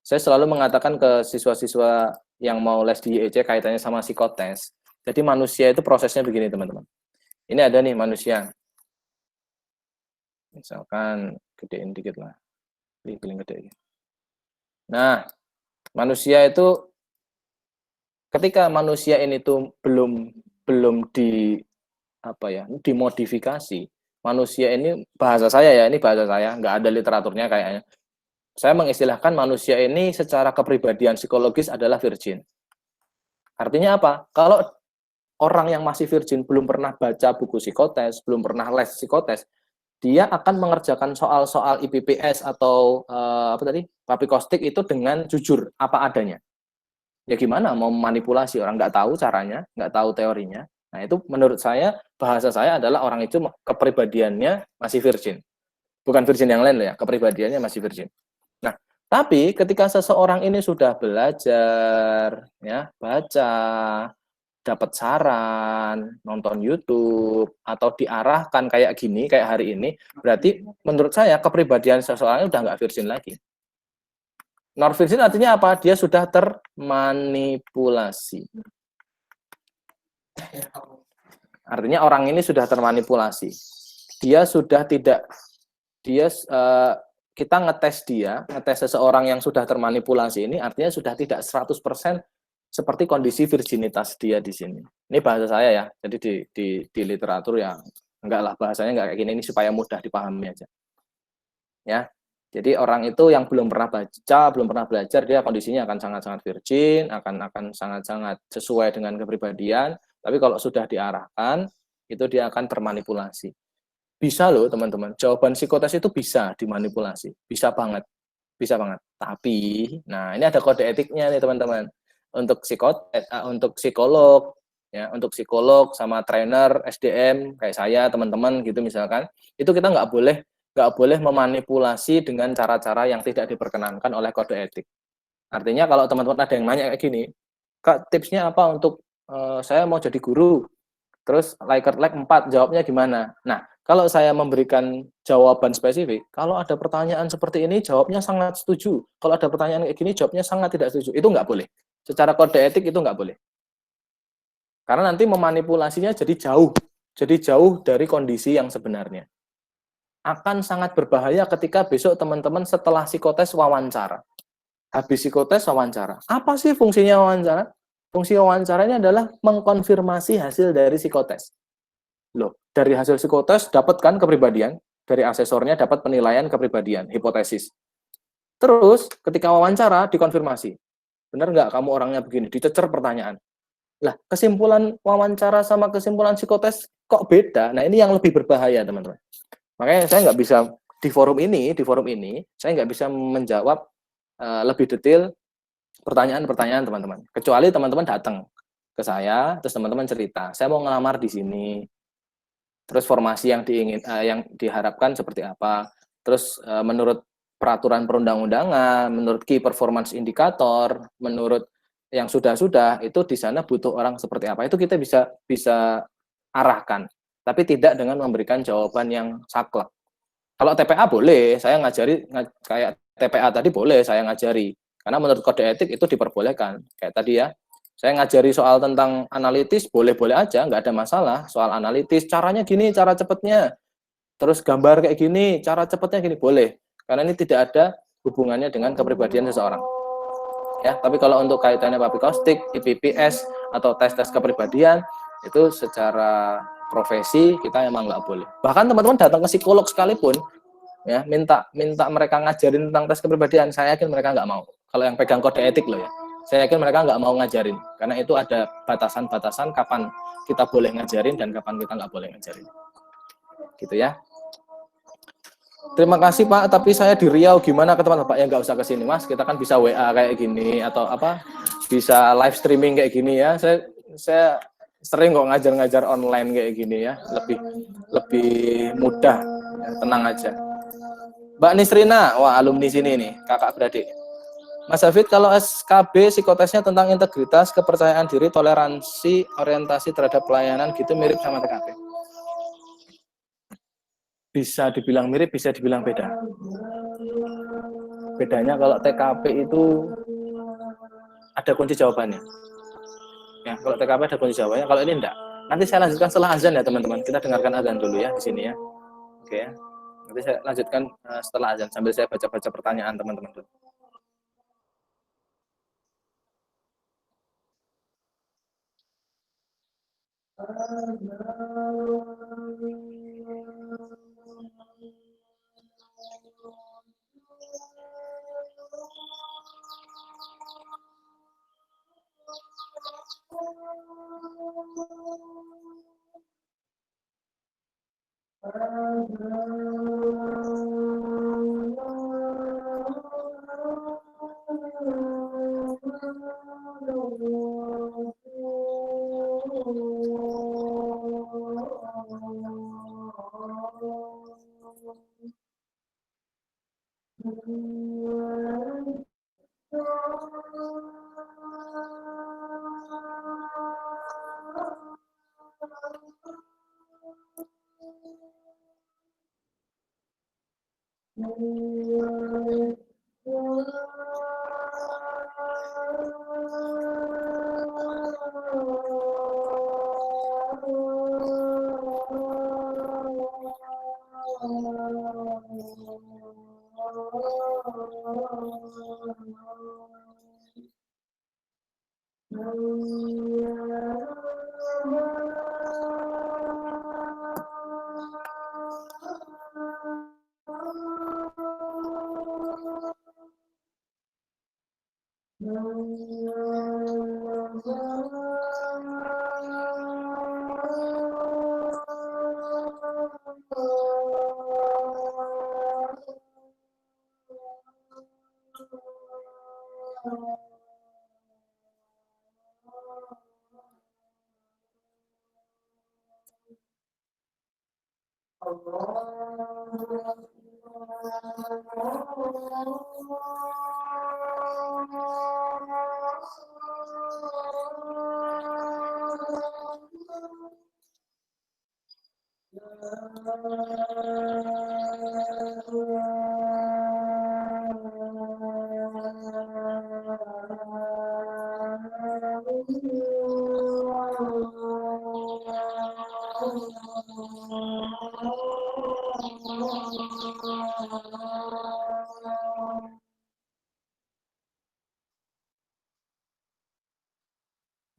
S1: Saya selalu mengatakan ke siswa-siswa yang mau les di IEC kaitannya sama psikotes. Jadi manusia itu prosesnya begini, teman-teman. Ini ada nih manusia. Misalkan gedein dikit lah. Pilih gede. Nah, manusia itu ketika manusia ini tuh belum dimodifikasi. Manusia ini bahasa saya, nggak ada literaturnya kayaknya. Saya mengistilahkan manusia ini secara kepribadian psikologis adalah virgin. Artinya apa? Kalau orang yang masih virgin, belum pernah baca buku psikotes, belum pernah les psikotes, dia akan mengerjakan soal-soal IPPS atau apa tadi, papikostik itu dengan jujur apa adanya. Ya gimana mau manipulasi, orang nggak tahu caranya, nggak tahu teorinya. Nah itu menurut saya, bahasa saya adalah orang itu kepribadiannya masih virgin. Bukan virgin yang lain loh ya, kepribadiannya masih virgin. Nah, tapi ketika seseorang ini sudah belajar, ya, baca, dapat saran, nonton YouTube, atau diarahkan kayak gini, kayak hari ini, berarti menurut saya kepribadian seseorang udah nggak virgin lagi. Non-virgin artinya apa? Dia sudah termanipulasi. Artinya orang ini sudah termanipulasi. Dia sudah tidak, kita ngetes seseorang yang sudah termanipulasi ini artinya sudah tidak 100% seperti kondisi virginitas dia di sini. Ini bahasa saya ya. Jadi di literatur ya enggak lah, bahasanya enggak kayak gini, ini supaya mudah dipahami aja. Ya. Jadi orang itu yang belum pernah baca, belum pernah belajar, dia kondisinya akan sangat-sangat virgin, akan sangat-sangat sesuai dengan kepribadian. Tapi kalau sudah diarahkan, itu dia akan termanipulasi. Bisa loh teman-teman, jawaban psikotes itu bisa dimanipulasi, bisa banget, bisa banget. Tapi, nah ini ada kode etiknya nih teman-teman. Untuk untuk psikolog, ya, untuk psikolog sama trainer SDM kayak saya teman-teman gitu misalkan, itu kita nggak boleh memanipulasi dengan cara-cara yang tidak diperkenankan oleh kode etik. Artinya kalau teman-teman ada yang nanya kayak gini, Kak, tipsnya apa untuk saya mau jadi guru? Terus like 4, jawabnya gimana? Nah, kalau saya memberikan jawaban spesifik, kalau ada pertanyaan seperti ini, jawabnya sangat setuju. Kalau ada pertanyaan kayak gini, jawabnya sangat tidak setuju. Itu nggak boleh. Secara kode etik itu nggak boleh. Karena nanti memanipulasinya jadi jauh dari kondisi yang sebenarnya. Akan sangat berbahaya ketika besok teman-teman setelah psikotes wawancara. Habis psikotes wawancara. Apa sih fungsinya wawancara? Fungsi wawancara ini adalah mengkonfirmasi hasil dari psikotes. Loh, dari hasil psikotes dapat kan kepribadian, dari asesornya dapat penilaian kepribadian, hipotesis. Terus ketika wawancara dikonfirmasi. Benar nggak kamu orangnya begini? Dicecer pertanyaan. Lah, kesimpulan wawancara sama kesimpulan psikotes kok beda? Nah, ini yang lebih berbahaya, teman-teman. Makanya saya nggak bisa di forum ini saya nggak bisa menjawab lebih detail pertanyaan-pertanyaan teman-teman. Kecuali teman-teman datang ke saya, terus teman-teman cerita, saya mau ngelamar di sini. Terus formasi yang yang diharapkan seperti apa? Terus menurut peraturan perundang-undangan, menurut key performance indicator, menurut yang sudah-sudah itu di sana butuh orang seperti apa? Itu kita bisa arahkan, tapi tidak dengan memberikan jawaban yang saklek. Kalau TPA boleh, saya ngajari kayak TPA tadi boleh saya ngajari. Karena menurut kode etik itu diperbolehkan. Kayak tadi ya, saya ngajari soal tentang analitis, boleh-boleh aja, nggak ada masalah. Soal analitis, caranya gini, cara cepatnya. Terus gambar kayak gini, cara cepatnya gini, boleh. Karena ini tidak ada hubungannya dengan kepribadian seseorang. Ya, tapi kalau untuk kaitannya papikostik, IPPS, atau tes-tes kepribadian, itu secara profesi kita emang nggak boleh. Bahkan teman-teman datang ke psikolog sekalipun, ya minta mereka ngajarin tentang tes kepribadian, saya yakin mereka nggak mau. Kalau yang pegang kode etik loh ya, saya yakin mereka nggak mau ngajarin, karena itu ada batasan-batasan kapan kita boleh ngajarin dan kapan kita nggak boleh ngajarin. Gitu ya. Terima kasih Pak, tapi saya di Riau, gimana ke tempat Bapak? Ya nggak usah ke sini Mas, kita kan bisa WA kayak gini atau apa, bisa live streaming kayak gini ya. Saya sering kok ngajar-ngajar online kayak gini ya, lebih mudah, ya, tenang aja. Mbak Nisrina, wah alumni sini nih, kakak beradik. Mas Hafid, kalau SKB psikotesnya tentang integritas, kepercayaan diri, toleransi, orientasi terhadap pelayanan gitu mirip sama TKP. Bisa dibilang mirip, bisa dibilang beda. Bedanya kalau TKP itu ada kunci jawabannya. Ya, kalau TKP ada kunci jawabannya, kalau ini enggak. Nanti saya lanjutkan setelah azan ya teman-teman. Kita dengarkan azan dulu ya di sini ya. Oke ya. Nanti saya lanjutkan setelah azan sambil saya baca-baca pertanyaan teman-teman dulu.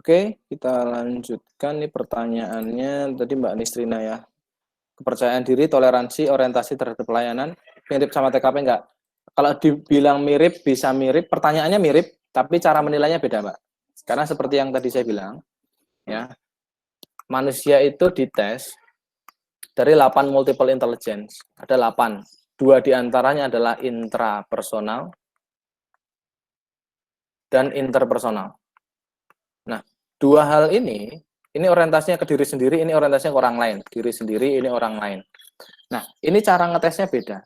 S1: Oke, kita lanjutkan nih pertanyaannya tadi Mbak Nisrina ya. Kepercayaan diri, toleransi, orientasi terhadap pelayanan, mirip sama TKP enggak? Kalau dibilang mirip, bisa mirip, pertanyaannya mirip, tapi cara menilainya beda, Mbak. Karena seperti yang tadi saya bilang, ya, manusia itu dites dari 8 multiple intelligence. Ada 8. 2 diantaranya adalah intrapersonal dan interpersonal. Nah, 2 hal ini orientasinya ke diri sendiri, ini orientasinya ke orang lain. Diri sendiri, ini orang lain. Nah, ini cara ngetesnya beda.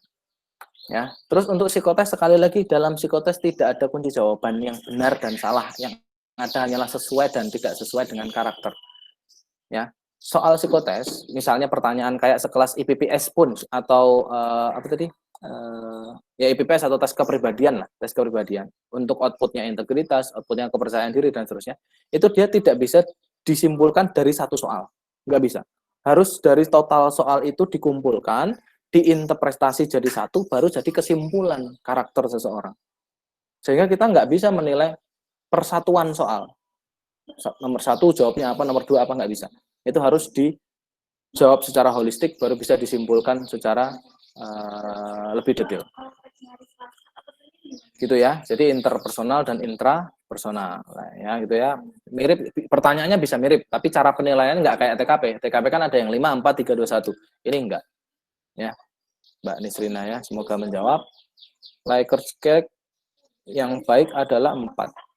S1: Ya, terus untuk psikotes sekali lagi dalam psikotes tidak ada kunci jawaban yang benar dan salah, yang ada hanyalah sesuai dan tidak sesuai dengan karakter. Ya, soal psikotes, misalnya pertanyaan kayak sekelas IPPS pun atau apa tadi? Ya IPPS atau tes kepribadian lah, tes kepribadian. Untuk outputnya integritas, outputnya kepercayaan diri dan seterusnya, itu dia tidak bisa disimpulkan dari satu soal, nggak bisa. Harus dari total soal itu dikumpulkan, diinterpretasi jadi satu, baru jadi kesimpulan karakter seseorang. Sehingga kita nggak bisa menilai persatuan soal. Nomor 1 jawabnya apa, nomor 2 apa, nggak bisa. Itu harus dijawab secara holistik, baru bisa disimpulkan secara lebih detail. Gitu ya. Jadi interpersonal dan intrapersonal. Nah, ya gitu ya. Mirip, pertanyaannya bisa mirip, tapi cara penilaian nggak kayak TKP. TKP kan ada yang 5, 4, 3, 2, 1. Ini enggak. Ya. Mbak Nisrina ya, semoga menjawab. Likert scale yang baik adalah 4.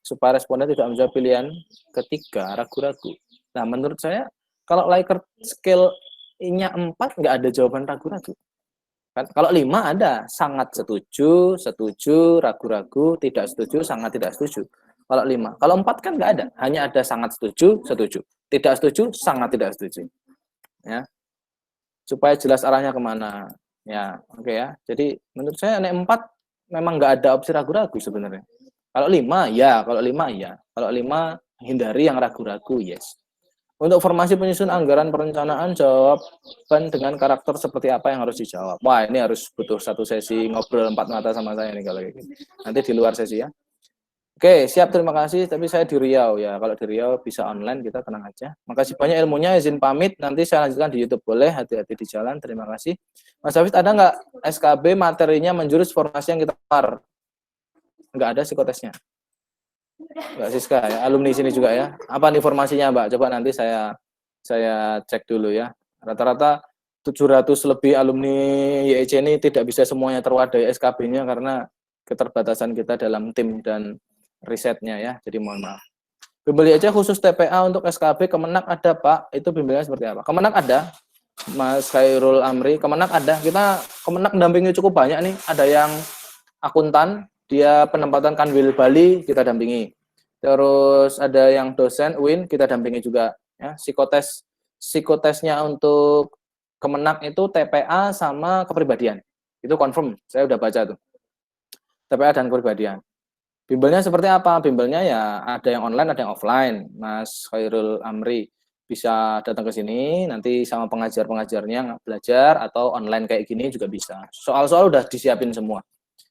S1: Supaya responden tidak menjawab pilihan ketiga, ragu-ragu. Nah, menurut saya, kalau Likert scale-nya 4, nggak ada jawaban ragu-ragu. Kan? Kalau 5 ada, sangat setuju, setuju, ragu-ragu, tidak setuju, sangat tidak setuju. Kalau 5. Kalau 4 kan nggak ada, hanya ada sangat setuju, setuju. Tidak setuju, sangat tidak setuju. Ya. Supaya jelas arahnya kemana. Ya, oke ya. Jadi menurut saya nek 4 memang nggak ada opsi ragu-ragu sebenarnya. Kalau 5 ya, kalau 5 ya. Kalau 5 hindari yang ragu-ragu, yes. Untuk formasi penyusun anggaran perencanaan, jawaban dengan karakter seperti apa yang harus dijawab. Wah, ini harus butuh satu sesi ngobrol 4 mata sama saya nih kalau gitu. Nanti di luar sesi ya. Oke, siap, terima kasih. Tapi saya di Riau ya. Kalau di Riau bisa online, kita tenang aja. Makasih banyak ilmunya, izin pamit. Nanti saya lanjutkan di YouTube, boleh. Hati-hati di jalan, terima kasih. Mas Hafiz, ada nggak SKB materinya menjurus formasi yang kita par? Nggak ada psikotesnya. Mbak Siska ya, alumni sini juga ya. Apa nih informasinya, Mbak? Coba nanti saya cek dulu ya. Rata-rata 700 lebih alumni YEC ini tidak bisa semuanya terwadai SKB-nya karena keterbatasan kita dalam tim dan risetnya ya. Jadi mohon maaf. Bimbel YEC khusus TPA untuk SKB Kemenak ada Pak. Itu bimbelnya seperti apa? Kemenak ada. Mas Khairul Amri, Kemenak ada. Kita Kemenak dampingi cukup banyak nih. Ada yang akuntan, dia penempatan Kanwil Bali, kita dampingi. Terus ada yang dosen UIN, kita dampingi juga. Ya, psikotesnya untuk Kemenak itu TPA sama kepribadian. Itu confirm, saya udah baca tuh. TPA dan kepribadian. Bimbelnya seperti apa? Bimbelnya ya ada yang online, ada yang offline. Mas Khairul Amri bisa datang ke sini, nanti sama pengajar-pengajarnya belajar, atau online kayak gini juga bisa. Soal-soal udah disiapin semua.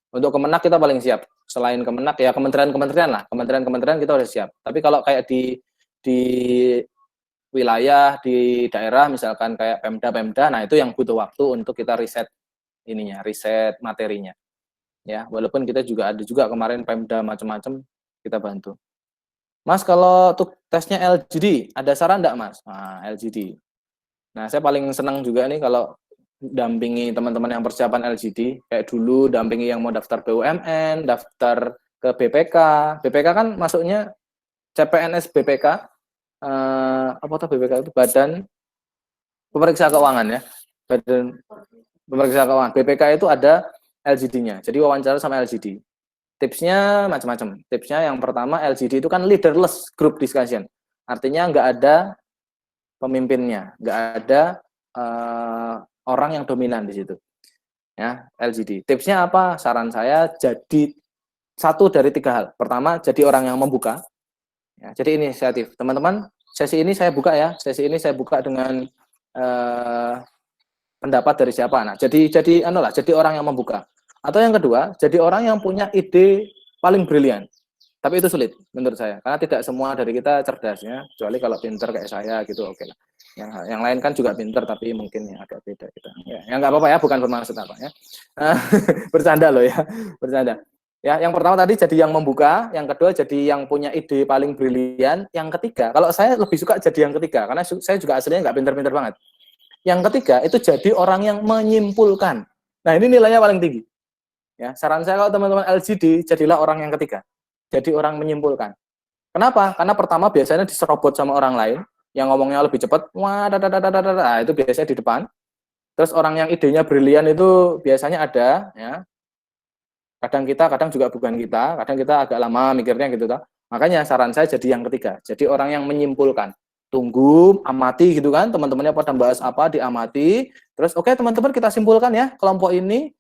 S1: Untuk Kemenak kita paling siap. Selain Kemenak ya kementerian-kementerian lah. Kementerian-kementerian kita udah siap. Tapi kalau kayak di wilayah, di daerah, misalkan kayak Pemda, nah itu yang butuh waktu untuk kita riset ininya, riset materinya. Ya, walaupun kita juga ada juga kemarin Pemda macam-macam kita bantu. Mas, kalau untuk tesnya LGD, ada saran enggak, Mas? Nah, LGD. Nah, saya paling senang juga nih kalau dampingi teman-teman yang persiapan LGD, kayak dulu dampingi yang mau daftar BUMN, daftar ke BPK. BPK kan masuknya CPNS BPK, apa tuh BPK itu? Badan Pemeriksa Keuangan ya. Badan Pemeriksa Keuangan. BPK itu ada LGD-nya. Jadi wawancara sama LGD. Tipsnya macam-macam. Tipsnya yang pertama, LGD itu kan leaderless group discussion. Artinya nggak ada pemimpinnya, nggak ada orang yang dominan di situ. Ya, LGD. Tipsnya apa? Saran saya jadi satu dari 3 hal. Pertama, jadi orang yang membuka. Ya, jadi inisiatif. Teman-teman, sesi ini saya buka ya. Sesi ini saya buka dengan pendapat dari siapa. Nah, jadi orang yang membuka. Atau yang kedua, jadi orang yang punya ide paling brilian. Tapi itu sulit menurut saya, karena tidak semua dari kita cerdas ya, kecuali kalau pinter kayak saya gitu, oke lah. Yang lain kan juga pinter, tapi mungkin ya agak beda gitu. Ya nggak apa-apa ya, bukan bermaksud apa ya. Bercanda loh ya, bercanda. Ya, yang pertama tadi jadi yang membuka, yang kedua jadi yang punya ide paling brilian, yang ketiga, kalau saya lebih suka jadi yang ketiga, karena saya juga aslinya nggak pinter-pinter banget. Yang ketiga itu jadi orang yang menyimpulkan. Nah, ini nilainya paling tinggi. Ya, saran saya kalau teman-teman LGD, jadilah orang yang ketiga. Jadi orang menyimpulkan. Kenapa? Karena pertama biasanya diserobot sama orang lain yang ngomongnya lebih cepat. Wah, nah, itu biasanya di depan. Terus orang yang idenya brilian itu biasanya ada, ya. Kadang kita, kadang juga bukan kita, kadang kita agak lama mikirnya gitu toh. Makanya saran saya jadi yang ketiga. Jadi orang yang menyimpulkan. Tunggu, amati gitu kan, teman-temannya pada bahas apa, diamati. Terus oke, teman-teman kita simpulkan ya, kelompok ini,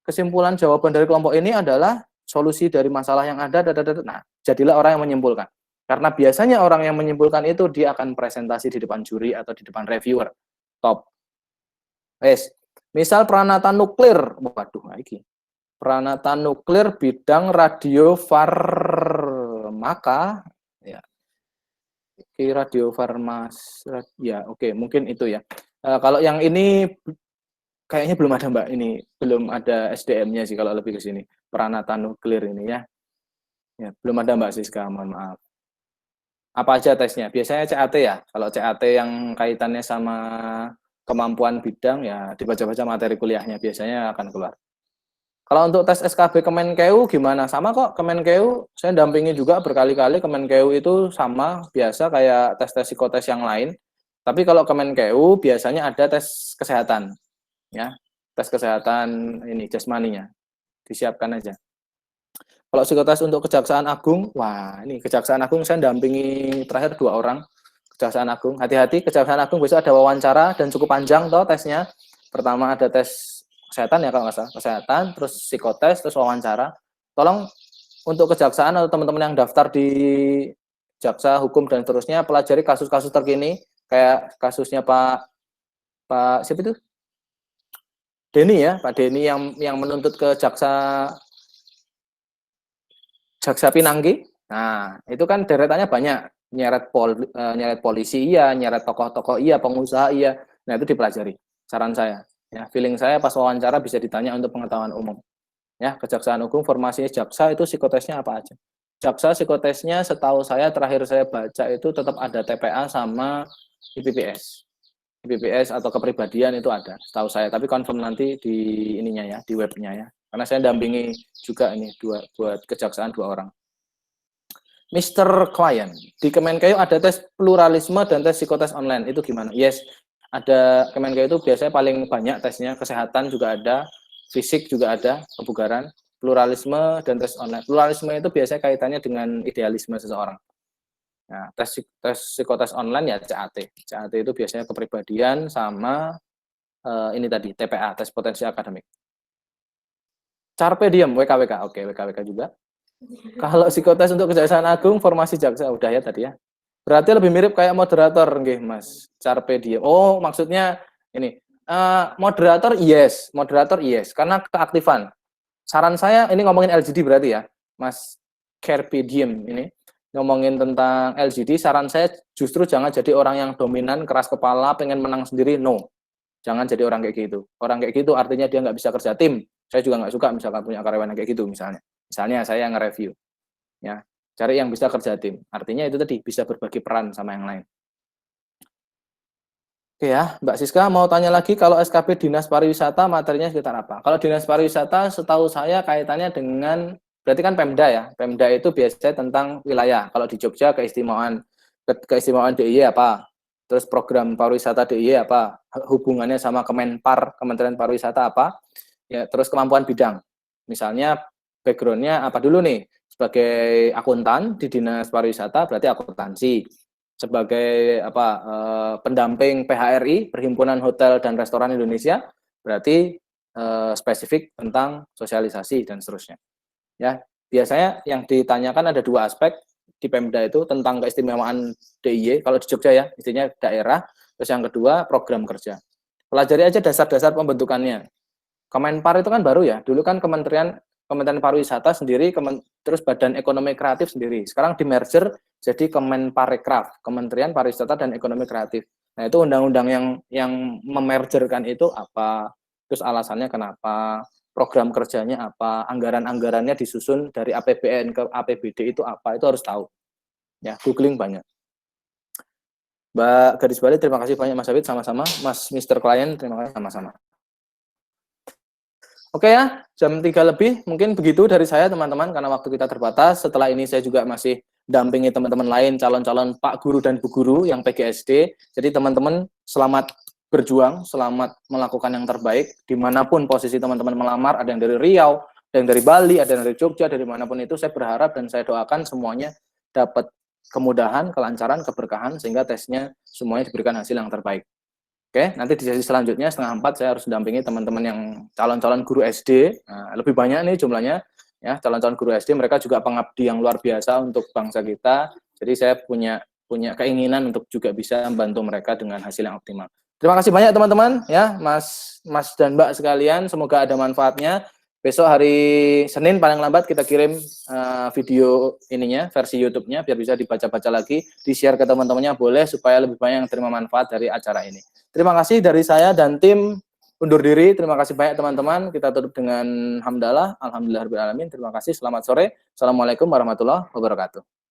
S1: kesimpulan jawaban dari kelompok ini adalah solusi dari masalah yang ada. Nah, jadilah orang yang menyimpulkan. Karena biasanya orang yang menyimpulkan itu dia akan presentasi di depan juri atau di depan reviewer. Top. Wes. Misal Pranata Nuklir. Waduh, iki. Pranata Nuklir bidang radiofarmaka. Ya. Radiofarmas. Ya, oke, mungkin itu ya. Kalau yang ini kayaknya belum ada Mbak, ini belum ada SDM-nya sih kalau lebih ke sini. Pranata Nuklir ini ya. Ya, belum ada Mbak Siska, mohon maaf. Apa aja tesnya? Biasanya CAT ya. Kalau CAT yang kaitannya sama kemampuan bidang ya dibaca-baca materi kuliahnya biasanya akan keluar. Kalau untuk tes SKB Kemenkeu gimana? Sama kok, Kemenkeu saya dampingi juga berkali-kali. Kemenkeu itu sama, biasa kayak tes-tes psikotes yang lain. Tapi kalau Kemenkeu biasanya ada tes kesehatan. Ya, tes kesehatan ini jasmaninya disiapkan aja. Kalau psikotes untuk Kejaksaan Agung, wah ini Kejaksaan Agung saya dampingi terakhir 2 orang Kejaksaan Agung. Hati-hati, Kejaksaan Agung besok ada wawancara dan cukup panjang toh tesnya. Pertama ada tes kesehatan ya kalau nggak salah, kesehatan, terus psikotes, terus wawancara. Tolong untuk kejaksaan atau teman-teman yang daftar di jaksa hukum dan seterusnya pelajari kasus-kasus terkini kayak kasusnya Pak siapa itu? Denny ya, Pak Denny yang menuntut ke jaksa Pinangki. Nah, itu kan deretannya banyak. Nyeret polisi iya, nyeret tokoh-tokoh iya, pengusaha iya. Nah, itu dipelajari. Saran saya. Ya, feeling saya pas wawancara bisa ditanya untuk pengetahuan umum. Ya, Kejaksaan Agung formasinya jaksa itu psikotesnya apa aja? Jaksa psikotesnya setahu saya terakhir saya baca itu tetap ada TPA sama IPPS. IPPS atau kepribadian itu ada, setahu saya. Tapi confirm nanti di ininya ya, di webnya ya. Karena saya dampingi juga ini buat kejaksaan 2 orang. Mr. Client, di Kemenkeu ada tes pluralisme dan tes psikotes online. Itu gimana? Yes, ada Kemenkeu itu biasanya paling banyak tesnya, kesehatan juga ada, fisik juga ada, kebugaran, pluralisme dan tes online. Pluralisme itu biasanya kaitannya dengan idealisme seseorang. Nah, tes psikotes online ya CAT. CAT itu biasanya kepribadian sama ini tadi TPA, tes potensi akademik. Carpe diem, WKWK. Oke, WKWK juga. Kalau psikotes untuk Kejaksaan Agung, formasi jaksa udah ya tadi ya. Berarti lebih mirip kayak moderator, nggih, Mas. Carpe diem. Oh, maksudnya ini. Moderator yes, karena keaktifan. Saran saya ini ngomongin LGD berarti ya, Mas Carpe diem ini. Ngomongin tentang LGD, saran saya justru jangan jadi orang yang dominan, keras kepala, pengen menang sendiri, no. Jangan jadi orang kayak gitu. Orang kayak gitu artinya dia nggak bisa kerja tim. Saya juga nggak suka misalkan punya karyawan yang kayak gitu misalnya. Misalnya saya nge-review. Ya, cari yang bisa kerja tim. Artinya itu tadi, bisa berbagi peran sama yang lain. Oke ya, Mbak Siska mau tanya lagi, kalau SKP Dinas Pariwisata materinya sekitar apa? Kalau Dinas Pariwisata setahu saya kaitannya dengan, berarti kan Pemda ya. Pemda itu biasanya tentang wilayah. Kalau di Jogja keistimewaan DIY apa? Terus program pariwisata DIY apa? Hubungannya sama Kemenpar, Kementerian Pariwisata apa? Ya, terus kemampuan bidang. Misalnya background-nya apa dulu nih? Sebagai akuntan di Dinas Pariwisata berarti akuntansi. Sebagai pendamping PHRI, Perhimpunan Hotel dan Restoran Indonesia, berarti spesifik tentang sosialisasi dan seterusnya. Ya, biasanya yang ditanyakan ada 2 aspek di Pemda itu tentang keistimewaan DIY kalau di Jogja ya, istilahnya daerah. Terus yang kedua program kerja. Pelajari aja dasar-dasar pembentukannya. Kemenpar itu kan baru ya. Dulu kan Kementerian Pariwisata sendiri, terus Badan Ekonomi Kreatif sendiri. Sekarang di merger jadi Kemenparekraf, Kementerian Pariwisata dan Ekonomi Kreatif. Nah, itu undang-undang yang memergerkan itu apa? Terus alasannya kenapa? Program kerjanya apa? Anggaran-anggarannya disusun dari APBN ke APBD itu apa? Itu harus tahu. Ya, googling banyak. Mbak Gadis Bali, terima kasih banyak Mas Abid, sama-sama. Mas Mr. Client, terima kasih sama-sama. Oke ya, jam 3 lebih, mungkin begitu dari saya teman-teman, karena waktu kita terbatas. Setelah ini saya juga masih dampingi teman-teman lain, calon-calon Pak Guru dan Bu Guru yang PGSD. Jadi teman-teman selamat berjuang, selamat melakukan yang terbaik, dimanapun posisi teman-teman melamar, ada yang dari Riau, ada yang dari Bali, ada yang dari Jogja, dari manapun itu, saya berharap dan saya doakan semuanya dapat kemudahan, kelancaran, keberkahan, sehingga tesnya semuanya diberikan hasil yang terbaik. Oke, nanti di sesi selanjutnya 3:30 saya harus mendampingi teman-teman yang calon-calon guru SD. Nah, lebih banyak nih jumlahnya, ya calon-calon guru SD. Mereka juga pengabdi yang luar biasa untuk bangsa kita. Jadi saya punya keinginan untuk juga bisa membantu mereka dengan hasil yang optimal. Terima kasih banyak teman-teman, ya Mas dan Mbak sekalian. Semoga ada manfaatnya. Besok hari Senin paling lambat kita kirim video ininya, versi YouTube-nya, biar bisa dibaca-baca lagi, di-share ke teman-temannya boleh, supaya lebih banyak yang terima manfaat dari acara ini. Terima kasih dari saya dan tim undur diri. Terima kasih banyak teman-teman. Kita tutup dengan hamdalah. Alhamdulillahirabbil alamin. Terima kasih. Selamat sore. Assalamualaikum warahmatullahi wabarakatuh.